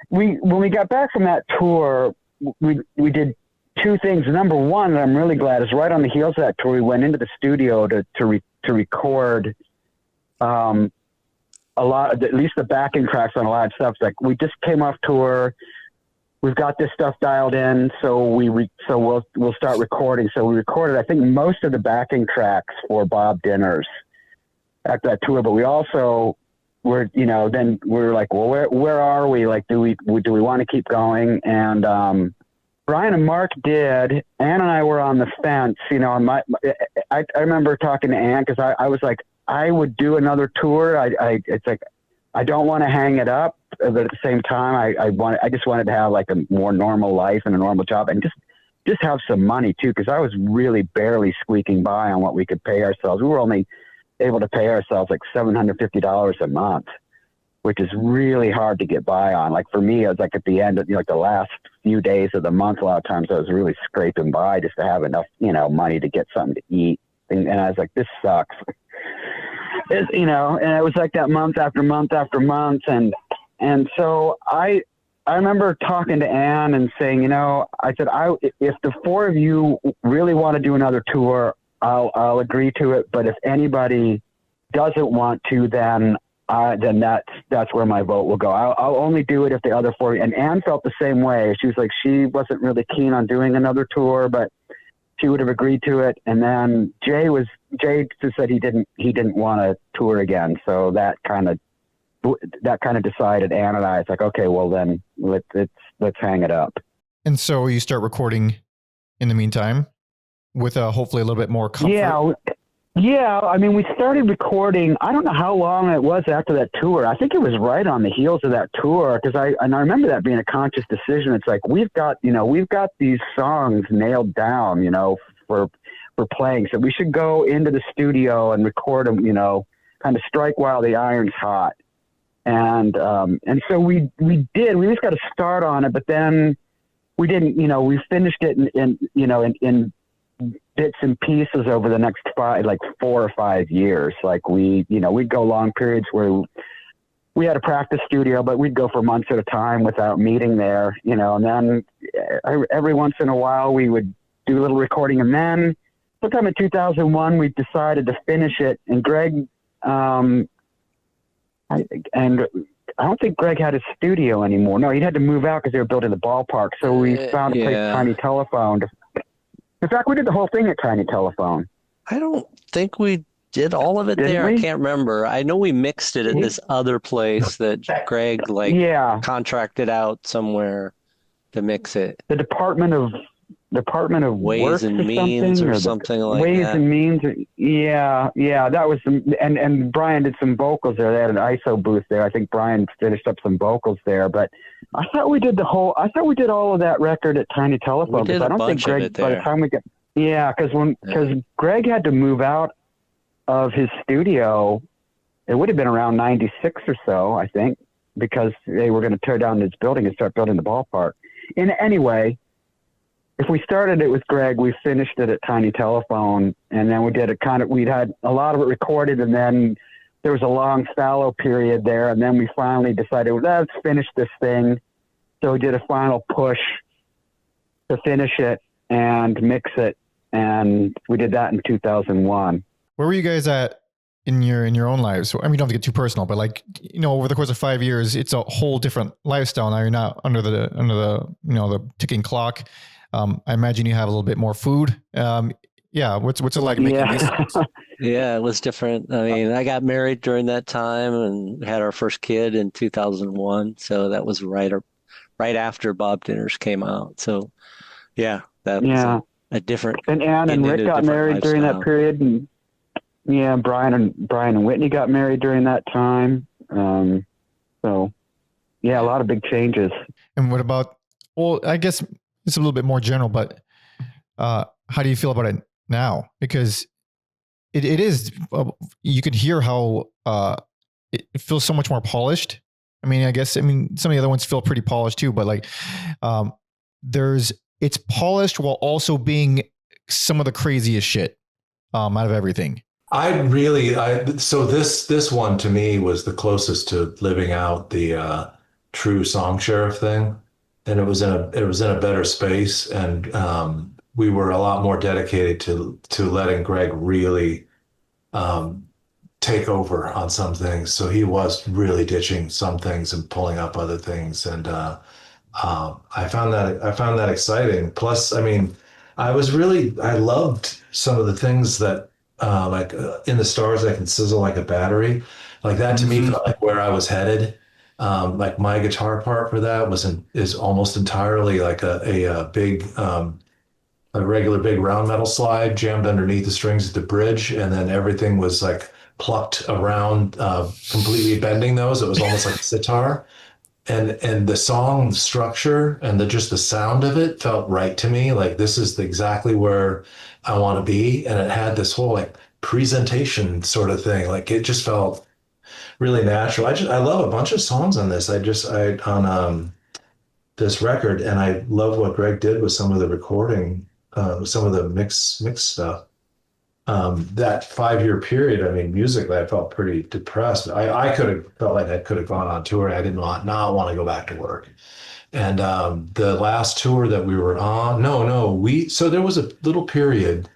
when we got back from that tour, we did two things. Number one, that I'm really glad, is right on the heels of that tour, we went into the studio to record a lot, at least the backing tracks on a lot of stuff. Like, we just came off tour. We've got this stuff dialed in, so we'll start recording. So we recorded, I think, most of the backing tracks for Bob Dinners at that tour. But we also then we're like, well, where are we? Like, do we want to keep going? And Brian and Mark did. Ann and I were on the fence. I remember talking to Ann, because I was like, I would do another tour. It's like, I don't want to hang it up, but at the same time, I just wanted to have like a more normal life and a normal job, and just have some money too, because I was really barely squeaking by on what we could pay ourselves. We were only able to pay ourselves like $750 a month, which is really hard to get by on. Like, for me, it was like at the end of the last few days of the month, a lot of times I was really scraping by just to have enough money to get something to eat, and I was like, this sucks. And it was like that month after month after month. And so I remember talking to Ann and saying, I said, if the four of you really want to do another tour, I'll agree to it. But if anybody doesn't want to, then that's where my vote will go. I'll only do it if the other four. And Ann felt the same way. She was like, she wasn't really keen on doing another tour, but she would have agreed to it. And then Jay just said he didn't want to tour again. So that kind of decided Ann and I. It's like, okay, well then let's hang it up. And so you start recording in the meantime with hopefully a little bit more comfort. Yeah. I mean, we started recording. I don't know how long it was after that tour. I think it was right on the heels of that tour, because I remember that being a conscious decision. It's like, we've got these songs nailed down, for playing. So we should go into the studio and record them, kind of strike while the iron's hot. And so we did. We just got a start on it, but then we didn't. We finished it in bits and pieces over the next 4 or 5 years. Like, we'd go long periods where we had a practice studio, but we'd go for months at a time without meeting there, and then every once in a while we would do a little recording. And then sometime in 2001, we decided to finish it. And Greg, I don't think Greg had his studio anymore. No, he had to move out because they were building the ballpark. So we found a place, Tiny Telephone. In fact, we did the whole thing at Tiny Telephone. I don't think we did all of it there. I can't remember. I know we mixed it at this other place that Greg contracted out somewhere to mix it. The Department of Ways and Means or something like Ways that. and Means. Yeah. That was and Brian did some vocals there. They had an ISO booth there. I think Brian finished up some vocals there. But I thought we did all of that record at Tiny Telephone. We did I don't think Greg, by the time we got, because Greg had to move out of his studio, it would have been around 96 or so, I think, because they were going to tear down his building and start building the ballpark. Anyway, if we started it with Greg, we finished it at Tiny Telephone, and then we did we'd had a lot of it recorded, and then there was a long fallow period there, and then we finally decided, well, let's finish this thing. So we did a final push to finish it and mix it, and we did that in 2001. Where were you guys at in your own lives? I mean, you don't have to get too personal, but over the course of 5 years, it's a whole different lifestyle now. You're not under the the ticking clock. I imagine you have a little bit more food. What's it like making these songs? Yeah, it was different. I mean, I got married during that time and had our first kid in 2001. So that was right after Bob Dinners came out. So that was a different. And Ann and Rick got married during that period, and Brian and Whitney got married during that time. So a lot of big changes. And what about? Well, I guess it's a little bit more general, but how do you feel about it now? Because it is, you could hear how it feels so much more polished. I mean, some of the other ones feel pretty polished too, but it's polished while also being some of the craziest shit out of everything. So this one to me was the closest to living out the true song sheriff thing, and it was in a better space, and we were a lot more dedicated to letting Greg really take over on some things. So he was really ditching some things and pulling up other things, and I found that exciting. Plus, I mean, I loved some of the things that in the stars I can sizzle like a battery, like that to me felt like where I was headed. Like my guitar part for that is almost entirely like a big a regular big round metal slide jammed underneath the strings at the bridge, and then everything was like plucked around, completely bending those. It was almost like a sitar. And the song structure and just the sound of it felt right to me. Like this is exactly where I want to be. And it had this whole like presentation sort of thing. Like it just felt really natural. I love a bunch of songs on this. On this record, and I love what Greg did with some of the recording, some of the mix stuff. That 5-year period, I mean, musically, I felt pretty depressed. I could have felt like I could have gone on tour. I did not want to go back to work. And the last tour that we were on, so there was a little period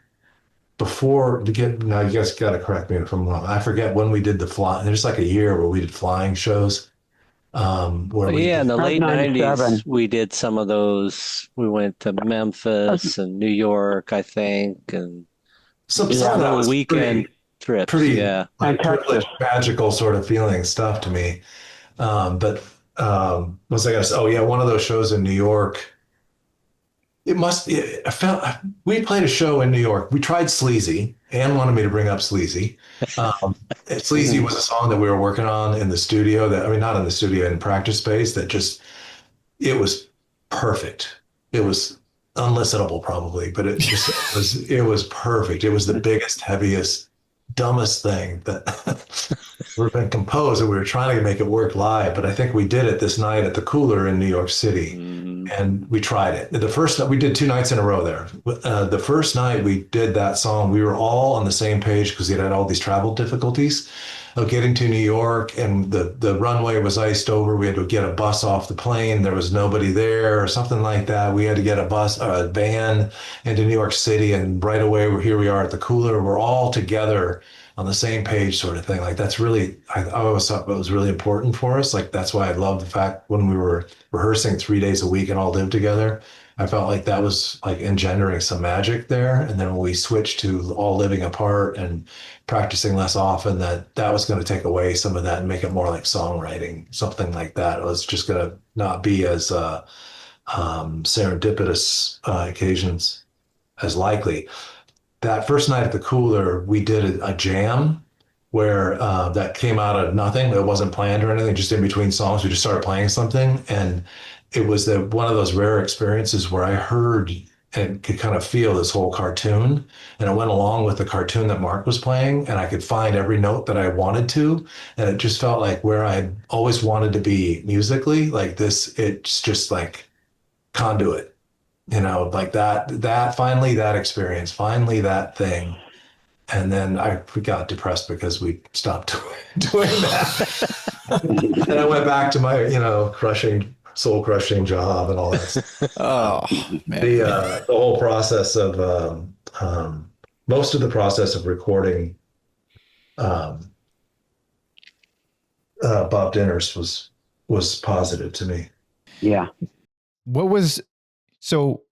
before now you guys got to correct me if I'm wrong. I forget when we did the fly. There's like a year where we did flying shows. In the late 90s, we did some of those. We went to Memphis and New York, I think, and some of that was weekend trips. Pretty like privileged, magical sort of feeling stuff to me. But what was I going to say? Oh yeah, one of those shows in New York. We played a show in New York. We tried Sleazy. Anne wanted me to bring up Sleazy. Sleazy was a song that we were working on in the studio not in the studio, in practice space, it was perfect. It was unlistenable probably, but it was perfect. It was the biggest, heaviest, dumbest thing that ever been composed, and we were trying to make it work live. But I think we did it this night at the Cooler in New York City. And we tried it. The first night we did 2 nights in a row there. The first night we did that song, we were all on the same page because we had all these travel difficulties of getting to New York, and the runway was iced over. We had to get a bus off the plane. There was nobody there or something like that. We had to get a van into New York City, and right away here we are at the Cooler. We're all together on the same page sort of thing. Like that's really, I always thought that was really important for us. Like that's why I love the fact when we were rehearsing 3 days a week and all lived together, I felt like that was like engendering some magic there. And then when we switched to all living apart and practicing less often, that was going to take away some of that and make it more like songwriting, something like that. It was just going to not be as serendipitous occasions as likely. That first night at the Cooler, we did a jam where that came out of nothing. It wasn't planned or anything, just in between songs. We just started playing something. And it was one of those rare experiences where I heard and could kind of feel this whole cartoon. And it went along with the cartoon that Mark was playing. And I could find every note that I wanted to. And it just felt like where I always wanted to be musically, like this, it's just like conduit. Like that finally that experience, finally that thing. And then we got depressed because we stopped doing that. And I went back to my, soul crushing job and all that. Oh, man. The whole process of, most of the process of recording Bob Dinners was positive to me. Yeah. So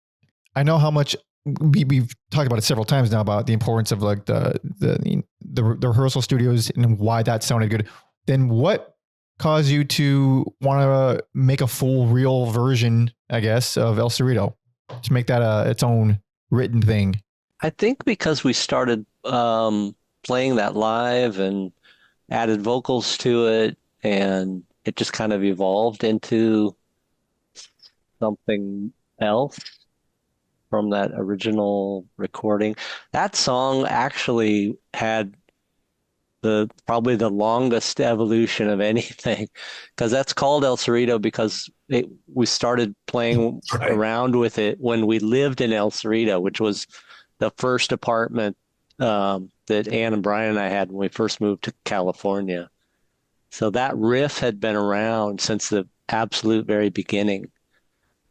I know how much we've talked about it several times now about the importance of like the rehearsal studios and why that sounded good. Then what caused you to want to make a full real version, I guess, of El Cerrito, to make that its own written thing? I think because we started playing that live and added vocals to it, and it just kind of evolved into something else from that original recording. That song actually had probably the longest evolution of anything, because that's called El Cerrito because we started playing around with it when we lived in El Cerrito, which was the first apartment that Ann and Brian and I had when we first moved to California. So that riff had been around since the absolute very beginning.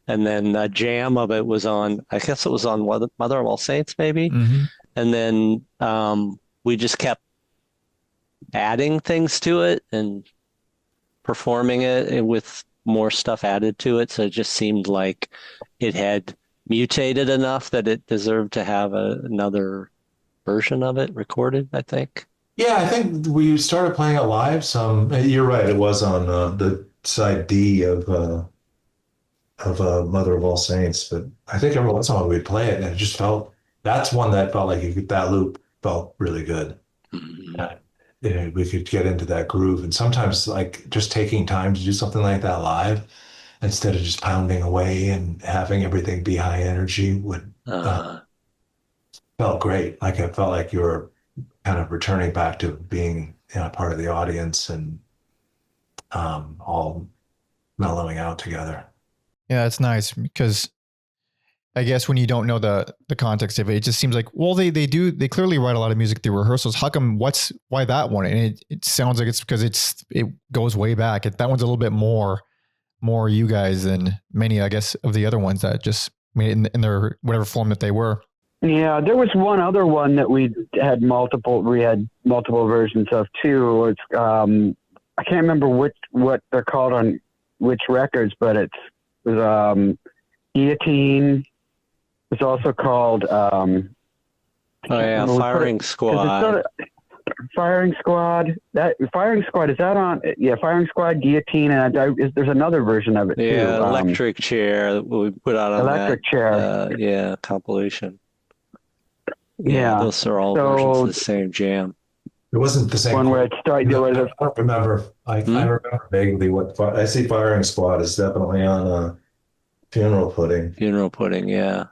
And then a jam of it was on, I guess it was on Mother of All Saints, maybe. Mm-hmm. And then we just kept adding things to it and performing it with more stuff added to it. So it just seemed like it had mutated enough that it deserved to have another version of it recorded, I think. Yeah, I think we started playing it live some. You're right, it was on the side D of Mother of All Saints, but I think every once in a while we'd play it and it just felt, that's one that felt like that loop felt really good. Mm-hmm. We could get into that groove, and sometimes like just taking time to do something like that live instead of just pounding away and having everything be high energy would felt great. Like I felt like you were kind of returning back to being part of the audience and all mellowing out together. Yeah, that's nice, because I guess when you don't know the context of it, it just seems like, well, they clearly write a lot of music through rehearsals. How come, why that one? And it sounds like it's because it goes way back. That one's a little bit more you guys than many, I guess, of the other ones that just made in their whatever form that they were. Yeah, there was one other one that we had multiple versions of too. It's I can't remember what they're called on which records, but it was Guillotine. It's also called Firing Squad. Firing Squad. Firing Squad, is that on? Yeah, Firing Squad, Guillotine, and there's another version of it too. Yeah, Electric Chair that we put out on Electric Chair. Compilation. Yeah, those are all versions of the same jam. It wasn't the same one where it started. I don't remember. I remember vaguely what I see. Firing Squad is definitely on Funeral Pudding. Funeral Pudding, yeah.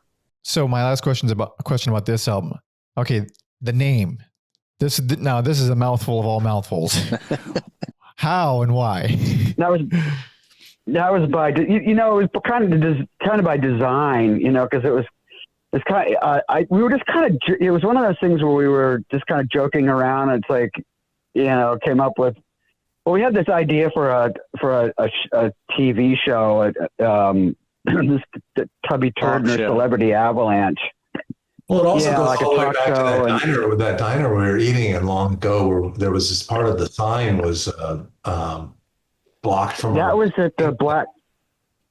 So my last question is about this album. Okay, the name. This is a mouthful of all mouthfuls. How and why? That was by it was kind of by design, because it's kind of we were just kind of, it was one of those things where we were just kind of joking around. It's like, came up with, well, we had this idea for a TV show, this Tubby Turner Celebrity Avalanche. Well, it also goes like all the way back to that diner we were eating in long ago, where there was this part of the sign was blocked from. That was at the Black.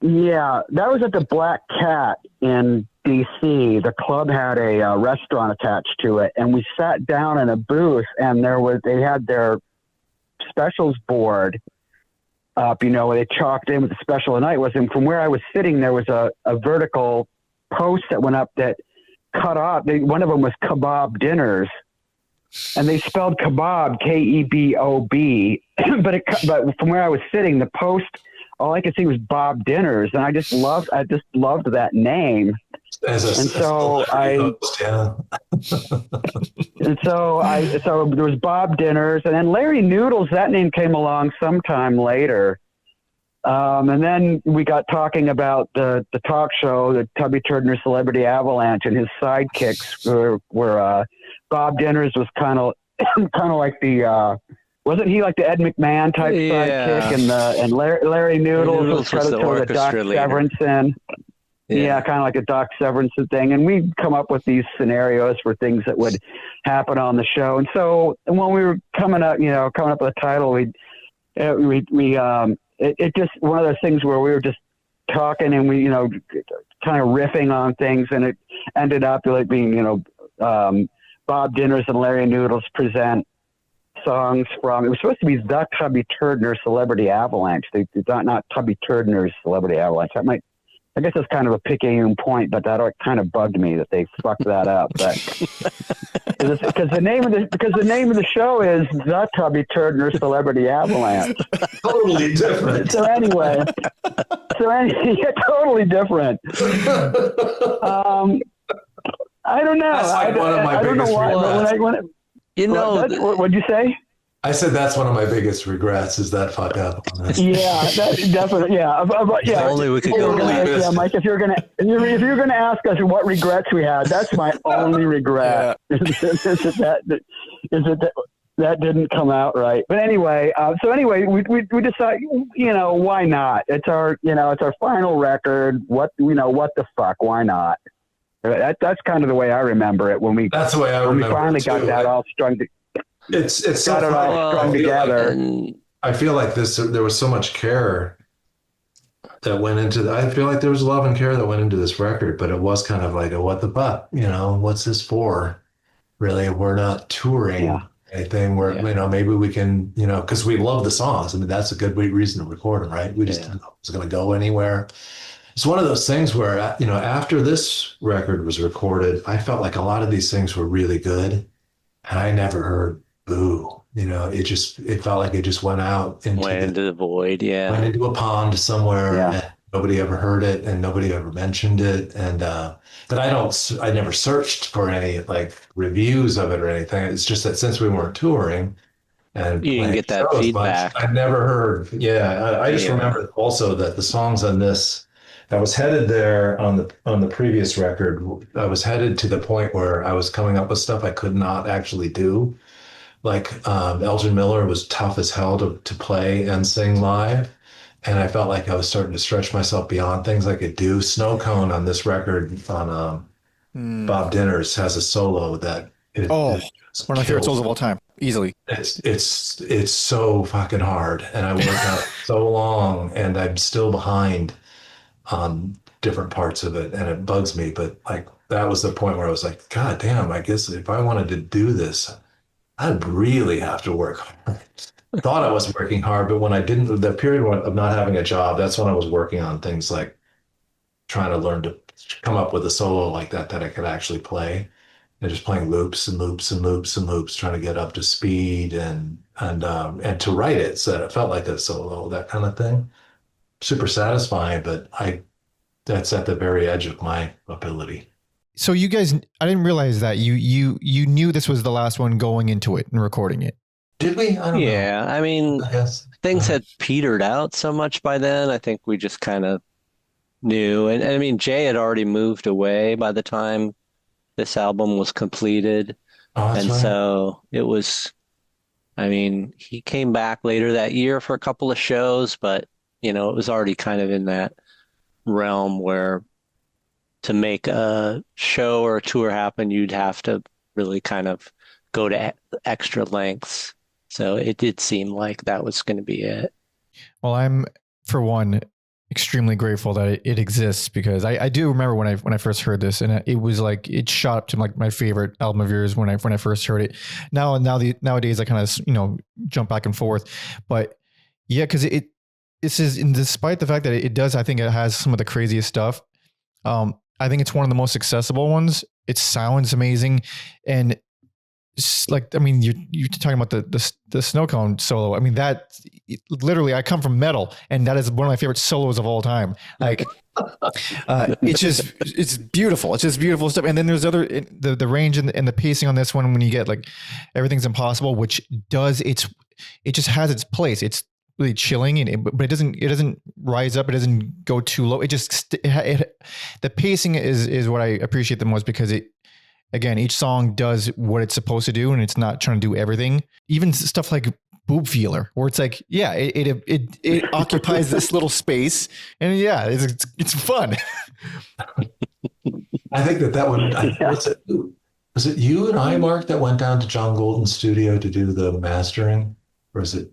Yeah, that was at the Black Cat in DC. The club had a restaurant attached to it, and we sat down in a booth, and they had their specials board up, where they chalked in with the special of the night was. And from where I was sitting, there was a vertical post that went up that cut off. One of them was Kebab Dinners, and they spelled kebab Kebob, but from where I was sitting, the post, all I could see was Bob Dinners, and I just loved that name. So there was Bob Dinners, and then Larry Noodles. That name came along sometime later. And then we got talking about the talk show, the Tubby Turner Celebrity Avalanche, and his sidekicks were Bob Dinners was kind of like the wasn't he like the Ed McMahon type sidekick, and Larry Noodles was kind of the Doc Severinsen. Yeah, kind of like a Doc Severinsen thing. And we'd come up with these scenarios for things that would happen on the show. And so when we were coming up with a title, it just one of those things where we were just talking and we, kind of riffing on things, and it ended up like being, Bob Dinners and Larry Noodles present songs from, it was supposed to be the Tubby Turner Celebrity Avalanche. They not Tubby Turner's Celebrity Avalanche. I guess that's kind of a picayune point, but that kind of bugged me that they fucked that up. But because the name of the show is the Tubby Turner Celebrity Avalanche. Totally different. So anyway, totally different. I don't know. That's like one of my biggest regrets. What'd you say? I said that's one of my biggest regrets is that fuck up on this. Yeah, definitely. Yeah, yeah. Only we could go back. Yeah, Mike. If you're gonna ask us what regrets we had, that's my only regret. That didn't come out right. But anyway, we decided, why not? It's our final record. What the fuck? Why not? That's kind of the way I remember it when we. That's the way I remember. We finally got that all strung. It's so got it all strung together. I feel like there was so much care that went into. I feel like there was love and care that went into this record, but it was kind of like a what the fuck, what's this for? Really, we're not touring anything. Maybe we can, because we love the songs. I mean, that's a good reason to record them, right? We just didn't know it was going to go anywhere. It's one of those things where, after this record was recorded, I felt like a lot of these things were really good, and I never heard boo. It felt like it just went out into the void. Yeah, went into a pond somewhere. Yeah. And nobody ever heard it, and nobody ever mentioned it. And but I never searched for any like reviews of it or anything. It's just that since we weren't touring, and you didn't get that feedback. I never heard. Yeah, I just remember also that the songs on this. I was headed there on the previous record. I was headed to the point where I was coming up with stuff I could not actually do. Like Elgin Miller was tough as hell to play and sing live. And I felt like I was starting to stretch myself beyond things I could do. Snow Cone on this record on Bob Dinner's has a solo that one of my favorite solos of all time, easily. It's so fucking hard, and I worked out so long, and I'm still behind on different parts of it, and it bugs me. But like that was the point where I was like, God damn, I guess if I wanted to do this, I'd really have to work hard. I thought I was working hard, but when I didn't, the period of not having a job, that's when I was working on things like trying to learn to come up with a solo like that I could actually play, and just playing loops and loops and loops and loops, trying to get up to speed and to write it so that it felt like a solo, that kind of thing. Super satisfying, but that's at the very edge of my ability. So you guys, I didn't realize that you knew this was the last one going into it and recording it. Did we? I don't know. Yeah, I mean, I guess. Things had petered out so much by then. I think we just kind of knew. And I mean, Jay had already moved away by the time this album was completed. Right. So it was, I mean, he came back later that year for a couple of shows, but, it was already kind of in that realm where to make a show or a tour happen, you'd have to really kind of go to extra lengths. So it did seem like that was going to be it. Well, I'm, for one, extremely grateful that it exists, because I do remember when I first heard this, and it was like it shot up to like my favorite album of yours when I first heard it. Nowadays I kind of jump back and forth, but yeah, because this is, and despite the fact that it does, I think it has some of the craziest stuff. I think it's one of the most accessible ones. It sounds amazing, and like, I mean, you're talking about the Snow Cone solo. I mean, literally, I come from metal, and that is one of my favorite solos of all time. Like, it's beautiful. It's just beautiful stuff. And then there's the range and the pacing on this one, when you get like Everything's Impossible, which it just has its place. It's really chilling, but it doesn't rise up. It doesn't go too low. It just, the pacing is what I appreciate the most, because again, each song does what it's supposed to do, and it's not trying to do everything. Even stuff like Boob Feeler, where it's like, yeah, it occupies this little space, and yeah, it's fun. I think that would, was it you and I, Mark, that went down to John Golden's studio to do the mastering? Or is it?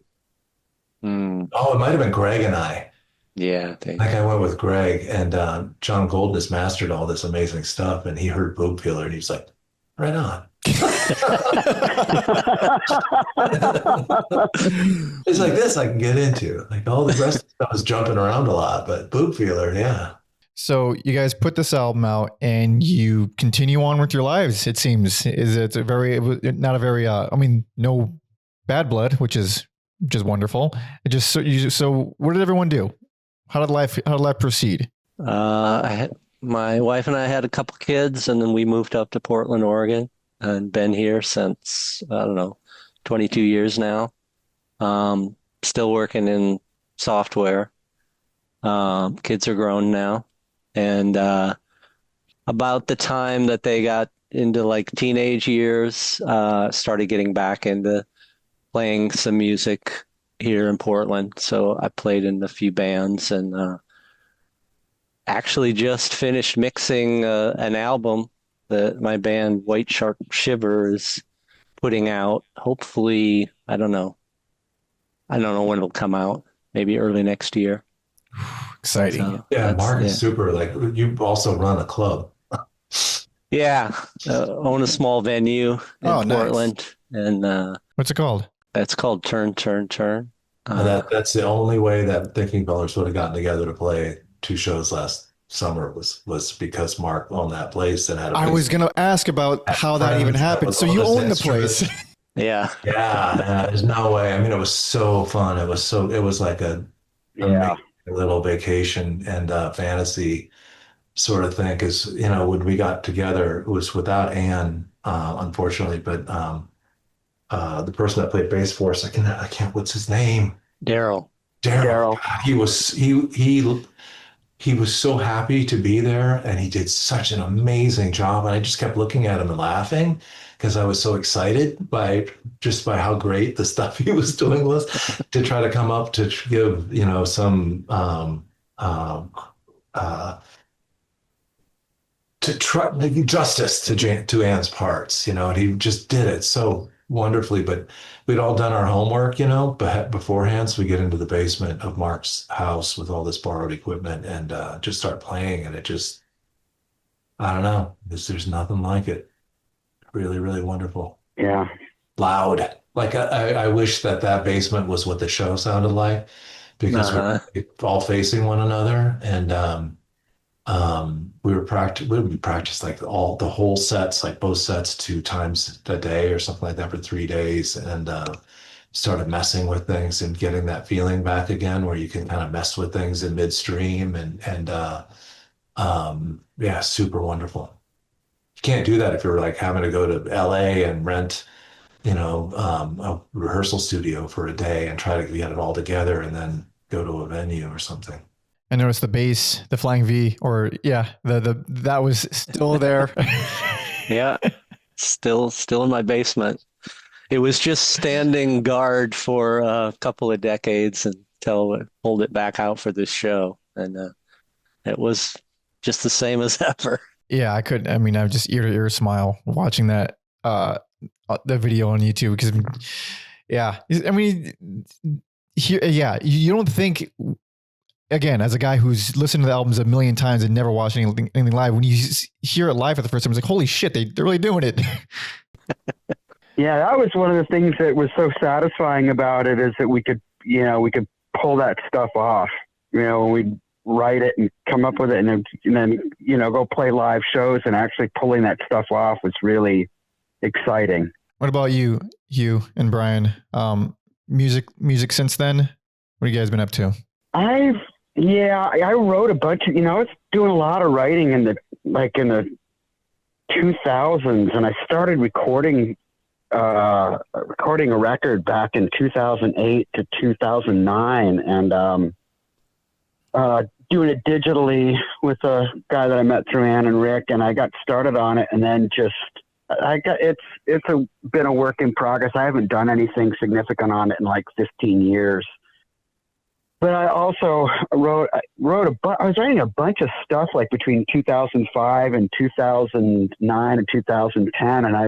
Oh, it might have been Greg and I. Yeah, I went with Greg, and John Golden has mastered all this amazing stuff, and he heard Boob Feeler, and he's like, right on. It's like this I can get into. Like all the rest of the stuff is jumping around a lot, but Boob Feeler, yeah. So you guys put this album out, and you continue on with your lives, it seems. No bad blood, which is wonderful. So what did everyone do? How did life proceed? My wife and I had a couple kids, and then we moved up to Portland, Oregon, and been here since, I don't know, 22 years now. Still working in software. Kids are grown now. And about the time that they got into like teenage years, started getting back into playing some music here in Portland. So I played in a few bands and actually just finished mixing an album that my band White Shark Shiver is putting out. Hopefully, I don't know when it'll come out. Maybe early next year. Exciting. So Yeah, Mark yeah. is super. Like, you also run a club. Yeah, own a small venue in Portland, nice. and What's it called? it's called Turn, Turn, Turn. And that's the only way that Thinking Fellers would have gotten together to play 2 shows last summer was because Mark owned that place and had a I was going to ask about how that even happened. So you own the place. Yeah. Yeah, there's no way. I mean, it was so fun. It was like a little vacation and fantasy sort of thing. Because, when we got together, it was without Anne, unfortunately, but the person that played bass for us, I can't, what's his name? Daryl. God, he was so happy to be there, and he did such an amazing job. And I just kept looking at him and laughing because I was so excited by how great the stuff he was doing was, to try to come up to give, some to try justice to Anne's parts, and he just did it so wonderfully. But we'd all done our homework, beforehand. So we get into the basement of Mark's house with all this borrowed equipment and just start playing. And it just, I don't know, there's nothing like it. Really, really wonderful. Yeah. Loud. Like I wish that basement was what the show sounded like, because we're all facing one another. And we would practice like the whole sets, like both sets 2 times a day or something like that for 3 days, and started messing with things and getting that feeling back again where you can kind of mess with things in midstream and yeah, super wonderful. You can't do that if you're like having to go to LA and rent, a rehearsal studio for a day and try to get it all together and then go to a venue or something. I noticed the bass, the flying V, or that was still there. Yeah, still in my basement. It was just standing guard for a couple of decades until I pulled it back out for this show, and it was just the same as ever. Yeah, I couldn't. I mean, I just ear to ear smile watching that the video on YouTube, because I mean, you don't think. Again, as a guy who's listened to the albums a million times and never watched anything live, when you hear it live for the first time, it's like, holy shit, they're really doing it. Yeah, that was one of the things that was so satisfying about it, is that we could pull that stuff off. When we'd write it and come up with it and then go play live shows, and actually pulling that stuff off was really exciting. What about you, Hugh and Brian? Music since then? What have you guys been up to? I wrote a bunch of, I was doing a lot of writing in the 2000s, and I started recording a record back in 2008 to 2009, and doing it digitally with a guy that I met through Ann and Rick, and I got started on it, and then it's been a work in progress. I haven't done anything significant on it in like 15 years. But I also I was writing a bunch of stuff like between 2005 and 2009 and 2010, and I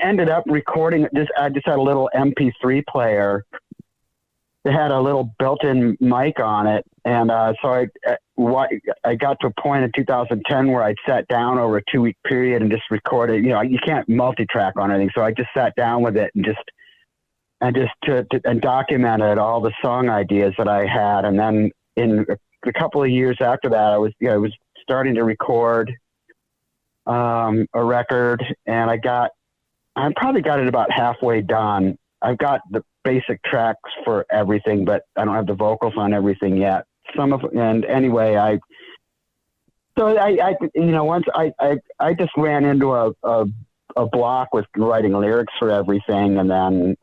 ended up recording this. I just had a little MP3 player that had a little built-in mic on it, and so I got to a point in 2010 where I sat down over a 2-week period and just recorded. You can't multi-track on anything, so I just sat down with it and documented all the song ideas that I had. And then in a couple of years after that, I was starting to record a record, and I probably got it about halfway done. I've got the basic tracks for everything, but I don't have the vocals on everything yet. Once I just ran into a a block with writing lyrics for everything. And then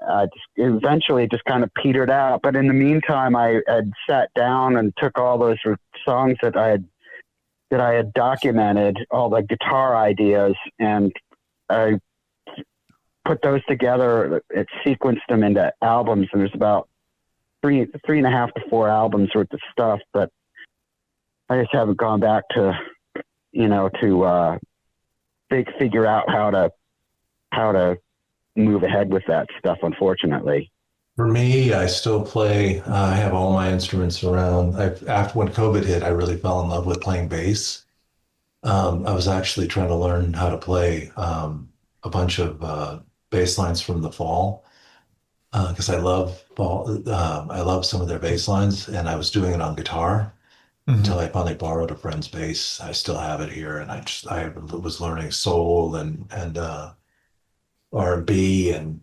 eventually it just kind of petered out. But in the meantime, I had sat down and took all those songs that I had documented, all the guitar ideas, and I put those together. It sequenced them into albums, and there's about 3.5 to 4 albums worth of stuff, but I just haven't gone back to figure out how to move ahead with that stuff, unfortunately. For me, I still play. I have all my instruments around. After when COVID hit, I really fell in love with playing bass. I was actually trying to learn how to play a bunch of bass lines from the Fall because I love some of their bass lines, and I was doing it on guitar until I finally borrowed a friend's bass. I still have it here, and I was learning soul and R&B and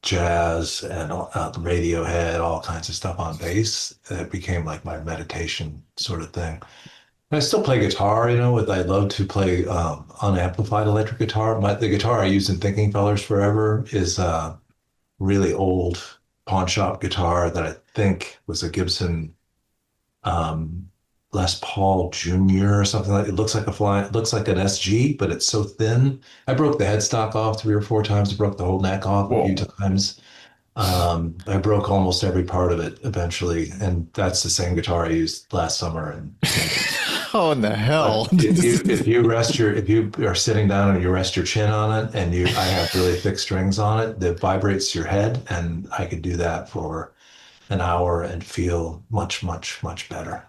jazz and Radiohead, all kinds of stuff on bass. It became like my meditation sort of thing. And I still play guitar, I love to play unamplified electric guitar. The guitar I used in Thinking Fellers forever is a really old pawn shop guitar that I think was a Gibson Les Paul Jr. or something like it. Looks like it looks like an SG, but it's so thin. I broke the headstock off 3 or 4 times. I broke the whole neck off a few times. I broke almost every part of it eventually, and that's the same guitar I used last summer. And oh, in the hell! If you are sitting down and you rest your chin on it, and I have really thick strings on it that vibrates your head, and I could do that for an hour and feel much, much, much better.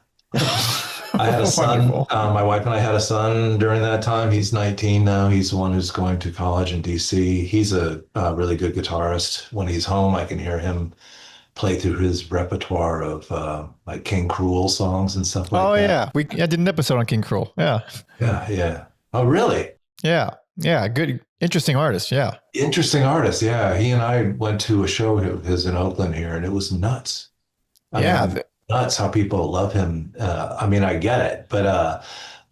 I had a son. My wife and I had a son during that time. He's 19 now. He's the one who's going to college in DC. He's a really good guitarist. When he's home, I can hear him play through his repertoire of like King Cruel songs and stuff like that. Oh yeah, I did an episode on King Cruel. Yeah. Oh really? Yeah. Good, interesting artist. Yeah. Interesting artist. Yeah. He and I went to a show of his in Oakland here, and it was nuts. I mean, nuts how people love him. I get it, but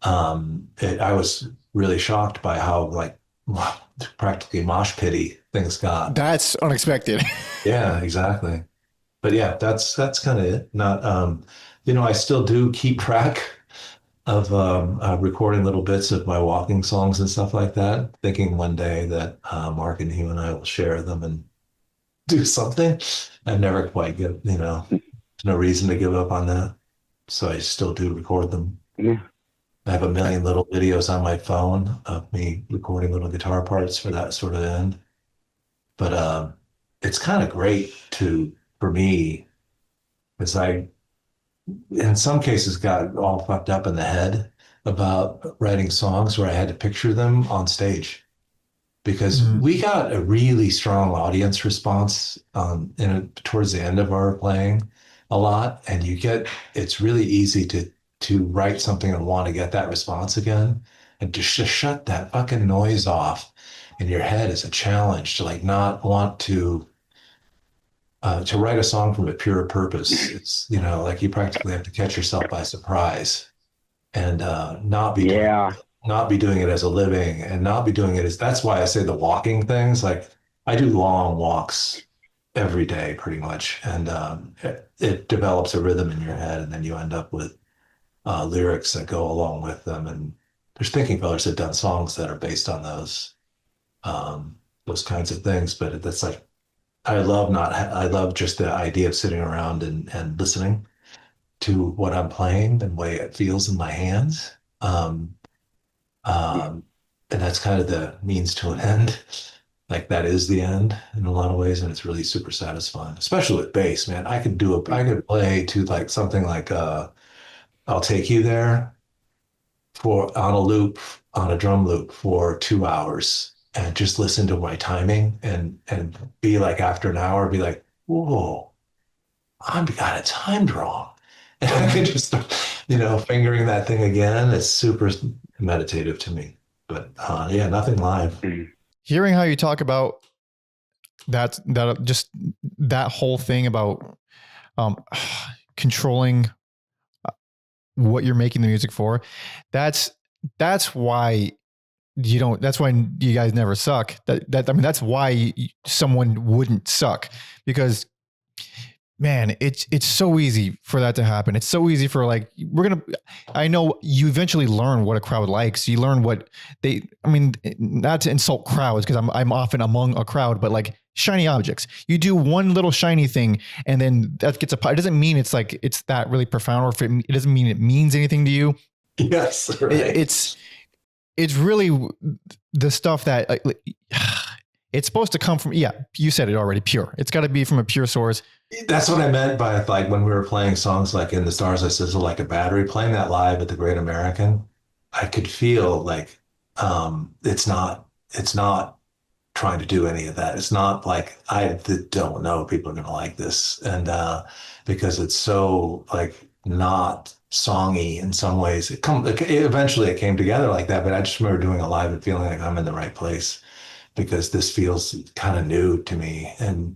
I was really shocked by how practically mosh pity things got. That's unexpected. Yeah, exactly. But yeah, that's kind of it. Not, I still do keep track of recording little bits of my walking songs and stuff like that, thinking one day that Mark and Hugh and I will share them and do something. I never quite get, there's no reason to give up on that. So I still do record them. Yeah. I have a million little videos on my phone of me recording little guitar parts for that sort of end. But it's kind of great for me, because I, in some cases, got all fucked up in the head about writing songs where I had to picture them on stage. Because we got a really strong audience response towards the end of our playing a lot, and it's really easy to write something and want to get that response again, and to shut that fucking noise off in your head is a challenge to not want to write a song from a pure purpose. It's you practically have to catch yourself by surprise and not be doing it as a living, and not be doing it as, that's why I say the walking things. I do long walks every day pretty much, and it develops a rhythm in your head, and then you end up with lyrics that go along with them. And there's Thinking Fellers that have done songs that are based on those kinds of things. But that's I love just the idea of sitting around and listening to what I'm playing and the way it feels in my hands. And that's kind of the means to an end. That is the end in a lot of ways, and it's really super satisfying, especially with bass, man. I could play to something like I'll Take You There on a drum loop for 2 hours, and just listen to my timing and be after an hour, be like, whoa, I got it timed wrong. And I can just start, fingering that thing again. It's super meditative to me. But nothing live. Hearing how you talk about that whole thing about controlling what you're making the music for, that's why you don't, that's why you guys never suck. I mean, that's why someone wouldn't suck, because man, it's so easy for that to happen. It's so easy for like, I know you eventually learn what a crowd likes. You learn what I mean, not to insult crowds, because I'm often among a crowd, but like shiny objects. You do one little shiny thing and then that gets it doesn't mean it's like, it's that really profound, or if it doesn't mean it means anything to you. Yes. Right. It's really the stuff that it's supposed to come from. Yeah. You said it already, pure. It's got to be from a pure source. That's what I meant by like when we were playing songs like In the Stars I Sizzle Like a Battery, playing that live at the Great American, I could feel like it's not trying to do any of that. It's not like I don't know if people are going to like this, and because it's so like not songy in some ways. Eventually it came together like that, but I just remember doing it live and feeling like I'm in the right place because this feels kind of new to me, and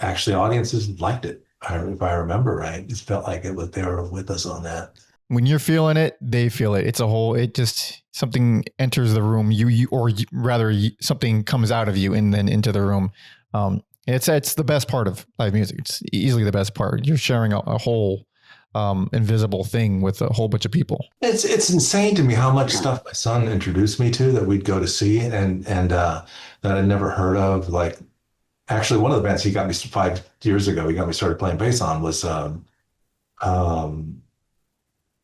actually audiences liked it. If I remember right, it felt like they were with us on that. When you're feeling it, they feel it. It just, something enters the room, something comes out of you and then into the room. It's the best part of live music. It's easily the best part. You're sharing a whole invisible thing with a whole bunch of people. It's insane to me how much stuff my son introduced me to that we'd go to see and that I'd never heard of. Like, actually, one of the bands he got me 5 years ago, he got me started playing bass on was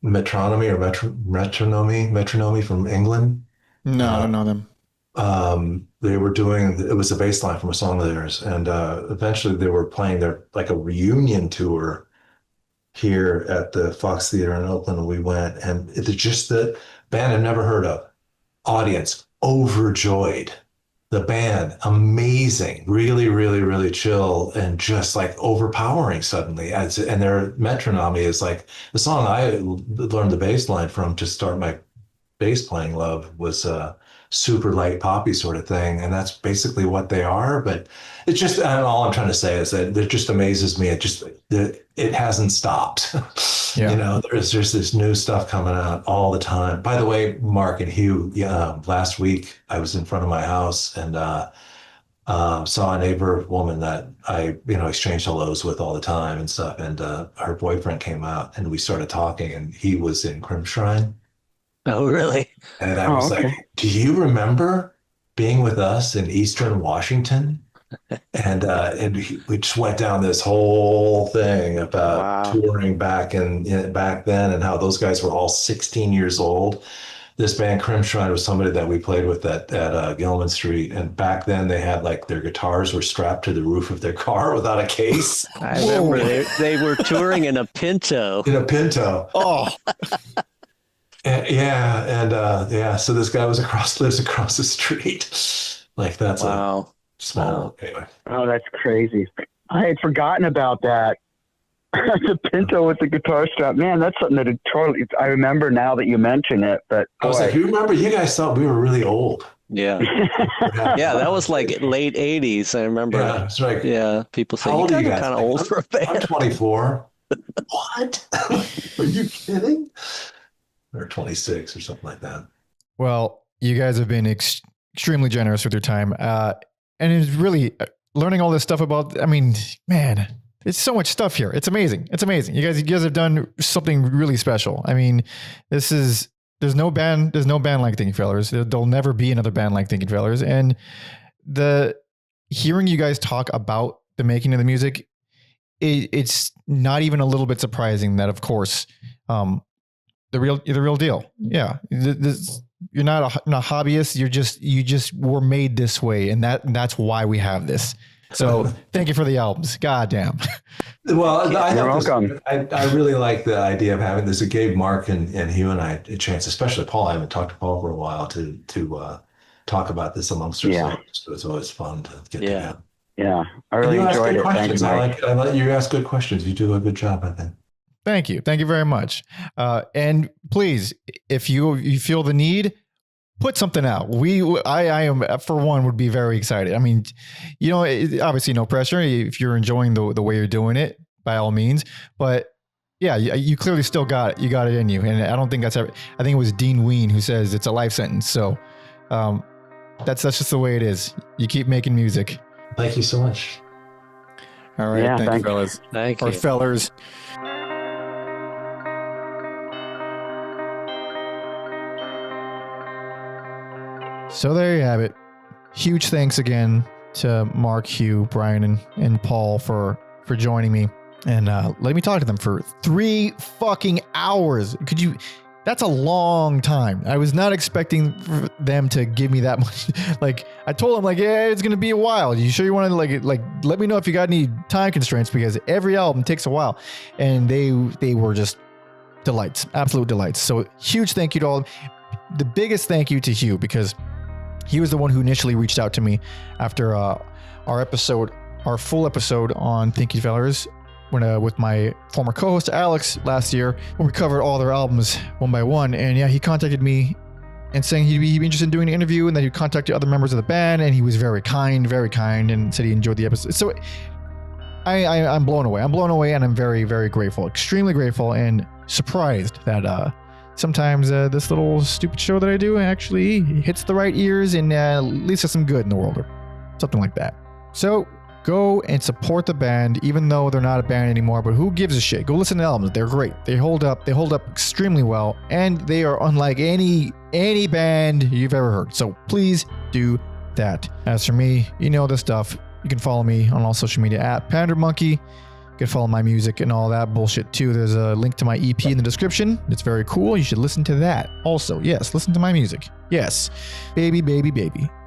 Metronomy from England. No, I don't know them. They were it was a bass line from a song of theirs, and eventually they were playing their like a reunion tour here at the Fox Theater in Oakland. We went, and it's just the band I've never heard of. Audience overjoyed. The band, amazing, really, really, really chill and just like overpowering suddenly. And their Metronomy is like the song I learned the bass line from to start my bass playing love was a super light poppy sort of thing. And that's basically what they are. But it's just, and all I'm trying to say is that it just amazes me. It hasn't stopped. Yeah. You know, there's this new stuff coming out all the time. By the way, Mark and Hugh, last week I was in front of my house and saw a neighbor woman that I, exchange hellos with all the time and stuff. And her boyfriend came out and we started talking, and he was in Crimshrine. Oh, really? And I was like, do you remember being with us in Eastern Washington? And we just went down this whole thing about touring back then and how those guys were all 16 years old. This band Crimshrine was somebody that we played with at Gilman Street. And back then they had like their guitars were strapped to the roof of their car without a case. I remember they were touring in a Pinto. Oh. So this guy lives across the street. Like that's a small anyway. Oh, that's crazy. I had forgotten about that. The Pinto with the guitar strap. Man, that's something that I remember now that you mention it. But I was like, you remember you guys thought we were really old. Yeah. Yeah, that was like late 80s. I remember. Yeah, that's right. Yeah, people say you guys are kind of old for a band. I'm 24. What? Are you kidding? Or 26 or something like that. Well, you guys have been extremely generous with your time. And it's really learning all this stuff about, I mean, man, it's so much stuff here. It's amazing. It's amazing. You guys have done something really special. I mean, there's no band like Thinking Fellers. There'll never be another band like Thinking Fellers. And hearing you guys talk about the making of the music, it's not even a little bit surprising that, of course, the real deal. Yeah. You're not a hobbyist. You just were made this way. And that's why we have this. So thank you for the albums. God damn. Well, you're welcome. I really like the idea of having this. It gave Mark and Hugh and I a chance, especially Paul. I haven't talked to Paul for a while to talk about this amongst ourselves. So it's always fun to get together. Yeah. I really enjoyed it. Thank you, Mike. I let you ask good questions. You do a good job, I think. Thank you. Thank you very much. And please, if you feel the need, put something out. I am, for one, would be very excited. I mean, obviously no pressure if you're enjoying the way you're doing it, by all means, but Yeah, you clearly still got it. You got it in you. And I don't think that's ever, I think it was Dean Ween who says it's a life sentence. So that's just the way it is. You keep making music. Thank you so much. All right. Yeah, thank you, thanks. fellas. Thank Or you. fellers. So there you have it. Huge thanks again to Mark, Hugh, Brian, and Paul for joining me and let me talk to them for 3 fucking hours. Could you? That's a long time. I was not expecting them to give me that much. Like I told them, like, yeah, it's gonna be a while. You sure you want to like let me know if you got any time constraints because every album takes a while, and they were just delights, absolute delights. So huge thank you to all. The biggest thank you to Hugh because he was the one who initially reached out to me after our full episode on Thank You Fellers when with my former co-host Alex last year when we covered all their albums one by one. And yeah, he contacted me and saying he'd be interested in doing an interview and that he'd contacted other members of the band, and he was very kind and said he enjoyed the episode. So I'm blown away. I'm blown away and I'm very, very grateful, extremely grateful and surprised that sometimes this little stupid show that I do actually hits the right ears and leads to some good in the world or something like that. So go and support the band, even though they're not a band anymore, but who gives a shit? Go listen to the albums. They're great. They hold up extremely well, and they are unlike any band you've ever heard. So please do that. As for me, you know this stuff. You can follow me on all social media at PanderMonkey. You can follow my music and all that bullshit too. There's a link to my EP in the description. It's very cool. You should listen to that. Also, yes, listen to my music. Yes. Baby.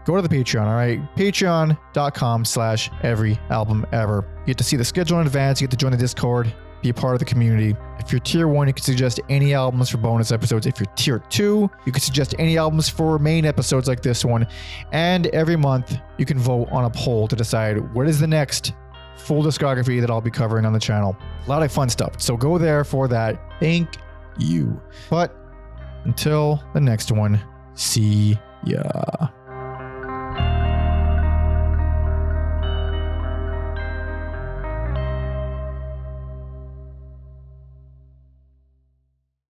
Go to the Patreon, all right? Patreon.com/everyalbumever. You get to see the schedule in advance. You get to join the Discord, be a part of the community. If you're tier 1, you can suggest any albums for bonus episodes. If you're tier 2, you can suggest any albums for main episodes like this one. And every month, you can vote on a poll to decide what is the next full discography that I'll be covering on the channel. A lot of fun stuff. So go there for that. Thank you. But until the next one, see ya.